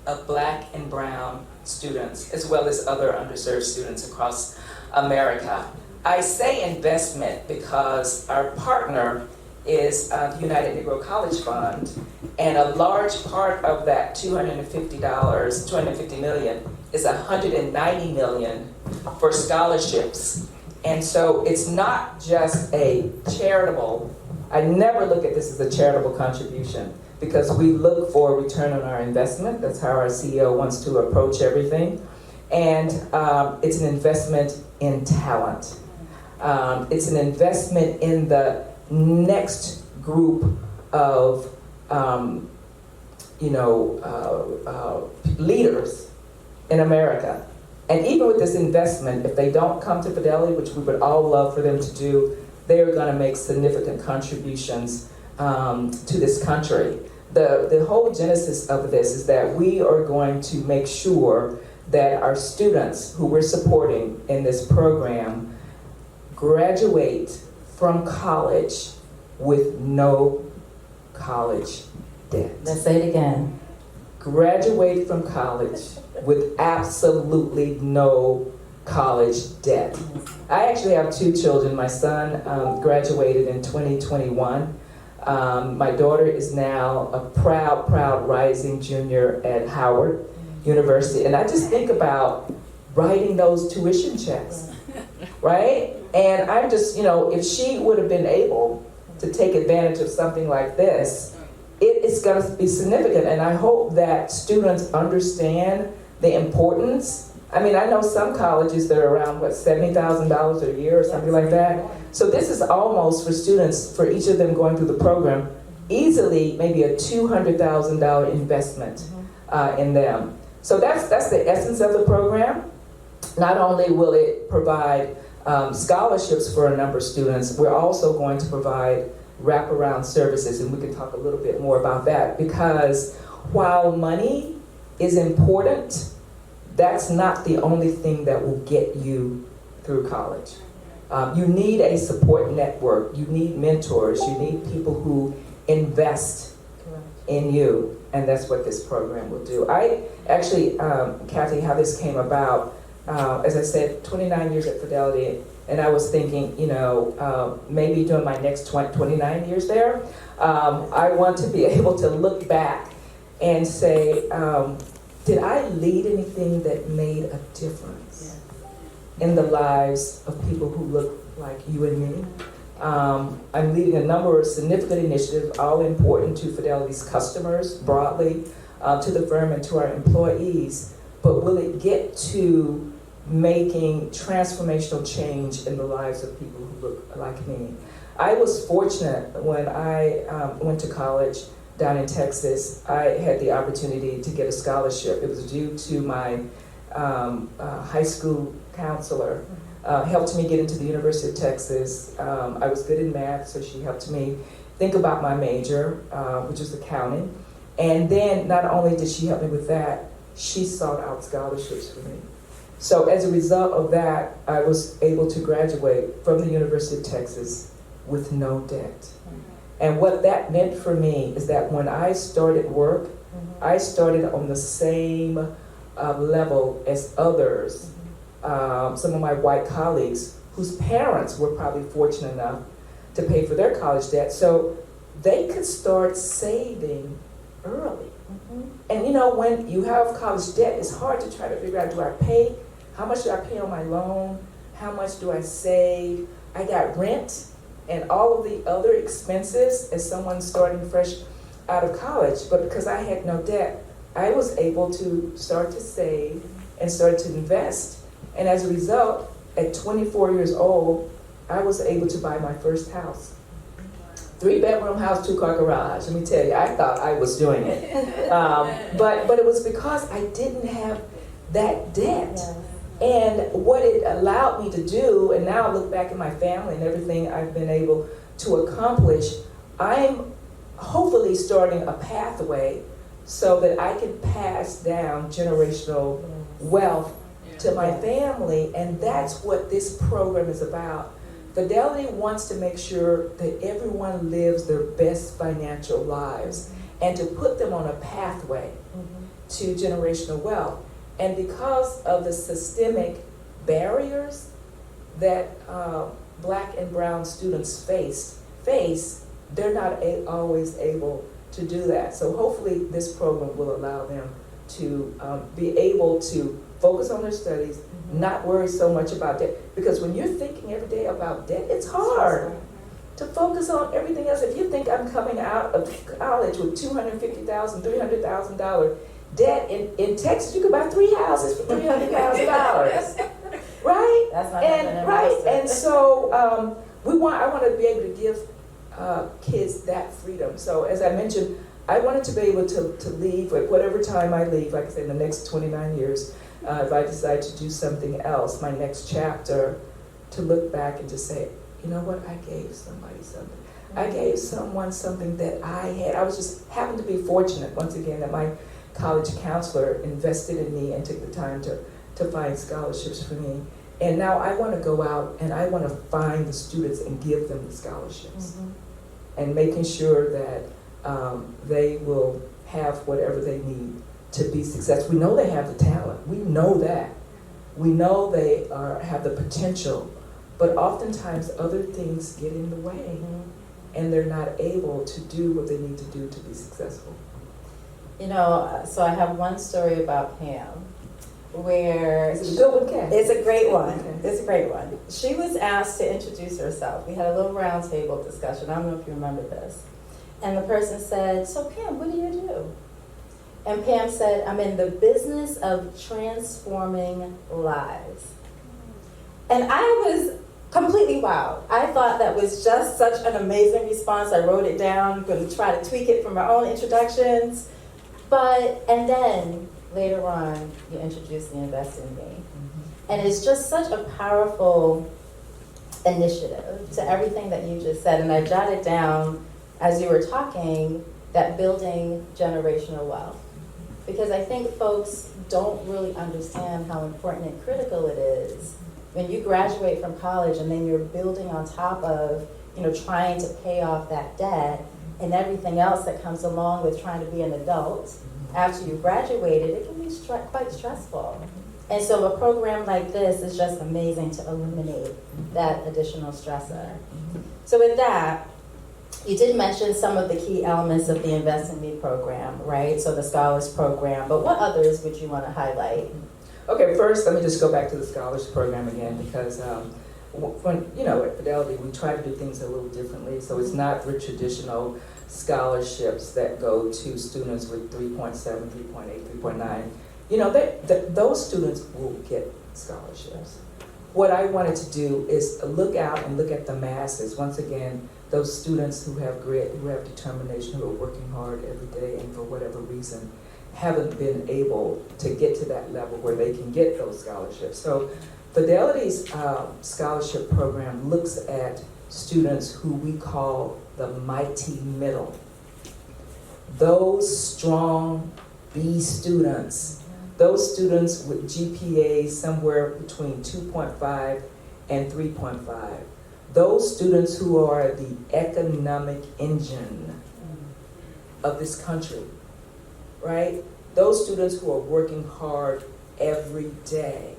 of Black and brown students, as well as other underserved students across America. I say investment because our partner is the United Negro College Fund, and a large part of that $250 million is $190 million for scholarships. And so it's not just a charitable, I never look at this as a charitable contribution, because we look for return on our investment. That's how our CEO wants to approach everything. And it's an investment in talent. It's an investment in the next group of leaders in America. And even with this investment, if they don't come to Fidelity, which we would all love for them to do, they're going to make significant contributions to this country. The whole genesis of this is that we are going to make sure that our students who we're supporting in this program graduate from college with no college debt. Let's say it again. Graduate from college with absolutely no college debt. I actually have two children. My son graduated in 2021. My daughter is now a proud rising junior at Howard University. And I just think about writing those tuition checks, right? And I'm just, if she would have been able to take advantage of something like this, it's going to be significant. And I hope that students understand the importance. I mean, I know some colleges that are around, $70,000 a year or something like that. So this is almost for students, for each of them going through the program, easily maybe a $200,000 investment in them. So that's the essence of the program. Not only will it provide scholarships for a number of students, we're also going to provide wraparound services, and we can talk a little bit more about that, because while money is important, that's not the only thing that will get you through college. You need a support network, you need mentors, you need people who invest in you, and that's what this program will do. I actually, Kathy, how this came about, as I said, 29 years at Fidelity, and I was thinking, maybe during my next 29 years there, I want to be able to look back and say, did I lead anything that made a difference in the lives of people who look like you and me? I'm leading a number of significant initiatives, all important to Fidelity's customers broadly, to the firm and to our employees. But will it get to making transformational change in the lives of people who look like me? I was fortunate when I went to college down in Texas. I had the opportunity to get a scholarship. It was due to my high school counselor. Helped me get into the University of Texas. I was good in math, so she helped me think about my major, which is accounting. And then not only did she help me with that, she sought out scholarships for me. So as a result of that, I was able to graduate from the University of Texas with no debt. And what that meant for me is that when I started work, I started on the same level as others, some of my white colleagues whose parents were probably fortunate enough to pay for their college debt, so they could start saving early. And when you have college debt, it's hard to try to figure out, how much do I pay on my loan? How much do I save? I got rent and all of the other expenses as someone starting fresh out of college. But because I had no debt, I was able to start to save and start to invest. And as a result, at 24 years old, I was able to buy my first house. 3-bedroom house, 2-car garage. Let me tell you, I thought I was doing it. But it was because I didn't have that debt. And what it allowed me to do, and now I look back at my family and everything I've been able to accomplish, I'm hopefully starting a pathway so that I can pass down generational wealth to my family. And that's what this program is about. Fidelity wants to make sure that everyone lives their best financial lives and to put them on a pathway to generational wealth. And because of the systemic barriers that Black and brown students face, they're not always able to do that. So hopefully this program will allow them to be able to focus on their studies, not worry so much about debt. Because when you're thinking every day about debt, it's hard to focus on everything else. If you think I'm coming out of college with $250,000, $300,000 debt in Texas, you could buy 3 houses for $300,000, right? That's not And so I want to be able to give kids that freedom. So as I mentioned, I wanted to be able to leave at whatever time I leave, like I said, in the next 29 years, if I decide to do something else, my next chapter, to look back and just say, you know what, I gave somebody something. I gave someone something that I had. I was just happened to be fortunate, once again, that my college counselor invested in me and took the time to find scholarships for me. And now I want to go out and I want to find the students and give them the scholarships. And making sure that they will have whatever they need to be successful. We know they have the talent. We know that. We know they have the potential. But oftentimes other things get in the way and they're not able to do what they need to do to be successful. You know, so I have one story about Pam where Is it a good one, Kat? it's a great one. Okay. It's a great one. She was asked to introduce herself. We had a little round table discussion. I don't know if you remember this. And the person said, so Pam, what do you do? And Pam said, I'm in the business of transforming lives. And I was completely wowed. I thought that was just such an amazing response. I wrote it down, going to try to tweak it from my own introductions. And then later on, you introduced the Invest in Me. And it's just such a powerful initiative to everything that you just said. And I jotted down as you were talking that building generational wealth. Because I think folks don't really understand how important and critical it is when you graduate from college and then you're building on top of, trying to pay off that debt and everything else that comes along with trying to be an adult. After you've graduated, it can be quite stressful. And so a program like this is just amazing to eliminate that additional stressor. So with that, you did mention some of the key elements of the Invest in Me program, right? So the Scholars Program, but what others would you want to highlight? Okay, first, let me just go back to the Scholars Program again, because when, at Fidelity, we try to do things a little differently. So it's not the traditional scholarships that go to students with 3.7, 3.8, 3.9. Those students will get scholarships. What I wanted to do is look out and look at the masses. Once again, those students who have grit, who have determination, who are working hard every day, and for whatever reason haven't been able to get to that level where they can get those scholarships. So Fidelity's scholarship program looks at students who we call the mighty middle. Those strong B students, those students with GPAs somewhere between 2.5 and 3.5. Those students who are the economic engine of this country, right? Those students who are working hard every day,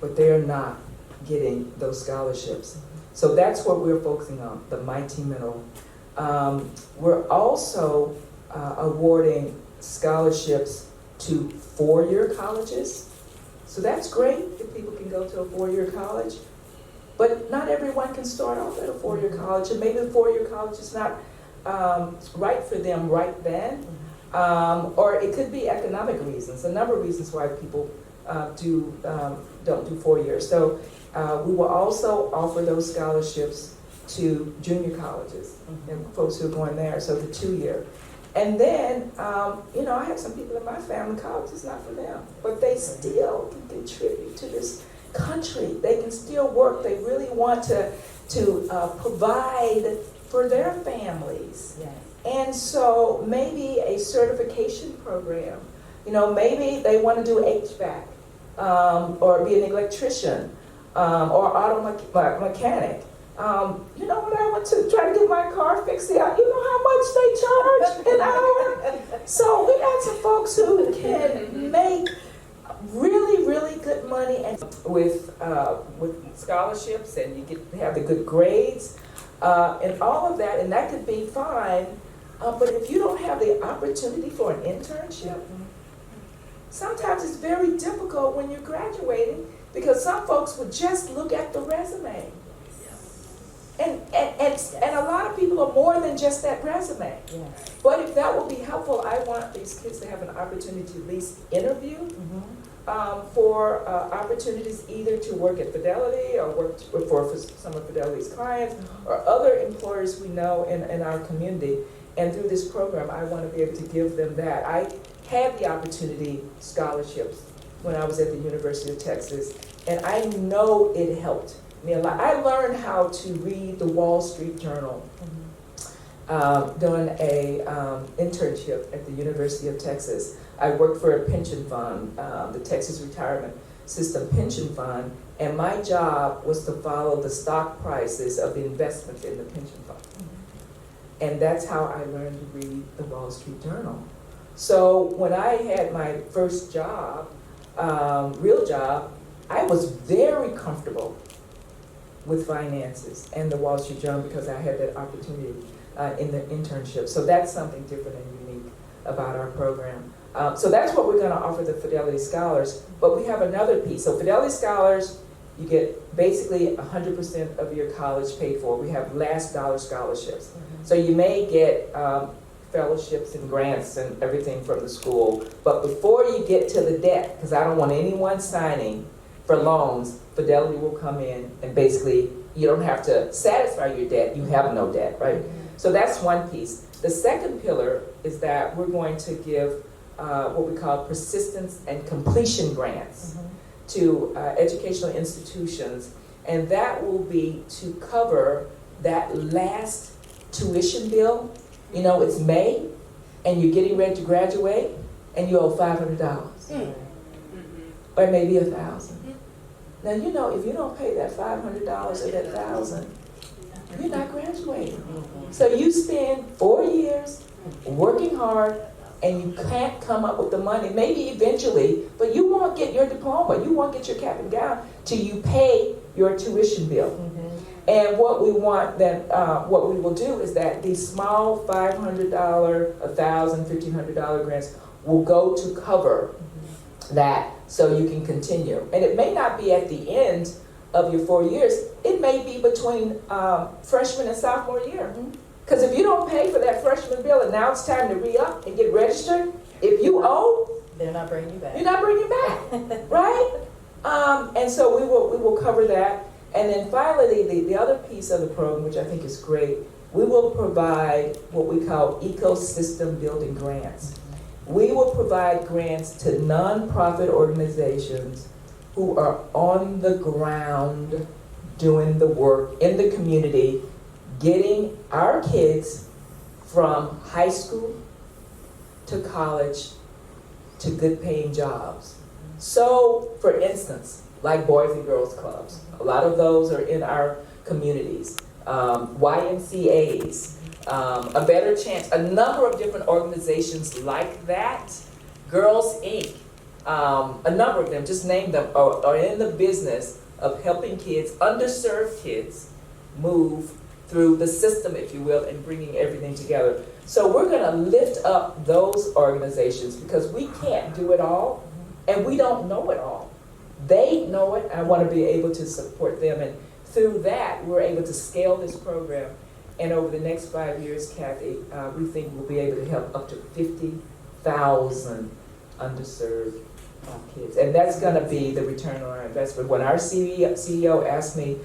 but they're not getting those scholarships. So that's what we're focusing on, the mighty middle. We're also awarding scholarships to four-year colleges. So that's great if people can go to a four-year college. But not everyone can start off at a four-year college, and maybe the four-year college is not right for them right then. Or it could be economic reasons, a number of reasons why people don't do 4 years. So we will also offer those scholarships to junior colleges and folks who are going there, so the 2-year. And then, I have some people in my family, college is not for them, but they still can contribute to this country. They can still work. They really want to provide for their families. Yes. And so maybe a certification program, maybe they want to do HVAC or be an electrician or auto mechanic. When I went to try to get my car fixed, you know how much they charge an hour? So we got some folks who can make really, really good money. And with scholarships, and you get to have the good grades, and all of that, and that could be fine. But if you don't have the opportunity for an internship, sometimes it's very difficult when you're graduating, because some folks would just look at the resume. And a lot of people are more than just that resume. But if that will be helpful, I want these kids to have an opportunity to at least interview for opportunities either to work at Fidelity or work for some of Fidelity's clients or other employers we know in our community. And through this program, I want to be able to give them that. I had the opportunity scholarships when I was at the University of Texas, and I know it helped me a lot. I learned how to read the Wall Street Journal during a internship at the University of Texas. I worked for a pension fund, the Texas Retirement System Pension Fund, and my job was to follow the stock prices of the investments in the pension fund. And that's how I learned to read the Wall Street Journal. So when I had my first job, real job, I was very comfortable with finances and the Wall Street Journal because I had that opportunity in the internship. So that's something different and unique about our program. So that's what we're going to offer the Fidelity Scholars. But we have another piece. So Fidelity Scholars, you get basically 100% of your college paid for. We have last dollar scholarships. So you may get fellowships and grants and everything from the school. But before you get to the debt, because I don't want anyone signing for loans, Fidelity will come in and basically you don't have to satisfy your debt. You have no debt, right? So that's one piece. The second pillar is that we're going to give what we call persistence and completion grants to educational institutions, and that will be to cover that last tuition bill. You know, it's May, and you're getting ready to graduate, and you owe $500, or maybe $1,000. Now, you know, if you don't pay that $500 or that $1,000, you're not graduating. So you spend 4 years working hard, and you can't come up with the money, maybe eventually, but you won't get your diploma, you won't get your cap and gown till you pay your tuition bill. And what we want then, what we will do is that these small $500, $1,000, $1,500 grants will go to cover that so you can continue. And it may not be at the end of your 4 years, it may be between freshman and sophomore year. Because if you don't pay for that freshman bill and now it's time to re-up and get registered, if you owe, they're not bringing you back. You're not bringing you back, right? And so we will cover that. And then finally, the other piece of the program, which I think is great, we will provide what we call ecosystem building grants. We will provide grants to nonprofit organizations who are on the ground doing the work in the community, getting our kids from high school to college to good paying jobs. So, for instance, like Boys and Girls Clubs, a lot of those are in our communities. YMCAs, A Better Chance, a number of different organizations like that. Girls Inc., a number of them, just name them, are in the business of helping kids, underserved kids, move through the system, if you will, and bringing everything together. So we're going to lift up those organizations because we can't do it all, and we don't know it all. They know it. I want to be able to support them, and through that, we're able to scale this program. And over the next 5 years, Kathy, we think we'll be able to help up to 50,000 underserved kids. And that's going to be the return on our investment. When our CEO asked me,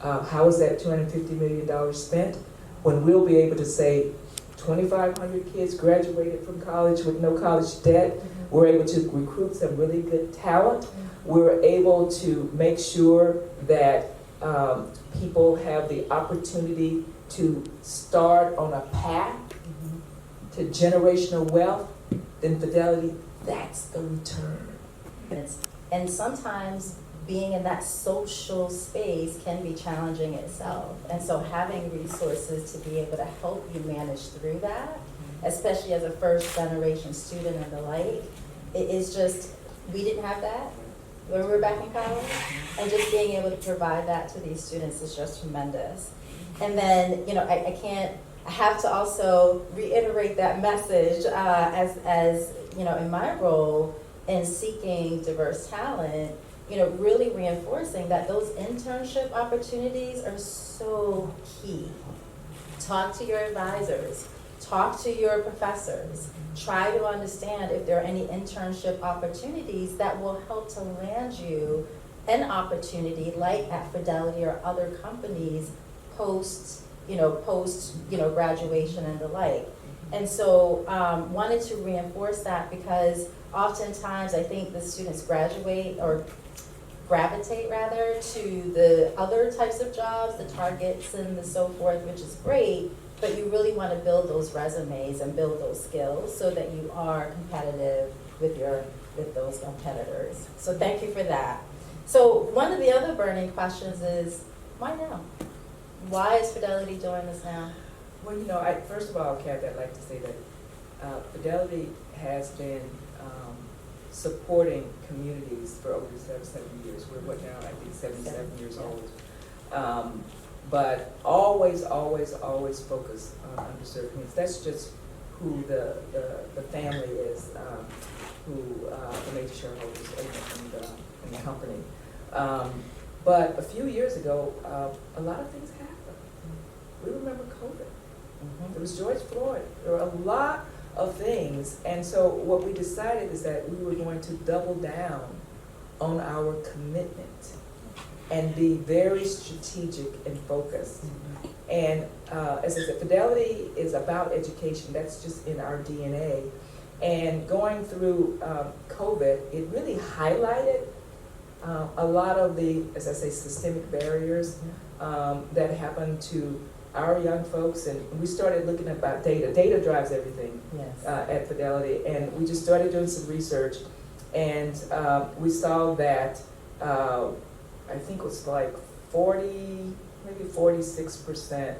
how is that $250 million spent? When we'll be able to say 2,500 kids graduated from college with no college debt, we're able to recruit some really good talent. We're able to make sure that people have the opportunity to start on a path to generational wealth. Then Fidelity, that's the return. And sometimes being in that social space can be challenging itself. And so having resources to be able to help you manage through that, especially as a first generation student and the like, it is just, we didn't have that. when we were back in college. And just being able to provide that to these students is just tremendous. And then, I have to also reiterate that message as in my role in seeking diverse talent, really reinforcing that those internship opportunities are so key. Talk to your advisors, talk to your professors, try to understand if there are any internship opportunities that will help to land you an opportunity like at Fidelity or other companies post graduation and the like. And so wanted to reinforce that because oftentimes I think the students gravitate rather to the other types of jobs, the targets and the so forth, which is great, but you really want to build those resumes and build those skills so that you are competitive with those competitors. So thank you for that. So one of the other burning questions is, why now? Why is Fidelity doing this now? Well, first of all, Kathy, I'd like to say that Fidelity has been supporting communities for over 7 years. We're now, I think, 77 years old. But always focus on underserved communities. That's just who the family is, who the major shareholders in the company. But a few years ago, a lot of things happened. We remember COVID. There was George Floyd. There were a lot of things. And so what we decided is that we were going to double down on our commitment and be very strategic and focused. And as I said, Fidelity is about education. That's just in our DNA. And going through COVID, it really highlighted a lot of the, as I say, systemic barriers that happen to our young folks, and we started looking about data. Data drives everything at Fidelity, and we just started doing some research, and we saw that I think it was like 46%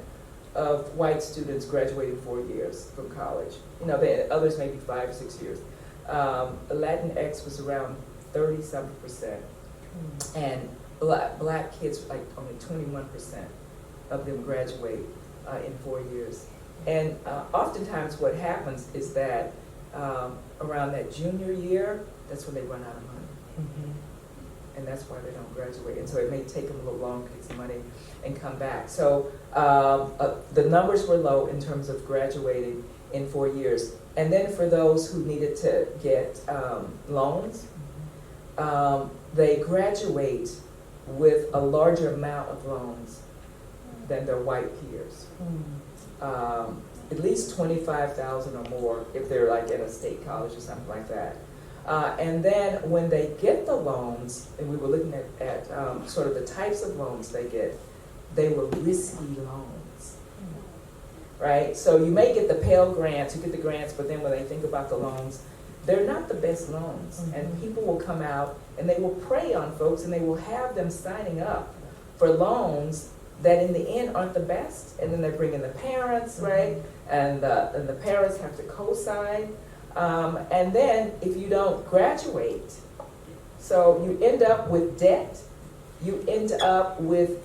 of white students graduating 4 years from college. The others maybe 5 or 6 years. Latinx was around 30-something%, and black kids, like only 21% of them graduate in 4 years. And oftentimes what happens is that around that junior year, that's when they run out of money. And that's why they don't graduate. And so it may take them a little long to get some money and come back. So the numbers were low in terms of graduating in 4 years. And then for those who needed to get loans, they graduate with a larger amount of loans than their white peers. At least 25,000 or more if they're like at a state college or something like that. And then when they get the loans, and we were looking at sort of the types of loans they get, they were risky loans, right? So you may get the Pell grants, you get the grants, but then when they think about the loans, they're not the best loans. And people will come out and they will prey on folks and they will have them signing up for loans that in the end aren't the best. And then they bring in the parents, right? And the parents have to co-sign. And then if you don't graduate, so you end up with debt, you end up with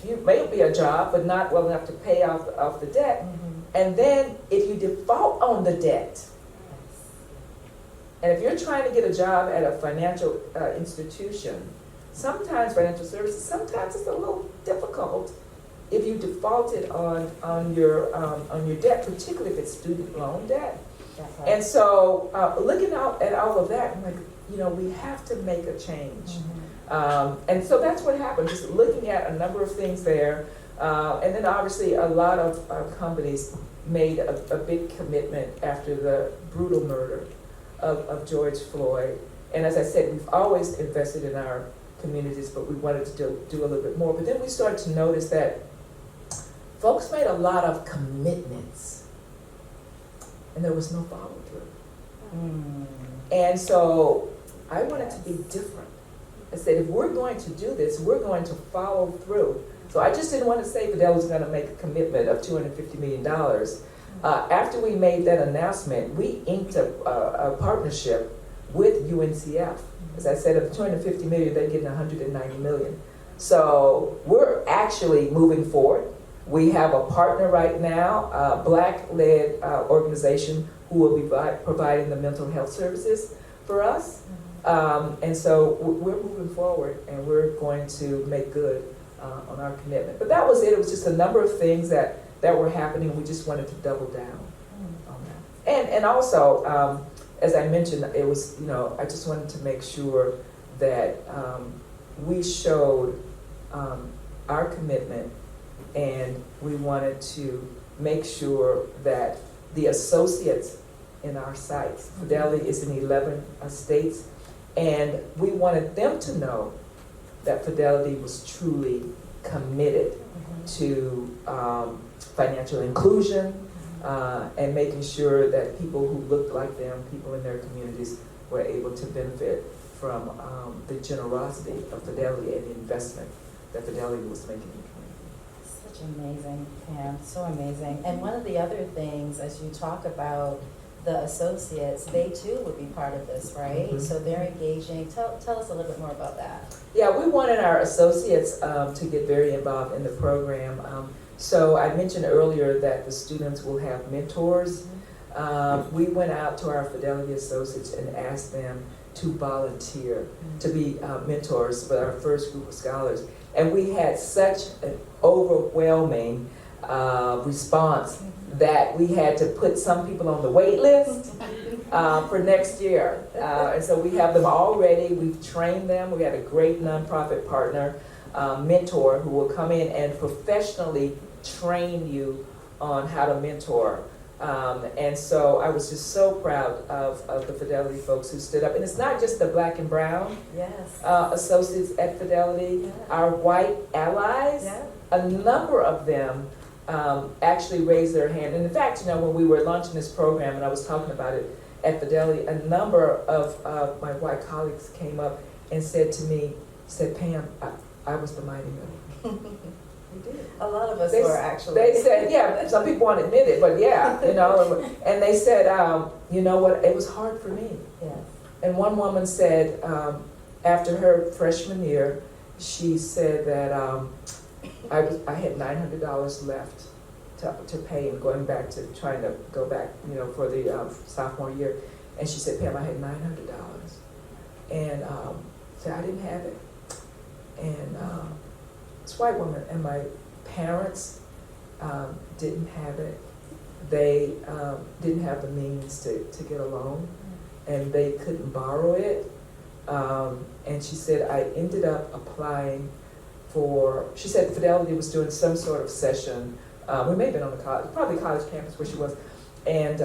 you may be a job, but not well enough to pay off the debt. And then if you default on the debt, and if you're trying to get a job at a financial institution, sometimes financial services, sometimes it's a little difficult if you defaulted on your debt, particularly if it's student loan debt. Right. And so looking out at all of that, I'm like, we have to make a change. And so that's what happened, just looking at a number of things there. And then obviously a lot of companies made a big commitment after the brutal murder of George Floyd. And as I said, we've always invested in our communities, but we wanted to do a little bit more. But then we started to notice that folks made a lot of commitments, and there was no follow-through. And so I wanted to be different. I said, if we're going to do this, we're going to follow through. So I just didn't want to say Fidel was going to make a commitment of $250 million. After we made that announcement, we inked a partnership with UNCF As I said, of the 250 million, they're getting 190 million. So we're actually moving forward. We have a partner right now, a Black-led organization who will be providing the mental health services for us. And so we're moving forward, and we're going to make good on our commitment. But that was it. It was just a number of things that were happening. We just wanted to double down on that. And also, as I mentioned, it was, I just wanted to make sure that we showed our commitment, and we wanted to make sure that the associates in our sites, Fidelity is in 11 states, and we wanted them to know that Fidelity was truly committed to financial inclusion and making sure that people who looked like them, people in their communities, were able to benefit from the generosity of Fidelity and the investment that Fidelity was making in the community. Such amazing, Pam, so amazing. And one of the other things, as you talk about the associates, they too would be part of this, right? Mm-hmm. So they're engaging. Tell us a little bit more about that. Yeah, we wanted our associates to get very involved in the program. So I mentioned earlier that the students will have mentors. We went out to our Fidelity associates and asked them to volunteer to be mentors for our first group of scholars. And we had such an overwhelming response that we had to put some people on the wait list for next year. And so we have them all ready. We've trained them. We had a great nonprofit partner, mentor, who will come in and professionally train you on how to mentor. And so I was just so proud of the Fidelity folks who stood up. And it's not just the Black and Brown associates at Fidelity, our white allies, a number of them actually raised their hand. And in fact, when we were launching this program and I was talking about it at Fidelity, a number of my white colleagues came up and said to me, Pam, I was the mighty middle. A lot of us were actually. They said, yeah, some people won't admit it, but yeah, and they said, you know what, it was hard for me. Yes. And one woman said, after her freshman year, she said that I had $900 left to pay and going back to trying to go back, for the sophomore year. And she said, Pam, I had $900. And said, I didn't have it. And this white woman, and my parents didn't have it. They didn't have the means to get a loan, and they couldn't borrow it. And she said, I ended up applying for, she said Fidelity was doing some sort of session. We may have been on the college, probably college campus where she was. And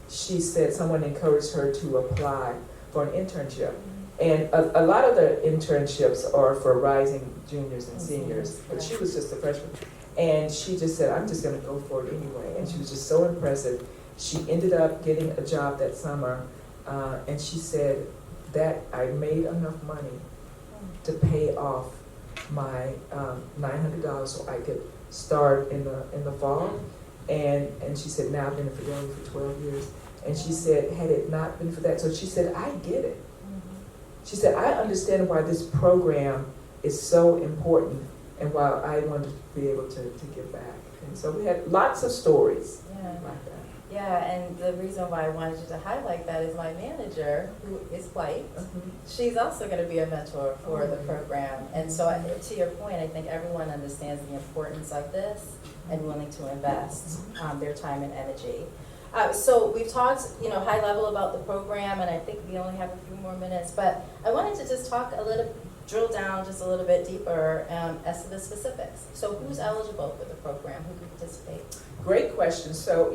she said someone encouraged her to apply for an internship. And a lot of the internships are for rising juniors and seniors, but she was just a freshman. And she just said, I'm just gonna go for it anyway. And she was just so impressive. She ended up getting a job that summer, and she said that I made enough money to pay off my $900 so I could start in the fall. And she said, now I've been in Fidelity for 12 years. And she said, had it not been for that, so she said, I get it. She said, I understand why this program is so important and why I wanted to be able to give back. And so we had lots of stories like that. Yeah, and the reason why I wanted you to highlight that is my manager, who is white, she's also going to be a mentor for the program. And so to your point, I think everyone understands the importance of this and willing to invest their time and energy. So we've talked, high level about the program, and I think we only have a few more minutes, but I wanted to just drill down just a little bit deeper as to the specifics. So who's eligible for the program? Who can participate? Great question. So,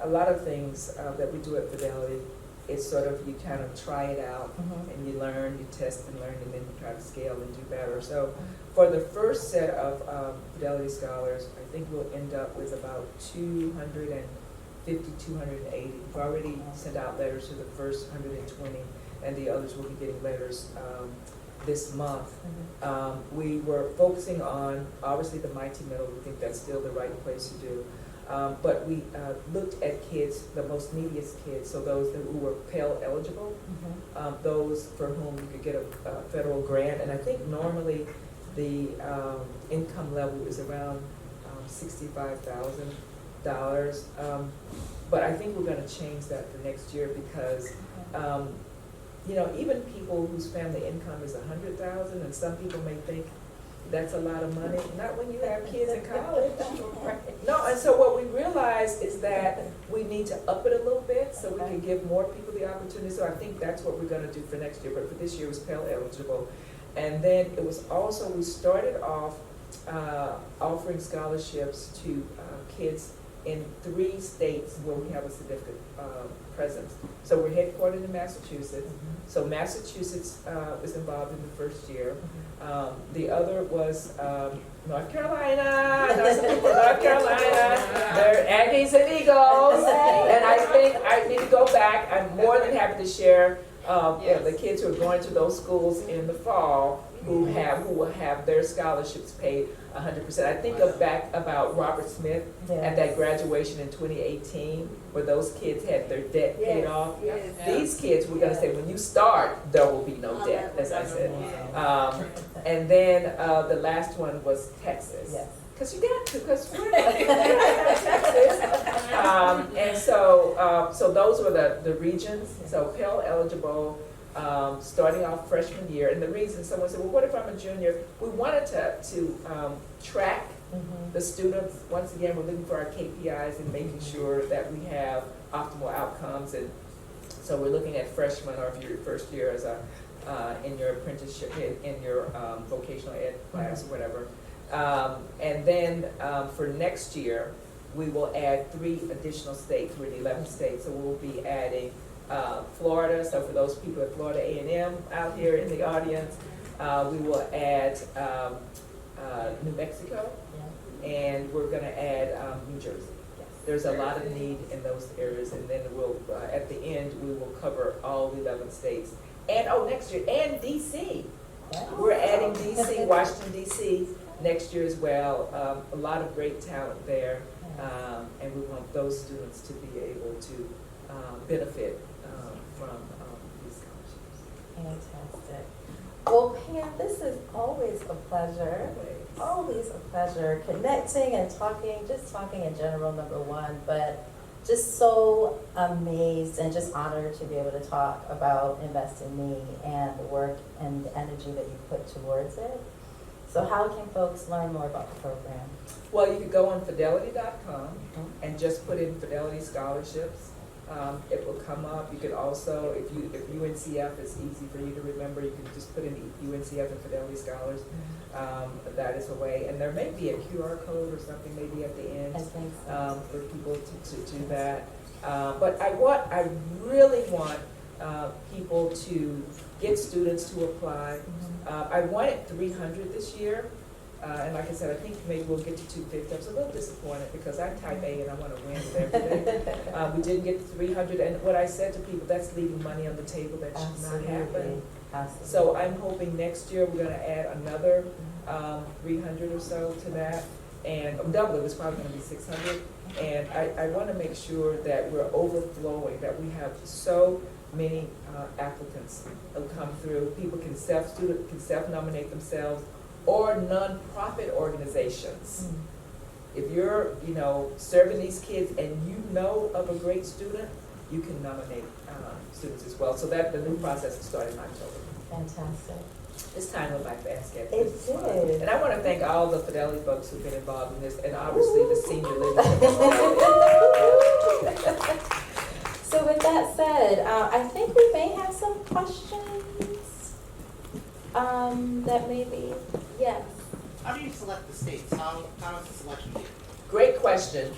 a lot of things that we do at Fidelity, it's sort of, you kind of try it out and you learn, you test and learn, and then you try to scale and do better. So for the first set of Fidelity scholars, I think we'll end up with about 250, 280. We've already sent out letters to the first 120, and the others will be getting letters this month. We were focusing on, obviously, the mighty middle. We think that's still the right place to do. But we looked at kids, the most neediest kids, so those who were Pell eligible, those for whom you could get a federal grant. And I think normally the income level is around $65,000. But I think we're going to change that for next year because, you know, even people whose family income is $100,000, and some people may think that's a lot of money. Not when you have kids in college. No, and so what we realized is that we need to up it a little bit so we can give more people the opportunity. So I think that's what we're going to do for next year. But for this year, it was Pell eligible. And then it was also, we started off offering scholarships to kids in 3 states where we have a significant presence. So we're headquartered in Massachusetts. So Massachusetts was involved in the first year. The other was North Carolina. North Carolina. They're Aggies and Eagles. And I think I need to go back. I'm more than happy to share the kids who are going to those schools in the fall who will have their scholarships paid 100%. I think back about Robert Smith at that graduation in 2018, where those kids had their debt paid off. These kids, we're going to say, when you start, there will be no debt, as I said. And then the last one was Texas. Because you got to, because we're Texas. And so those were the regions. So Pell eligible. Starting off freshman year, and the reason someone said, well, what if I'm a junior? We wanted to track the students. Once again, we're looking for our KPIs and making sure that we have optimal outcomes. And so we're looking at freshmen, or if you're first year as in your apprenticeship, in your vocational ed class, or whatever. And then for next year, we will add 3 additional states. We're in 11 states, so we'll be adding Florida, so for those people at Florida A&M out here in the audience, we will add New Mexico, and we're going to add New Jersey. There's a lot of need in those areas, and then we'll, at the end, we will cover all the 11 states. And, next year, and D.C. We're adding D.C., Washington, D.C. next year as well. A lot of great talent there, and we want those students to be able to benefit from these scholarships. Fantastic. Well, Pam, this is always a pleasure. Always a pleasure connecting and talking, just talking in general, number one, but just so amazed and just honored to be able to talk about Invest in Me and the work and the energy that you put towards it. So how can folks learn more about the program? Well, you could go on fidelity.com and just put in Fidelity Scholarships. It will come up. You could also, if UNCF is easy for you to remember, you can just put in UNCF and Fidelity Scholars. That is a way. And there may be a QR code or something maybe at the end for people to do that. But I really want people to get students to apply. I wanted 300 this year. And like I said, I think maybe we'll get to 250. I was a little disappointed because I'm type A and I want to win with everything. We didn't get to 300, and what I said to people, that's leaving money on the table that should not happen. So I'm hoping next year we're going to add another 300 or so to that, and double it. It's probably going to be 600. And I want to make sure that we're overflowing, that we have so many applicants who come through. People can self-nominate themselves, or nonprofit organizations. If you're, serving these kids and you know of a great student, you can nominate students as well. So that the new process will start in October. Fantastic. This time went by fast, Kathy. It did. And I want to thank all the Fidelity folks who've been involved in this, and obviously the senior leadership. So with that said, I think we may have some questions. That maybe, yes. How do you select the states? How does the selection go? Great question.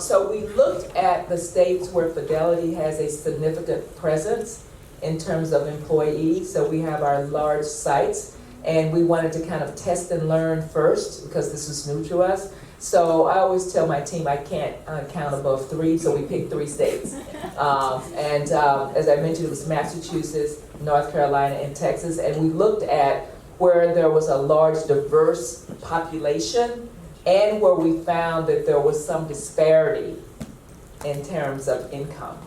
So we looked at the states where Fidelity has a significant presence in terms of employees. So we have our large sites, and we wanted to kind of test and learn first because this is new to us. So I always tell my team I can't count above 3, so we picked 3 states. As I mentioned, it was Massachusetts, North Carolina, and Texas, and we looked at where there was a large diverse population and where we found that there was some disparity in terms of income,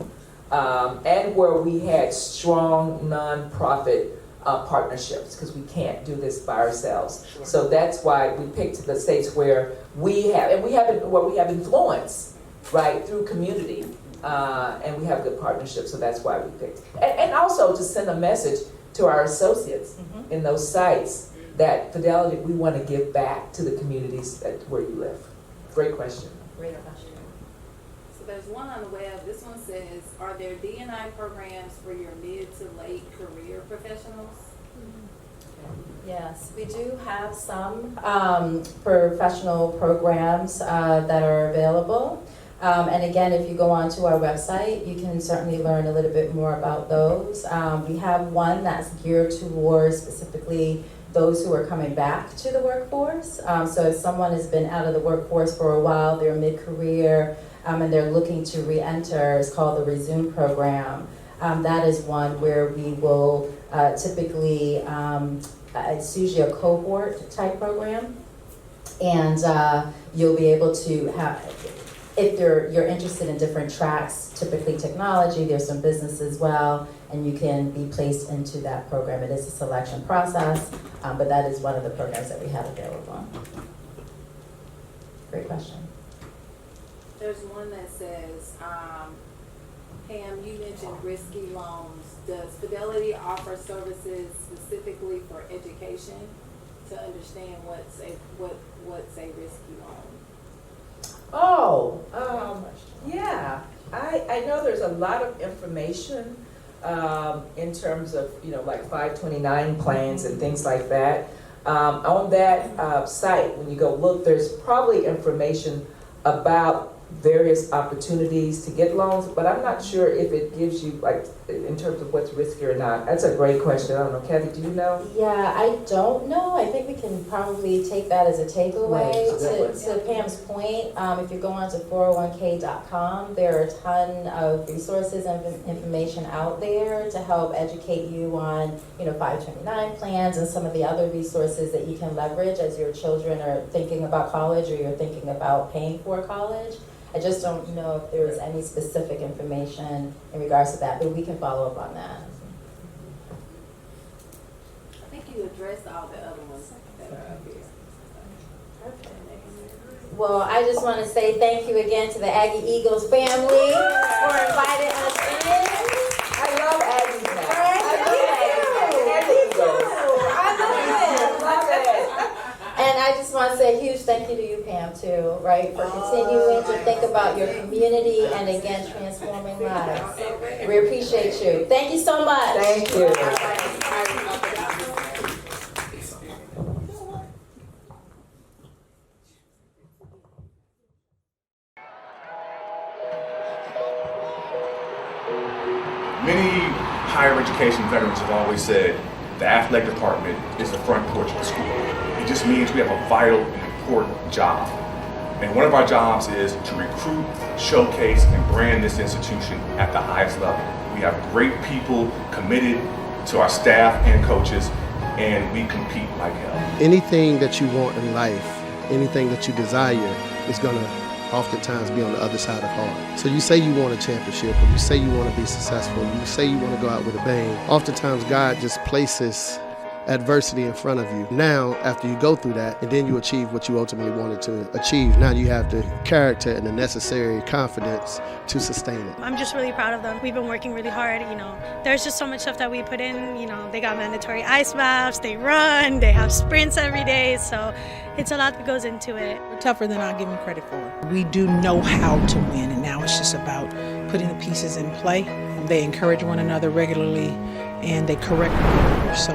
and where we had strong nonprofit partnerships, because we can't do this by ourselves. So that's why we picked the states where we have influence, right, through community, and we have good partnerships. So that's why we picked, and also to send a message to our associates in those sites that Fidelity, we want to give back to the communities where you live. Great question. Great question. So there's one on the web. This one says, are there D&I programs for your mid to late career professionals? Yes, we do have some professional programs that are available. And again, if you go onto our website, you can certainly learn a little bit more about those. We have one that's geared towards specifically those who are coming back to the workforce. So if someone has been out of the workforce for a while, they're mid-career, and they're looking to re-enter, it's called the Resume program. That is one where we will typically, it's usually a cohort type program, and you'll be able to have, if you're interested in different tracks, typically technology, there's some business as well, and you can be placed into that program. It is a selection process, but that is one of the programs that we have available. Great question. There's one that says, Pam, you mentioned risky loans. Does Fidelity offer services specifically for education to understand what's a risky loan? Oh, yeah. I know there's a lot of information in terms of, like 529 plans and things like that. On that site, when you go look, there's probably information about various opportunities to get loans, but I'm not sure if it gives you, like, in terms of what's risky or not. That's a great question. I don't know. Kathy, do you know? Yeah, I don't know. I think we can probably take that as a takeaway. To Pam's point, if you go on to 401k.com, there are a ton of resources and information out there to help educate you on, 529 plans and some of the other resources that you can leverage as your children are thinking about college or you're thinking about paying for college. I just don't know if there's any specific information in regards to that, but we can follow up on that. I think you addressed all the other ones that are up here. Well, I just want to say thank you again to the Aggie Eagles family for inviting us in. I love Aggies now. And I just want to say a huge thank you to you, Pam, too, right, for continuing to think about your community and, again, transforming lives. We appreciate you. Thank you so much. Thank you. Many higher education veterans have always said the athletic department is the front porch of the school. It just means we have a vital and important job. And one of our jobs is to recruit, showcase, and brand this institution at the highest level. We have great people committed to our staff and coaches, and we compete like hell. Anything that you want in life, anything that you desire is going to oftentimes be on the other side of hard. So you say you want a championship, or you say you want to be successful, you say you want to go out with a bang. Oftentimes God just places adversity in front of you. Now, after you go through that, and then you achieve what you ultimately wanted to achieve, now you have the character and the necessary confidence to sustain it. I'm just really proud of them. We've been working really hard, There's just so much stuff that we put in, They got mandatory ice baths, they run, they have sprints every day, so it's a lot that goes into it. We're tougher than I give them credit for. We do know how to win, and now it's just about putting the pieces in play. They encourage one another regularly, and they correct one another. So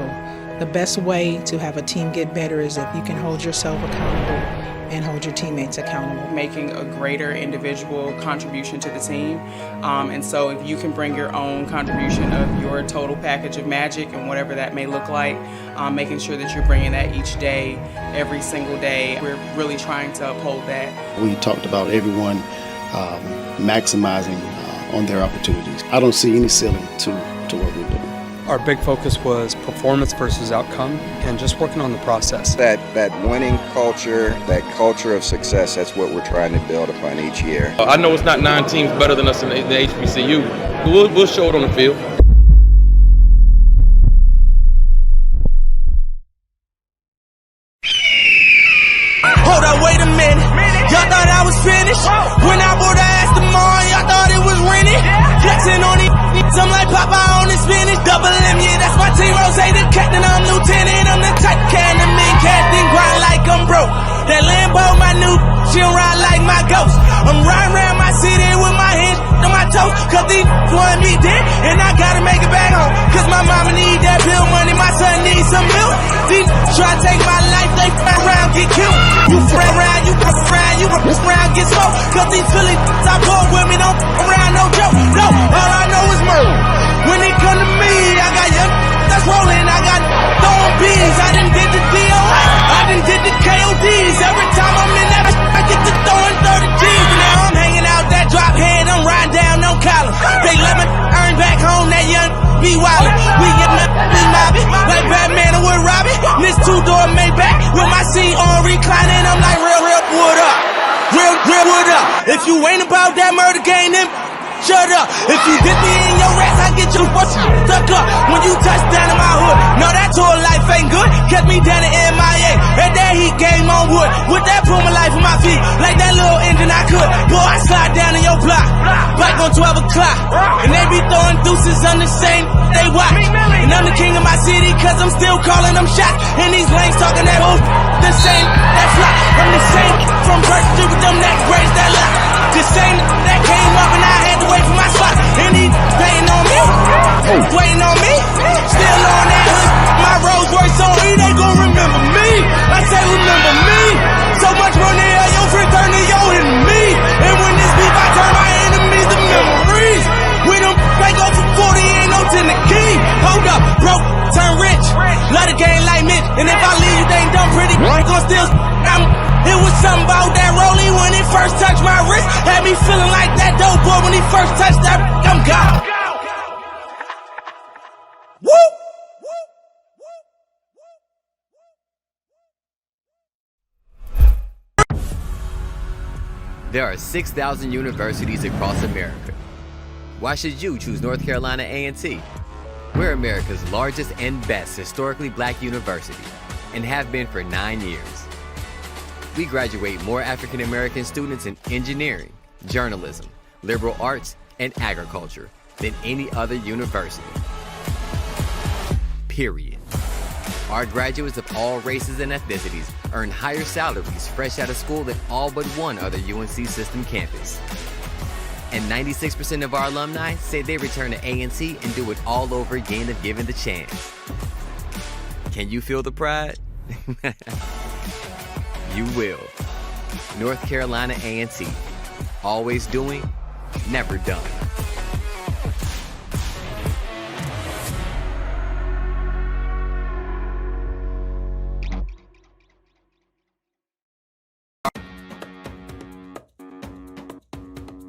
the best way to have a team get better is if you can hold yourself accountable and hold your teammates accountable. Making a greater individual contribution to the team. And so if you can bring your own contribution of your total package of magic and whatever that may look like, making sure that you're bringing that each day, every single day. We're really trying to uphold that. We talked about everyone maximizing on their opportunities. I don't see any ceiling to what we're doing. Our big focus was performance versus outcome and just working on the process. That winning culture, that culture of success, that's what we're trying to build upon each year. I know it's not 9 teams better than us in the HBCU. We'll show it on the field. Hold up, wait a minute. Y'all thought I was finished? When I bought the Aston Martin, y'all thought it was rented? Flexing on these I'm like Popeye on his spinach. Double M, yeah, that's my team. Rose, the captain, I'm lieutenant. I'm the type can the mean casting grind like I'm broke. That Lambo, my new, she'll ride like my ghost. I'm riding around my city with my hands on my toes. Cause these want me dead, and I gotta make it back home. Cause my mama need that bill money, my son needs some milk. These try to take my life, they f*** around, get killed. You f*** around, you f*** around, you f*** around, get smoked. Cause these Philly I bought with me, don't f*** around, no joke. No, all I know is murder. When it come to me, I got young that's rolling, I got throwing bees. I done did the DOI, I done did the KODs. Every time I'm in that I get to throwing 30 G's. Now I'm hanging out that drop head, I'm riding down no collar. They let me earn back home, that young be wildin'. We get be mobbing, like Batman or with Robin. This 2-door Maybach with my seat on reclining. I'm like real wood up, real wood up. If you ain't about that murder game, then shut up. If you dip me in your rats, I get you stuck up. When you touch down in my hood, no, that tour life ain't good. Kept me down in MIA, and that heat game on wood. With that Puma life on my feet, like that little engine I could. Boy, I slide down in your block, bike on 12 o'clock. And they be throwing deuces on the same, they watch. And I'm the king of my city, cause I'm still calling them shots. And these lanes talking that bull, the same, that fly. I'm the same, from Birch Street with them neck braids that lock. The same that came up and I had to wait for my spot. And he waiting on me, waiting on me. Still on that hood, my Rolls Royce on me. They gon' remember me. I say remember me. So much money at your friend turn to your enemy. And when this beef I turn my enemies to memories. We them they go for 40, ain't no 10 the key. Hold up, broke, turn rich. Love the game like Mitch. And if I leave you, they ain't done pretty. Gon' still it was something about that rollie when he first touched my wrist. Had me feeling like that dope boy when he first touched that. I'm gone. Woo! There are 6,000 universities across America. Why should you choose North Carolina A&T? We're America's largest and best historically black university and have been for 9 years. We graduate more African American students in engineering, journalism, liberal arts, and agriculture than any other university. Period. Our graduates of all races and ethnicities earn higher salaries fresh out of school than all but one other UNC system campus. And 96% of our alumni say they return to A&T and do it all over again if given the chance. Can you feel the pride? You will. North Carolina A&T. Always doing, never done.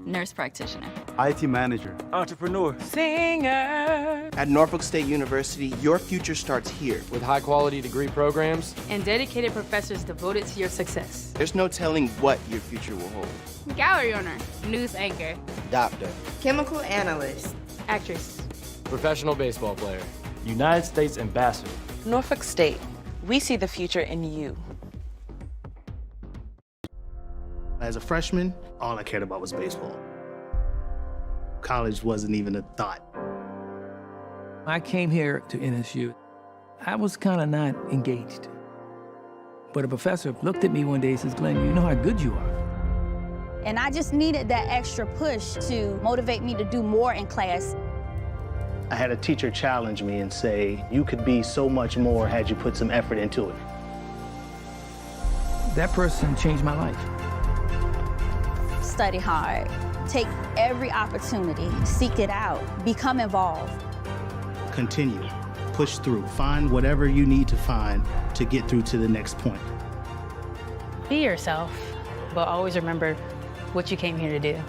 Nurse practitioner. IT manager. Entrepreneur. Singer. At Norfolk State University, your future starts here. With high-quality degree programs. And dedicated professors devoted to your success. There's no telling what your future will hold. Gallery owner. News anchor. Doctor. Chemical analyst. Actress. Professional baseball player. United States ambassador. Norfolk State. We see the future in you. As a freshman, all I cared about was baseball. College wasn't even a thought. I came here to NSU. I was kind of not engaged. But a professor looked at me one day and says, "Glenn, you know how good you are." And I just needed that extra push to motivate me to do more in class. I had a teacher challenge me and say, you could be so much more had you put some effort into it. That person changed my life. Study hard, take every opportunity, seek it out, become involved. Continue, push through, find whatever you need to find to get through to the next point. Be yourself, but always remember what you came here to do.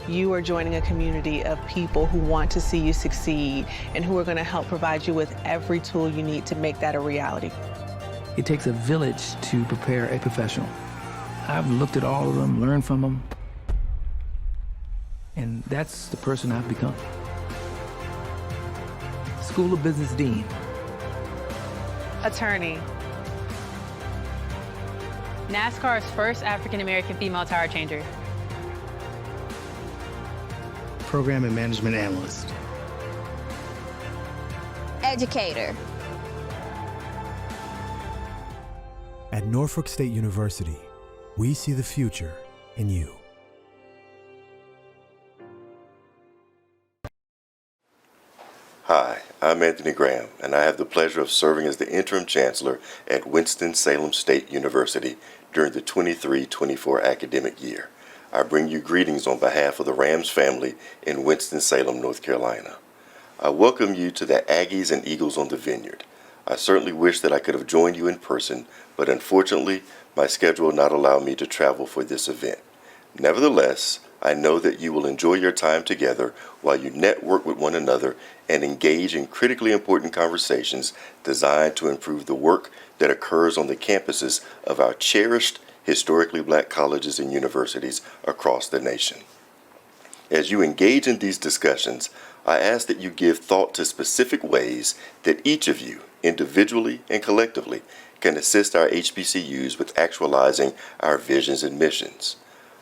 You are joining a community of people who want to see you succeed and who are going to help provide you with every tool you need to make that a reality. It takes a village to prepare a professional. I've looked at all of them, learned from them, and that's the person I've become. School of Business Dean. Attorney. NASCAR's first African-American female tire changer. Program and Management Analyst. Educator. At Norfolk State University, we see the future in you. Hi, I'm Anthony Graham, and I have the pleasure of serving as the Interim Chancellor at Winston-Salem State University during the 23-24 academic year. I bring you greetings on behalf of the Rams family in Winston-Salem, North Carolina. I welcome you to the Aggies and Eagles on the Vineyard. I certainly wish that I could have joined you in person, but unfortunately, my schedule will not allow me to travel for this event. Nevertheless, I know that you will enjoy your time together while you network with one another and engage in critically important conversations designed to improve the work that occurs on the campuses of our cherished historically black colleges and universities across the nation. As you engage in these discussions, I ask that you give thought to specific ways that each of you, individually and collectively, can assist our HBCUs with actualizing our visions and missions.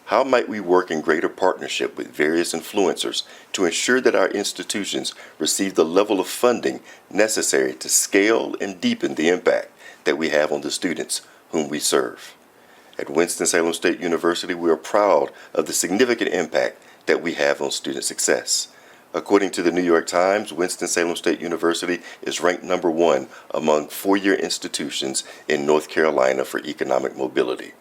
How might we work in greater partnership with various influencers to ensure that our institutions receive the level of funding necessary to scale and deepen the impact that we have on the students whom we serve? At Winston-Salem State University, we are proud of the significant impact that we have on student success. According to the New York Times, Winston-Salem State University is ranked #1 among four-year institutions in North Carolina for economic mobility.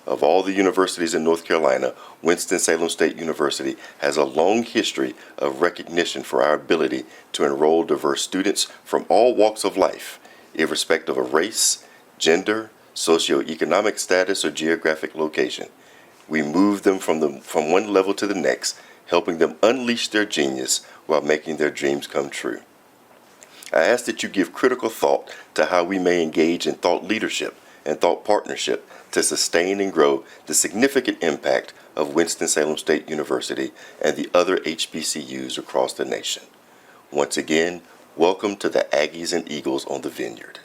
Of all the universities in North Carolina, Winston-Salem State University has a long history of recognition for our ability to enroll diverse students from all walks of life, irrespective of race, gender, socioeconomic status, or geographic location. We move them from one level to the next, helping them unleash their genius while making their dreams come true. I ask that you give critical thought to how we may engage in thought leadership and thought partnership to sustain and grow the significant impact of Winston-Salem State University and the other HBCUs across the nation. Once again, welcome to the Aggies and Eagles on the Vineyard.